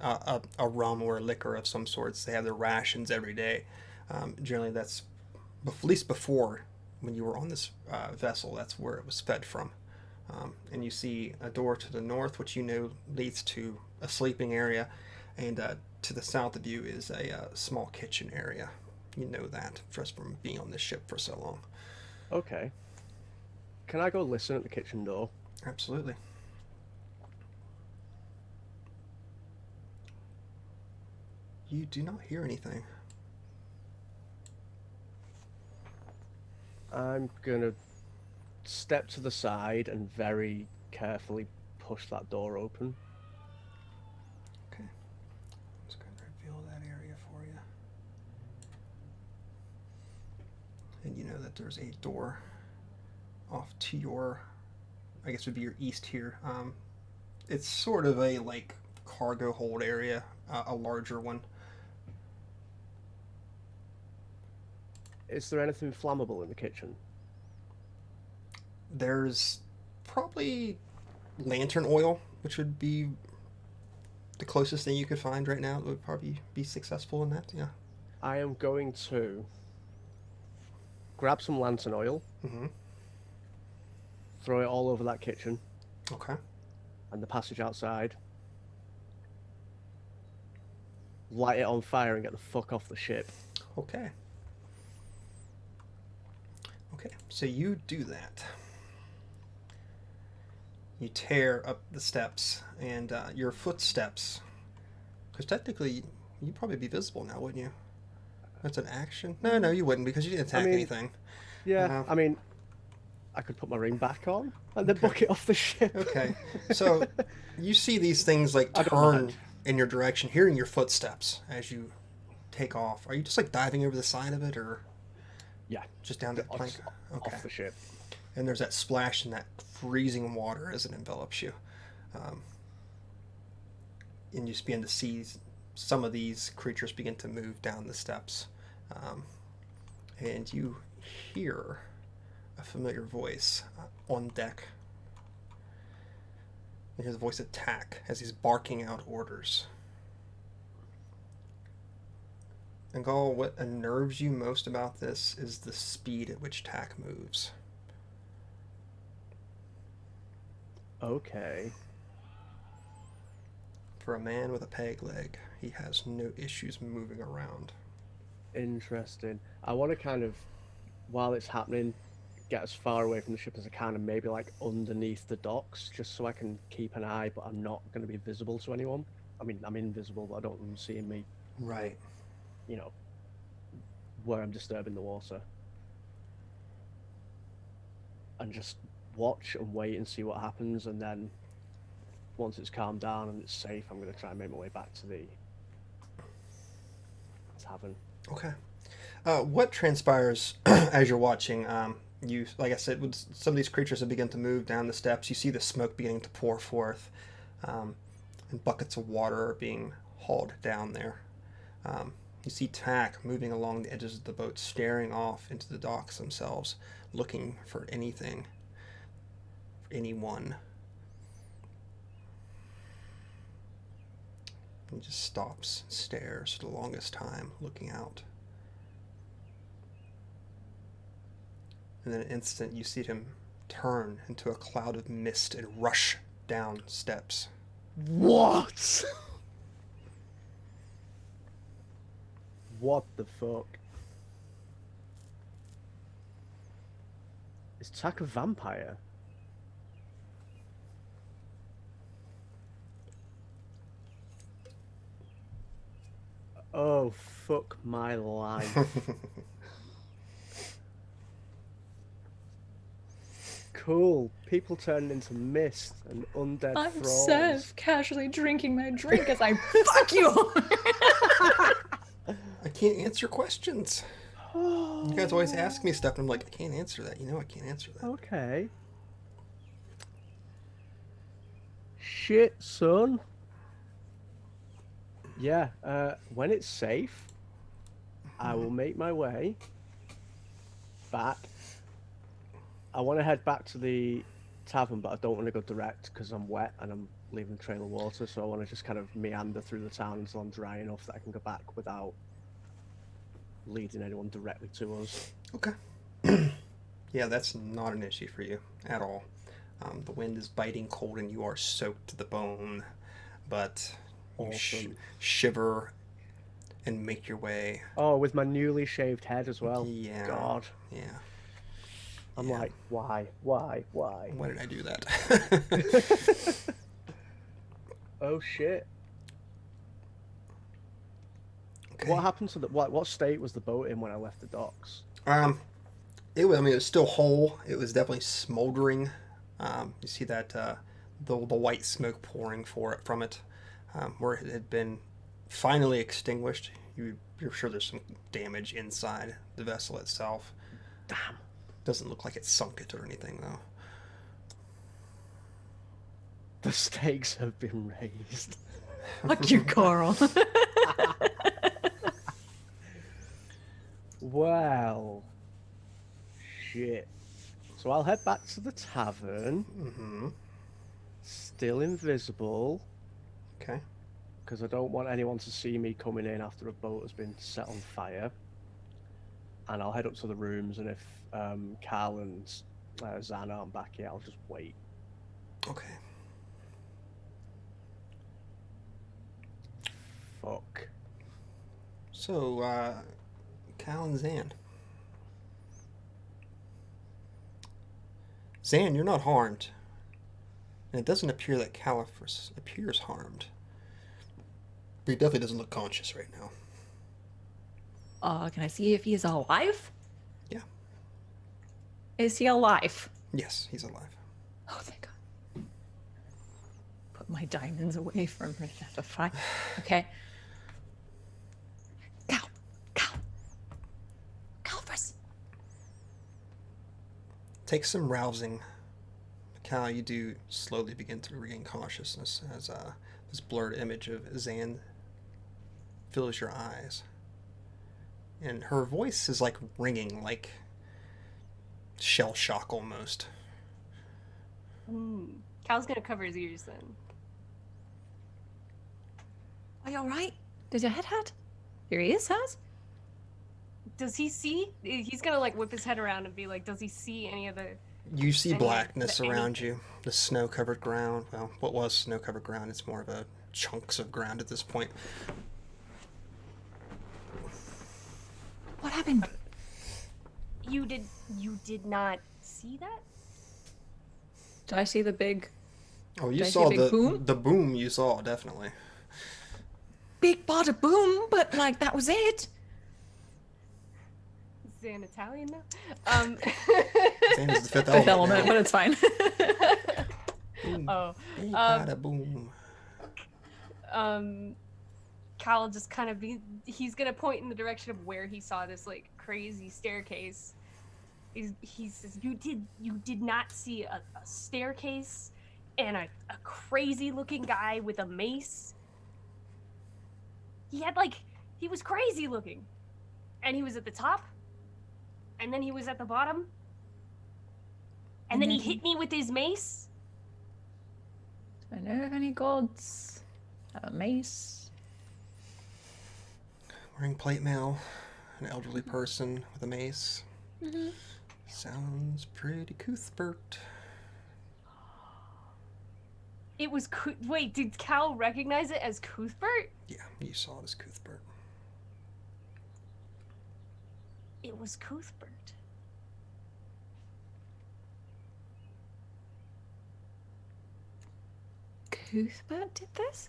a rum or a liquor of some sorts. They have their rations every day. Generally, that's at least before, when you were on this vessel, that's where it was fed from. And you see a door to the north, which you know leads to a sleeping area, and to the south of you is a small kitchen area. You know that just from being on this ship for so long. Okay. Can I go listen at the kitchen door? Absolutely. You do not hear anything. I'm gonna step to the side and very carefully push that door open. Okay. I'm just going to reveal that area for you. And you know that there's a door off to your, I guess would be your east here. It's sort of a like cargo hold area, a larger one. Is there anything flammable in the kitchen? There's probably lantern oil, which would be the closest thing you could find right now that would probably be successful in that. Yeah. I am going to grab some lantern oil, Mm-hmm. throw it all over that kitchen Okay. and the passage outside, light it on fire and get the fuck off the ship. Okay. Okay, so you do that. You tear up the steps, and your footsteps, because technically you'd probably be visible now, wouldn't you? That's an action? No, you wouldn't, because you didn't attack anything. Yeah, I mean, I could put my ring back on and then book it off the ship. Okay, so you see these things like I don't turn mind. in your direction, hearing your footsteps as you take off. Are you just like diving over the side of it, or Yeah, just down to the plank? Okay. off the ship. And there's that splash and that freezing water as it envelops you. And you just begin to see some of these creatures begin to move down the steps. And you hear a familiar voice on deck. You hear the voice of Tack as he's barking out orders. And Gaul, what unnerves you most about this is the speed at which Tack moves. Okay. For a man with a peg leg, he has no issues moving around. Interesting. I want to kind of, while it's happening, get as far away from the ship as I can and maybe like underneath the docks just so I can keep an eye, but I'm not going to be visible to anyone. I mean, I'm invisible, but I don't want them seeing me, Right. you know, where I'm disturbing the water. And just watch and wait and see what happens, and then once it's calmed down and it's safe, I'm going to try and make my way back to the tavern. Okay. What transpires as you're watching? You, like I said, some of these creatures have begun to move down the steps. You see the smoke beginning to pour forth, and buckets of water are being hauled down there. You see Tack moving along the edges of the boat, staring off into the docks themselves, looking for anything, anyone. He just stops, stares for the longest time, looking out. And in an instant, you see him turn into a cloud of mist and rush down steps. What? What the fuck? Is Tack a vampire? Oh, fuck my life. Cool. People turning into mist and undead I'm thralls. Sev, casually drinking my drink as I fuck you. I can't answer questions. You guys always ask me stuff, and I'm like, I can't answer that. You know I can't answer that. Okay. Shit, son. Yeah, when it's safe, I will make my way back. I want to head back to the tavern, but I don't want to go direct because I'm wet and I'm leaving a trail of water, so I want to just kind of meander through the town until I'm dry enough that I can go back without leading anyone directly to us. Okay. Yeah, that's not an issue for you at all. The wind is biting cold and you are soaked to the bone, but you Awesome. shiver and make your way. Oh, with my newly shaved head as well. Yeah. God. Yeah. I'm Yeah. like, why? Why did I do that? Oh shit. Okay. What happened to the what state was the boat in when I left the docks? It was still whole. It was definitely smoldering. You see that the white smoke pouring from it, where it had been finally extinguished. You're sure there's some damage inside the vessel itself. Damn. Doesn't look like it sunk it or anything though. The stakes have been raised. Fuck you, Coral. Well, shit. So I'll head back to the tavern. Mm-hmm. Still invisible, Okay. because I don't want anyone to see me coming in after a boat has been set on fire. And I'll head up to the rooms, and if Cal and Zan aren't back yet, I'll just wait. Okay. Fuck. So, Cal and Zan. Zan, you're not harmed. And it doesn't appear that Callophrys appears harmed. But he definitely doesn't look conscious right now. Can I see if he's alive? Yeah. Is he alive? Yes, he's alive. Oh, thank God. Put my diamonds away from her at the fire. Okay. Callophrys. Take some rousing. Cal, you do slowly begin to regain consciousness as this blurred image of Zan fills your eyes. And her voice is like ringing, like shell shock almost. Cal's gonna cover his ears then. Are you alright? Does your head hurt? Your ears hurt? Does he see? He's gonna like whip his head around and be like, does he see any of the... You see Any- blackness any- around you. The snow-covered ground. Well, what was snow-covered ground? It's more of a chunks of ground at this point. What happened? You did not see that? Did I see the big, Oh, you Did I see saw a big boom? the boom. You saw definitely. big bada boom, but like that was it? Is it in Italian now? Same as the fifth Fifth element. element, now. but it's fine. Boom. Oh. Hey, bada boom. Cal will just kind of he's gonna point in the direction of where he saw this like crazy staircase. He says, you did not see a staircase and a crazy looking guy with a mace. He was crazy looking. And he was at the top. And then he was at the bottom. And then he hit me with his mace. Do I know of any gods? Have a mace? Wearing plate mail. An elderly person with a mace. Mm-hmm. Sounds pretty Cuthbert. It was wait, did Cal recognize it as Cuthbert? Yeah, you saw it as Cuthbert. It was Cuthbert. Cuthbert did this?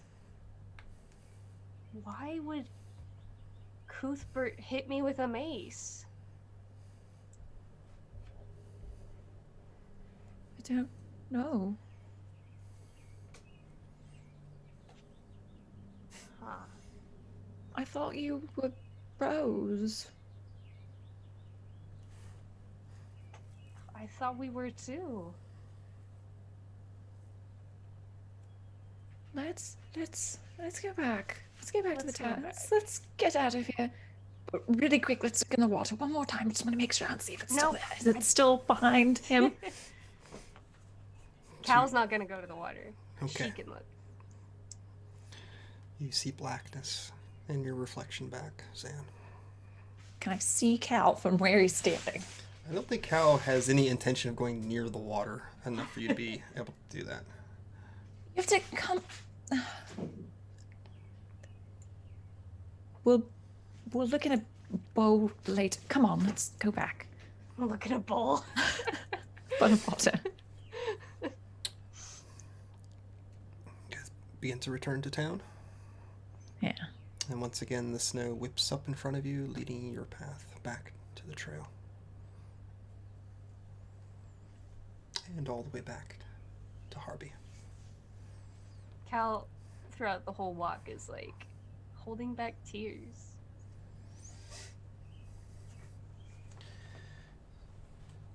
Why would Cuthbert hit me with a mace? I don't know. Huh. I thought you were bros. I thought we were too. Let's go back. Let's go back to the Let's go town. back. Let's get out of here. But really quick, let's look in the water one more time. Just want to make sure and see if it's still No, there. Is it still behind him? Cal's not gonna go to the water. Okay. She can look. You see blackness in your reflection back, Zan. Can I see Cal from where he's standing? I don't think Cal has any intention of going near the water enough for you to be able to do that. You have to come. We'll look in a bowl later. Come on, let's go back. Look at a bowl. Bowl of water. You guys begin to return to town. Yeah. And once again, the snow whips up in front of you, leading your path back to the trail. And all the way back to Harby. Cal, throughout the whole walk, is like holding back tears.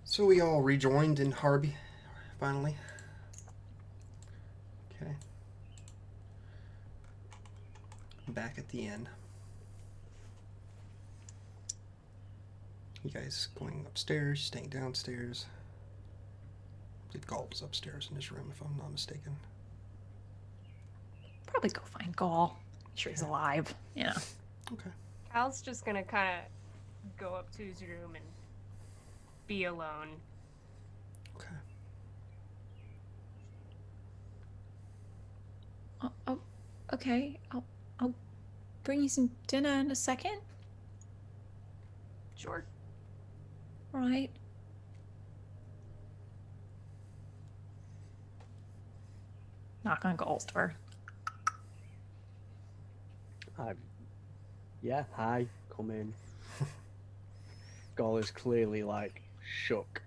So we all rejoined in Harby, finally. Okay. Back at the inn. You guys going upstairs, staying downstairs? I believe Galt was upstairs in his room, if I'm not mistaken. Probably go find Gaul. Make sure he's alive. Yeah. Okay. Cal's just gonna kind of go up to his room and be alone. Okay. Oh, okay. I'll bring you some dinner in a second. Sure. All right. Knock on Gaul's door. Yeah, hi, come in. Gol is clearly like shook.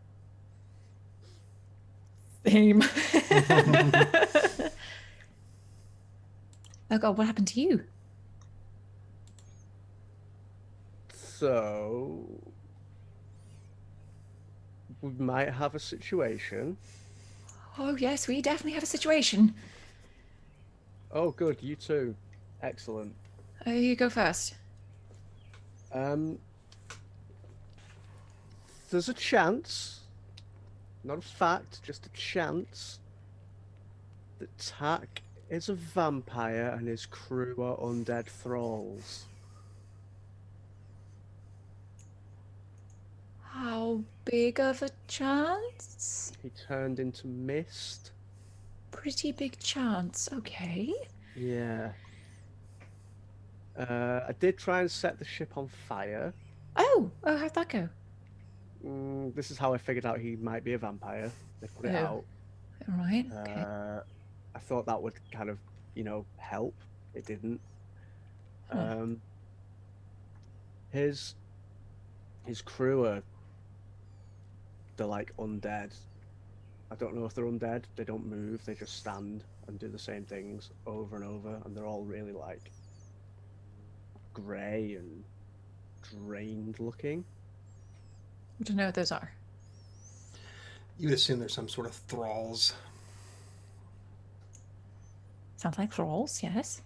Same. Oh God, what happened to you? So we might have a situation. Oh yes, we definitely have a situation. Oh, good, you too. Excellent. You go first. There's a chance, not a fact, just a chance, that Tak is a vampire and his crew are undead thralls. How big of a chance? He turned into mist. Pretty big chance, okay. Yeah. I did try and set the ship on fire. Oh, how'd that go? This is how I figured out he might be a vampire. They put it Oh. out. All right, okay. I thought that would kind of, help. It didn't. Huh. His crew they're like undead. I don't know if they're undead. They don't move. They just stand and do the same things over and over, and they're all really like grey and drained looking. I don't know what those are. You would assume there's some sort of thralls. Sounds like thralls, yes.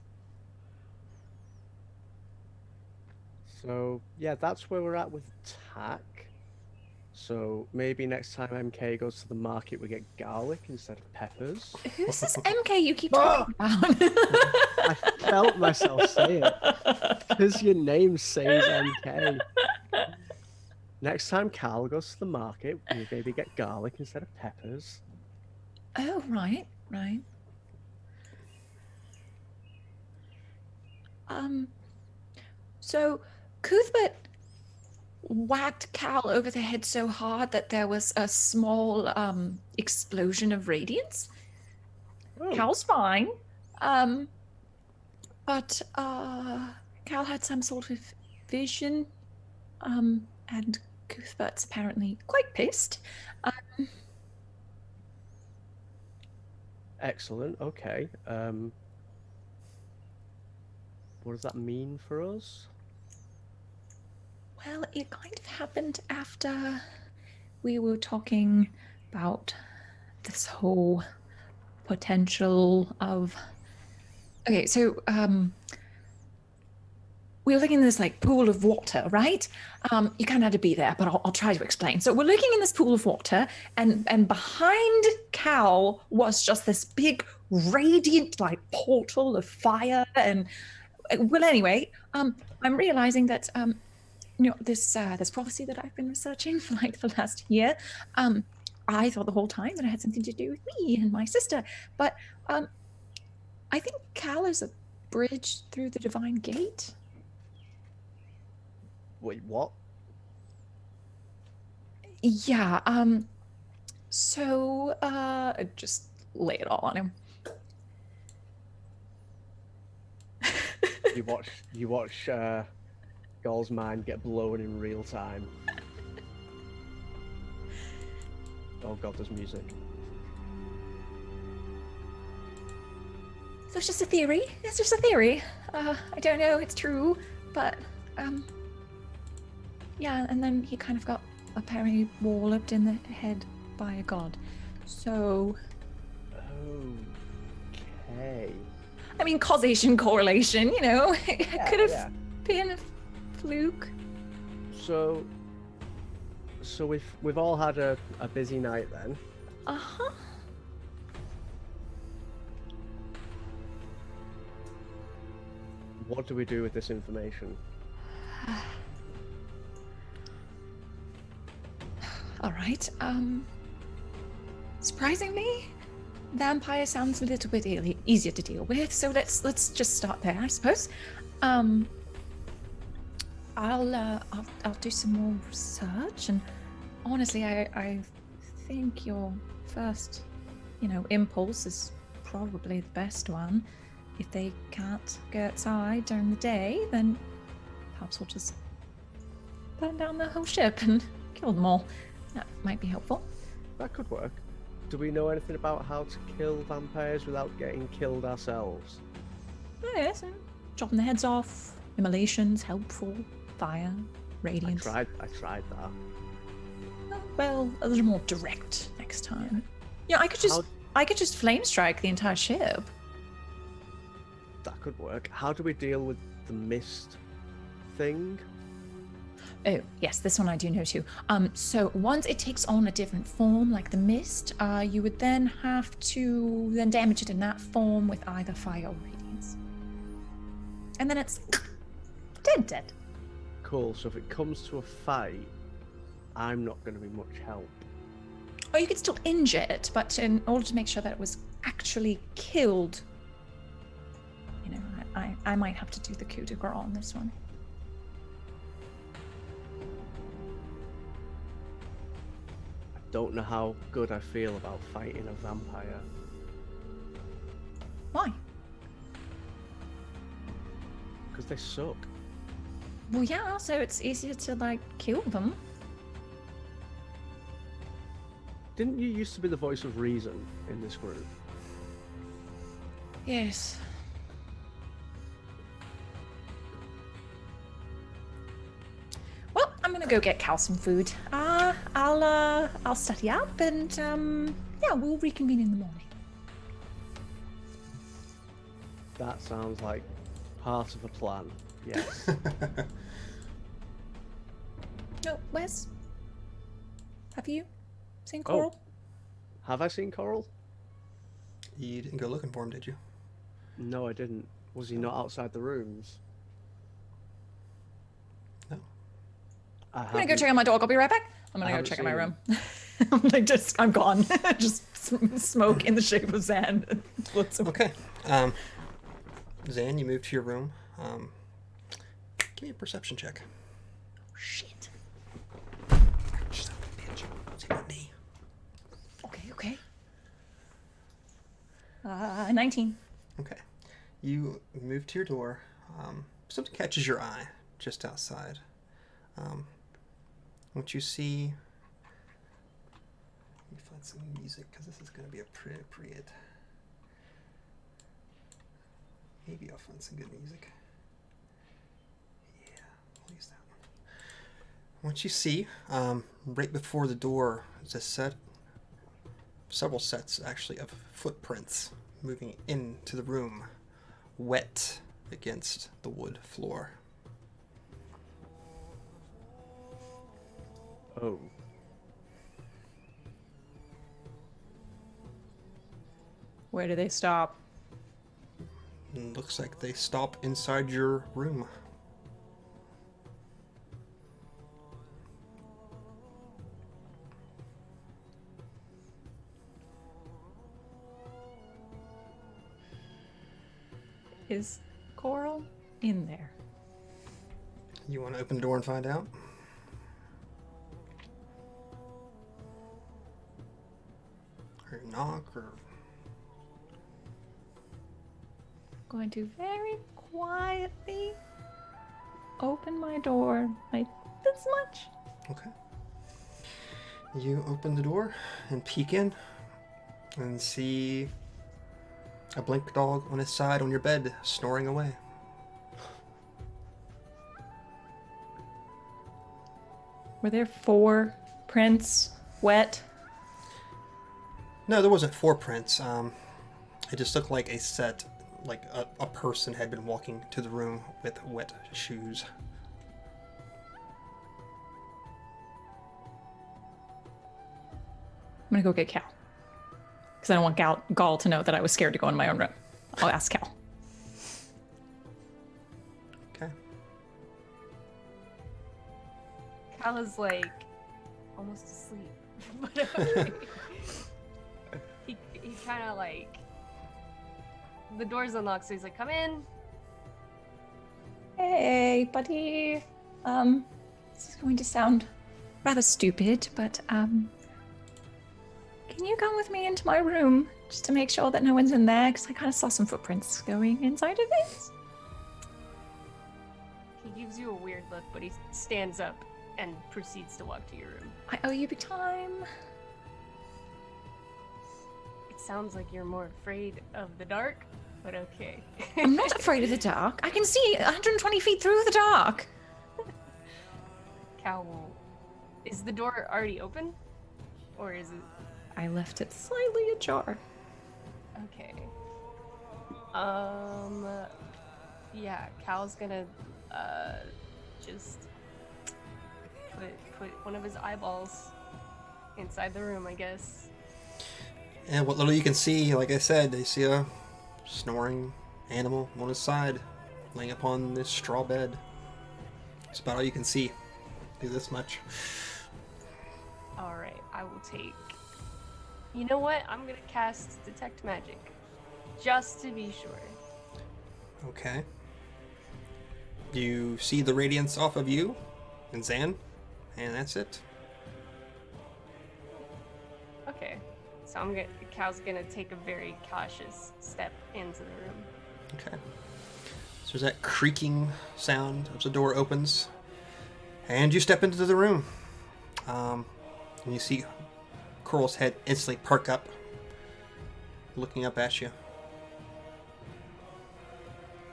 So yeah, that's where we're at with Tak. So maybe next time MK goes to the market, we get garlic instead of peppers. Who's this MK you keep talking about? I felt myself say it. Because your name says MK. Next time Carl goes to the market, we maybe get garlic instead of peppers. Oh, right. So Cuthbert whacked Cal over the head so hard that there was a small explosion of radiance. Oh. Cal's fine. But Cal had some sort of vision. And Cuthbert's apparently quite pissed. Excellent, okay. What does that mean for us? Well, it kind of happened after we were talking about this whole potential of... Okay, so we were looking in this like pool of water, right? You kind of had to be there, but I'll try to explain. So we're looking in this pool of water, and behind Cal was just this big radiant like portal of fire. And well, anyway, I'm realizing that this prophecy that I've been researching for like the last year, I thought the whole time that it had something to do with me and my sister, but I think Cal is a bridge through the divine gate. Wait, what? Yeah, so just lay it all on him. You watch Gull's mind get blown in real time. Oh god, there's music. So it's just a theory. It's just a theory. I don't know it's true, but yeah, and then he kind of got apparently walloped in the head by a god. So Okay. I mean, causation, correlation, it could have Yeah. been a fluke. So we've all had a busy night then. Uh-huh. What do we do with this information? All right. Surprisingly, vampire sounds a little bit easier to deal with, so let's just start there, I suppose. I'll do some more research, and honestly, I think your first, impulse is probably the best one. If they can't go outside during the day, then perhaps we'll just burn down the whole ship and kill them all. That might be helpful. That could work. Do we know anything about how to kill vampires without getting killed ourselves? Yes, and chopping the heads off, immolations, helpful, fire, radiance. I tried that. Well, a little more direct next time. Yeah, I could just flame strike the entire ship. That could work. How do we deal with the mist thing? Oh, yes, this one I do know too. So once it takes on a different form, like the mist, you would then have to then damage it in that form with either fire or radiance. And then it's dead. Cool. So if it comes to a fight, I'm not going to be much help. Or you could still injure it, but in order to make sure that it was actually killed, you know, I might have to do the coup de grace on this one. Don't know how good I feel about fighting a vampire. Why? Because they suck. Well, yeah, so it's easier to, like, kill them. Didn't you used to be the voice of reason in this group? Yes. Well, I'm gonna go get Cal some food. I'll study up and yeah, we'll reconvene in the morning. That sounds like part of a plan. Yes. No, Wes? Have you seen Coral? Have I seen Coral? You didn't go looking for him, did you? No, I didn't. Was he not outside the rooms? No. I'm gonna go check on my dog. I'll be right back. I'm gonna go check in my room. I'm gone. Just smoke in the shape of sand. Okay. Zan, you move to your room. Give me a perception check. Shit. Son of a bitch. Say my knee. Okay. 19. Okay. You move to your door. Something catches your eye just outside. What you see... Let me find some music, because this is going to be appropriate. Maybe I'll find some good music. Yeah, I'll use that one. What you see, right before the door, is several sets actually of footprints moving into the room, wet against the wood floor. Oh. Where do they stop? Looks like they stop inside your room. Is Coral in there? You want to open the door and find out? Or knock, or... Going to very quietly open my door like this much. Okay. You open the door and peek in and see a blink dog on his side on your bed, snoring away. Were there 4 prints wet? No, there wasn't 4 prints. It just looked like a set, like a person had been walking to the room with wet shoes. I'm gonna go get Cal. Because I don't want Gall to know that I was scared to go in my own room. I'll ask Cal. Okay. Cal is like almost asleep. But okay. he kind of like, the door's unlocked, so he's like, come in. Hey, buddy. This is going to sound rather stupid, but can you come with me into my room just to make sure that no one's in there? Because I kind of saw some footprints going inside of it. He gives you a weird look, but he stands up and proceeds to walk to your room. I owe you big time. It sounds like you're more afraid of the dark, but okay. I'm not afraid of the dark. I can see 120 feet through the dark. Cal, is the door already open? Or is it... I left it slightly ajar. Okay. Yeah, Cal's gonna, just put one of his eyeballs inside the room, I guess. And what little you can see, like I said, they see a snoring animal on his side, laying upon this straw bed. That's about all you can see. Do this much. Alright, I will take... You know what? I'm gonna cast Detect Magic. Just to be sure. Okay. You see the radiance off of you and Zan, and that's it. Okay. So Cal's gonna take a very cautious step into the room. Okay. So there's that creaking sound as the door opens, and you step into the room. And you see Coral's head instantly perk up, looking up at you.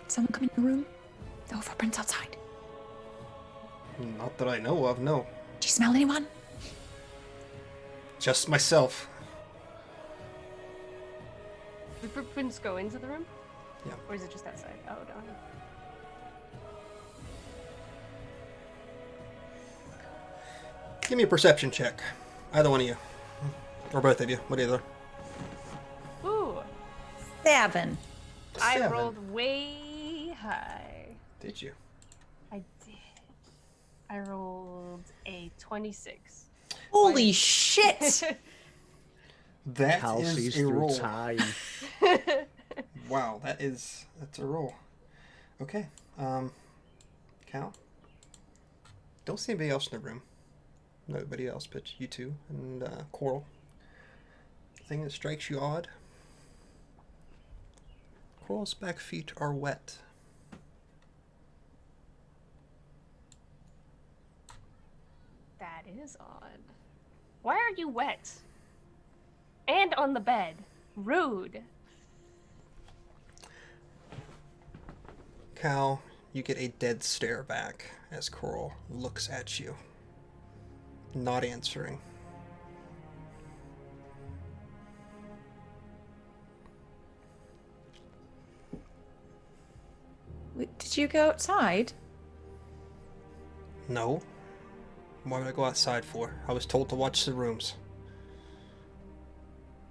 Did someone come in the room? The footprints outside. Not that I know of, no. Do you smell anyone? Just myself. The footprints go into the room? Yeah. Or is it just outside? Oh, darn. Give me a perception check. Either one of you. Or both of you. Whatever. Ooh, 7. I 7. rolled way high. Did you? I did. I rolled a 26. Holy shit! That Cal is sees a through roll. time. Wow, that's a roll. Okay. Cal? Don't see anybody else in the room. Nobody else but you two and Coral. Thing that strikes you odd. Coral's back feet are wet. That is odd. Why are you wet? And on the bed. Rude. Cal, you get a dead stare back as Coral looks at you, not answering. Wait, did you go outside? No. Why would I go outside for? I was told to watch the rooms.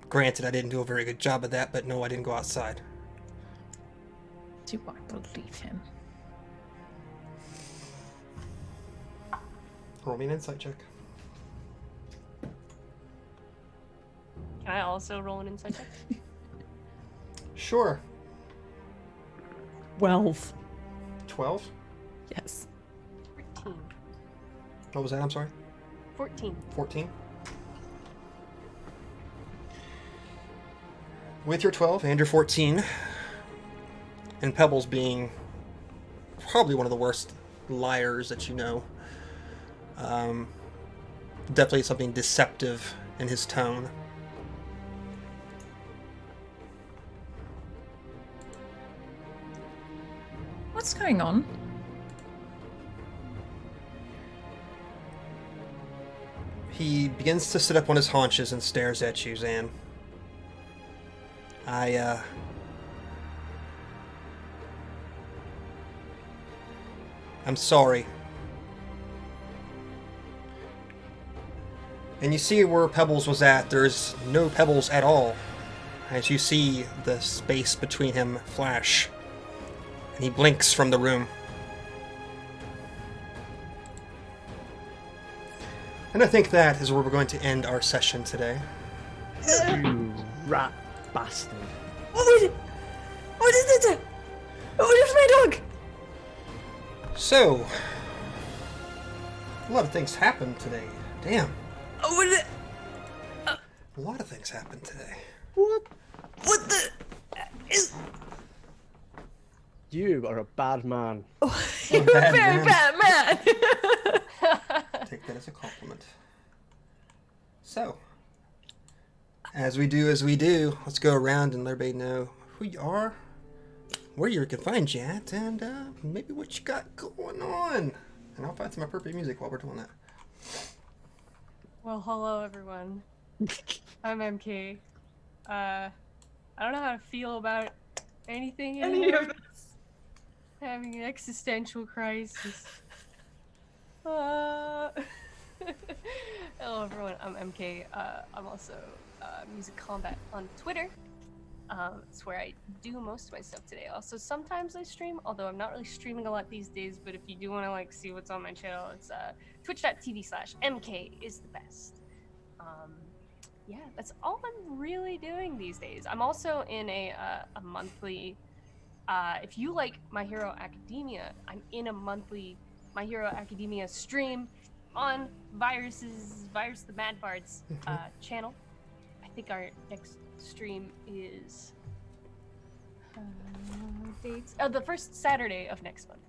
Granted, I didn't do a very good job of that, but no, I didn't go outside. Do I believe him? Roll me an insight check. Can I also roll an insight check? Sure. 12. 12? Yes. 14. What was that? I'm sorry? 14. 14? With your 12 and your 14, and Pebbles being probably one of the worst liars that you know, definitely something deceptive in his tone. What's going on? He begins to sit up on his haunches and stares at you, Zan. I'm sorry. And you see where Pebbles was at. There's no Pebbles at all. As you see the space between him flash. And he blinks from the room. And I think that is where we're going to end our session today. You rat bastard. What was it? What is it? What is my dog? So, a lot of things happened today. Damn. What is it? A lot of things happened today. What? What the? Is... You are a bad man. You're a bad very man. bad man. Take that as a compliment. So, as we do, let's go around and let everybody know who you are, where you can find you at, and maybe what you got going on. And I'll find some appropriate music while we're doing that. Well, hello everyone. I'm MK. I don't know how to feel about anything anymore. Having an existential crisis. Hello everyone, I'm MK. I'm also Music Combat on Twitter. It's where I do most of my stuff today. Also, sometimes I stream, although I'm not really streaming a lot these days. But if you do want to like see what's on my channel, it's twitch.tv/MK is the best. Yeah, that's all I'm really doing these days. I'm also in a monthly. If you like My Hero Academia, I'm in a monthly My Hero Academia stream on Virus the Mad Bard's channel. I think our next stream is dates. Oh, the first Saturday of next month.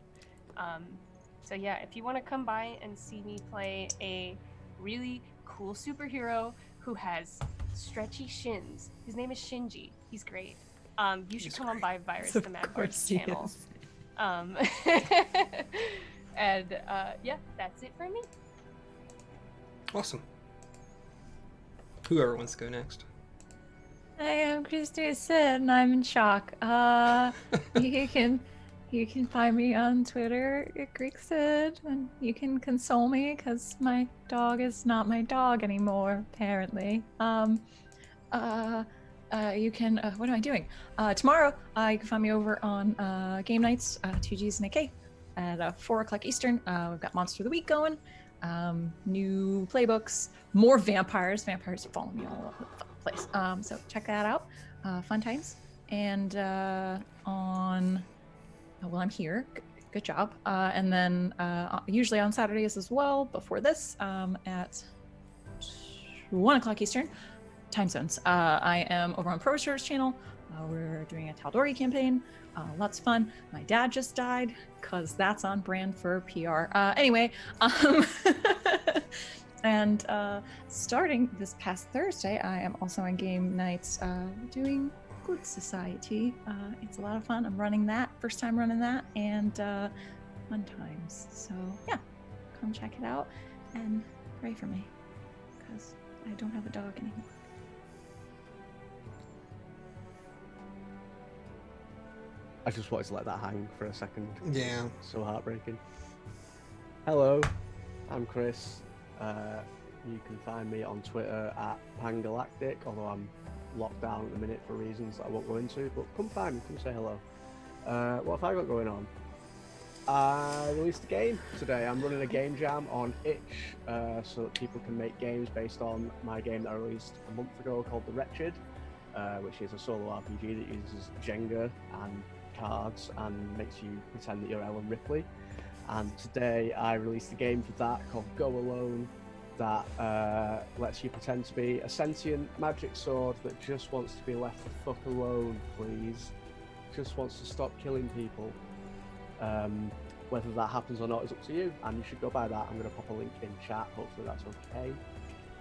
So yeah, if you want to come by and see me play a really cool superhero who has stretchy shins, his name is Shinji. He's great. You should come on by Virus the Mad Bard's channel. And yeah, that's it for me. Awesome. Whoever wants to go next. I am Christy Sid, and I'm in shock. You can find me on Twitter at Greek Sid, and you can console me because my dog is not my dog anymore, apparently. You can. What am I doing? Tomorrow, you can find me over on game nights, 2Gs and a K, at 4 o'clock Eastern. We've got Monster of the Week going. New playbooks, more vampires. Vampires are following me all over the place. So check that out. Fun times. And on, well, I'm here. Good job. And then usually on Saturdays as well, before this, at 1 o'clock Eastern time zones. I am over on ProServe's channel. We're doing a Tal'Dorei campaign. Lots of fun. My dad just died, because that's on brand for PR. Anyway, and starting this past Thursday, I am also on game nights doing Good Society. It's a lot of fun. I'm running that. First time running that, and fun times. So yeah, come check it out and pray for me, because I don't have a dog anymore. I just wanted to let that hang for a second. Yeah. So heartbreaking. Hello, I'm Chris. You can find me on Twitter at Pangalactic, although I'm locked down at the minute for reasons that I won't go into, but come find me, come say hello. What have I got going on? I released a game today. I'm running a game jam on Itch, so that people can make games based on my game that I released a month ago called The Wretched, which is a solo RPG that uses Jenga and cards and makes you pretend that you're Ellen Ripley. And today I released a game for that called Go Alone that lets you pretend to be a sentient magic sword that just wants to be left the fuck alone, please. Just wants to stop killing people. Whether that happens or not is up to you, and you should go buy that. I'm going to pop a link in chat, hopefully that's okay.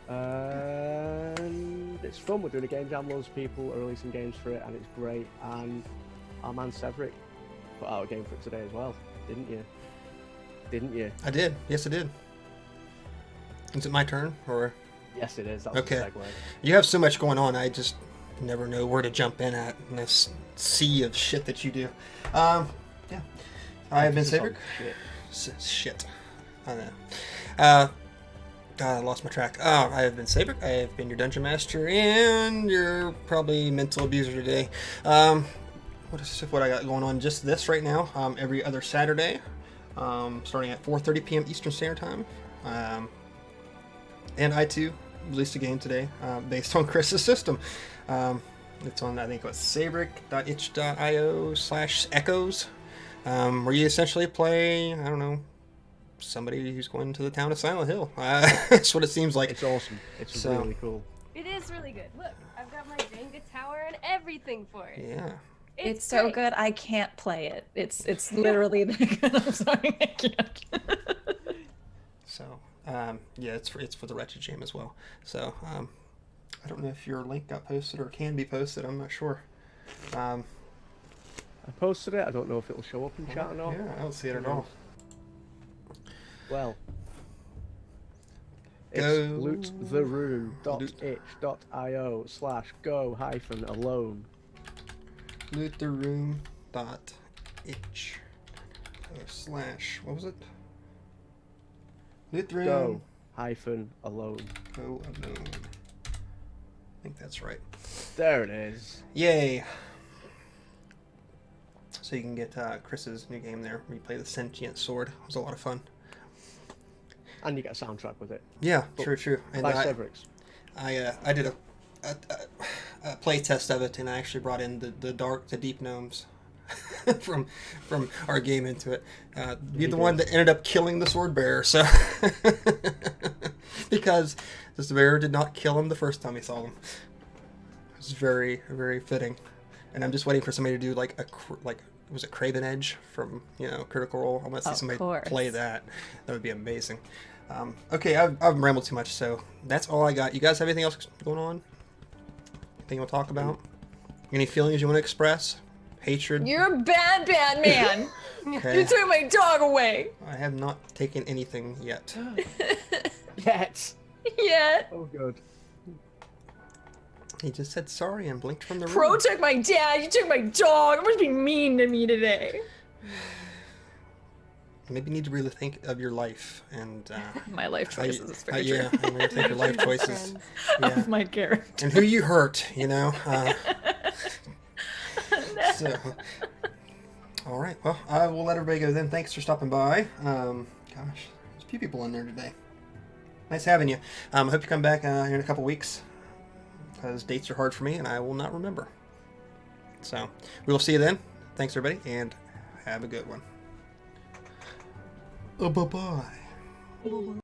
And it's fun. We're doing a game jam, loads of people are releasing games for it, and it's great. And our man Saevrick put out a game for it today as well, didn't you? Didn't you? I did. Yes, I did. Is it my turn, or? Yes, it is. That was Okay. a segue. You have so much going on, I just never know where to jump in at in this sea of shit that you do. Yeah. I have been Saevrick. Shit. I know. I lost my track. I have been Saevrick. I have been your dungeon master, and you're probably mental abuser today. What I got going on? Just this right now. Every other Saturday, starting at 4:30 p.m. Eastern Standard Time. And I too released a game today based on Chris's system. It's on, I think it was saevrick.itch.io/echoes, where you essentially play, I don't know, somebody who's going to the town of Silent Hill. That's what it seems like. It's awesome. It's really cool. It is really good. Look, I've got my Jenga tower and everything for it. Yeah. It's so great. good, I can't play it. It's literally that good. I'm sorry, I can't. So, yeah, it's for the Wretched Jam as well. So, I don't know if your link got posted or can be posted. I'm not sure. I posted it. I don't know if it'll show up in chat or not. Yeah, I don't see it at all. Well, it's Go- loottheroom.itch.io/go-alone. loottheroom.itch / what was it? Loot the room. Go alone. Go alone. I think that's right. There it is. Yay! So you can get Chris's new game there. We play the Sentient Sword. It was a lot of fun. And you get a soundtrack with it. Yeah, But true. And by Saevrick's. I did a play test of it, and I actually brought in the deep gnomes from our game into it. You're the one that ended up killing the sword bearer, so because the bearer did not kill him the first time he saw him. It was very, very fitting, and I'm just waiting for somebody to do like was it Craven Edge from Critical Role? I want to see somebody play that. That would be amazing. Okay, I've rambled too much, so that's all I got. You guys have anything else going on? Anything you want to talk about? Any feelings you want to express? Hatred? You're a bad man. Okay. You took my dog away. I have not taken anything yet. Yes. Yeah. Oh, good. He just said sorry and blinked from the room. Pro took my dad. You took my dog. You must be mean to me today. Maybe you need to really think of your life and My life choices. It's very yeah, true. and really think your life choices. Yeah. Of my character. And who you hurt, So, all right. Well, I will let everybody go then. Thanks for stopping by. Gosh, there's a few people in there today. Nice having you. I hope you come back here in a couple weeks, because dates are hard for me and I will not remember. So we will see you then. Thanks, everybody, and have a good one. Bye-bye.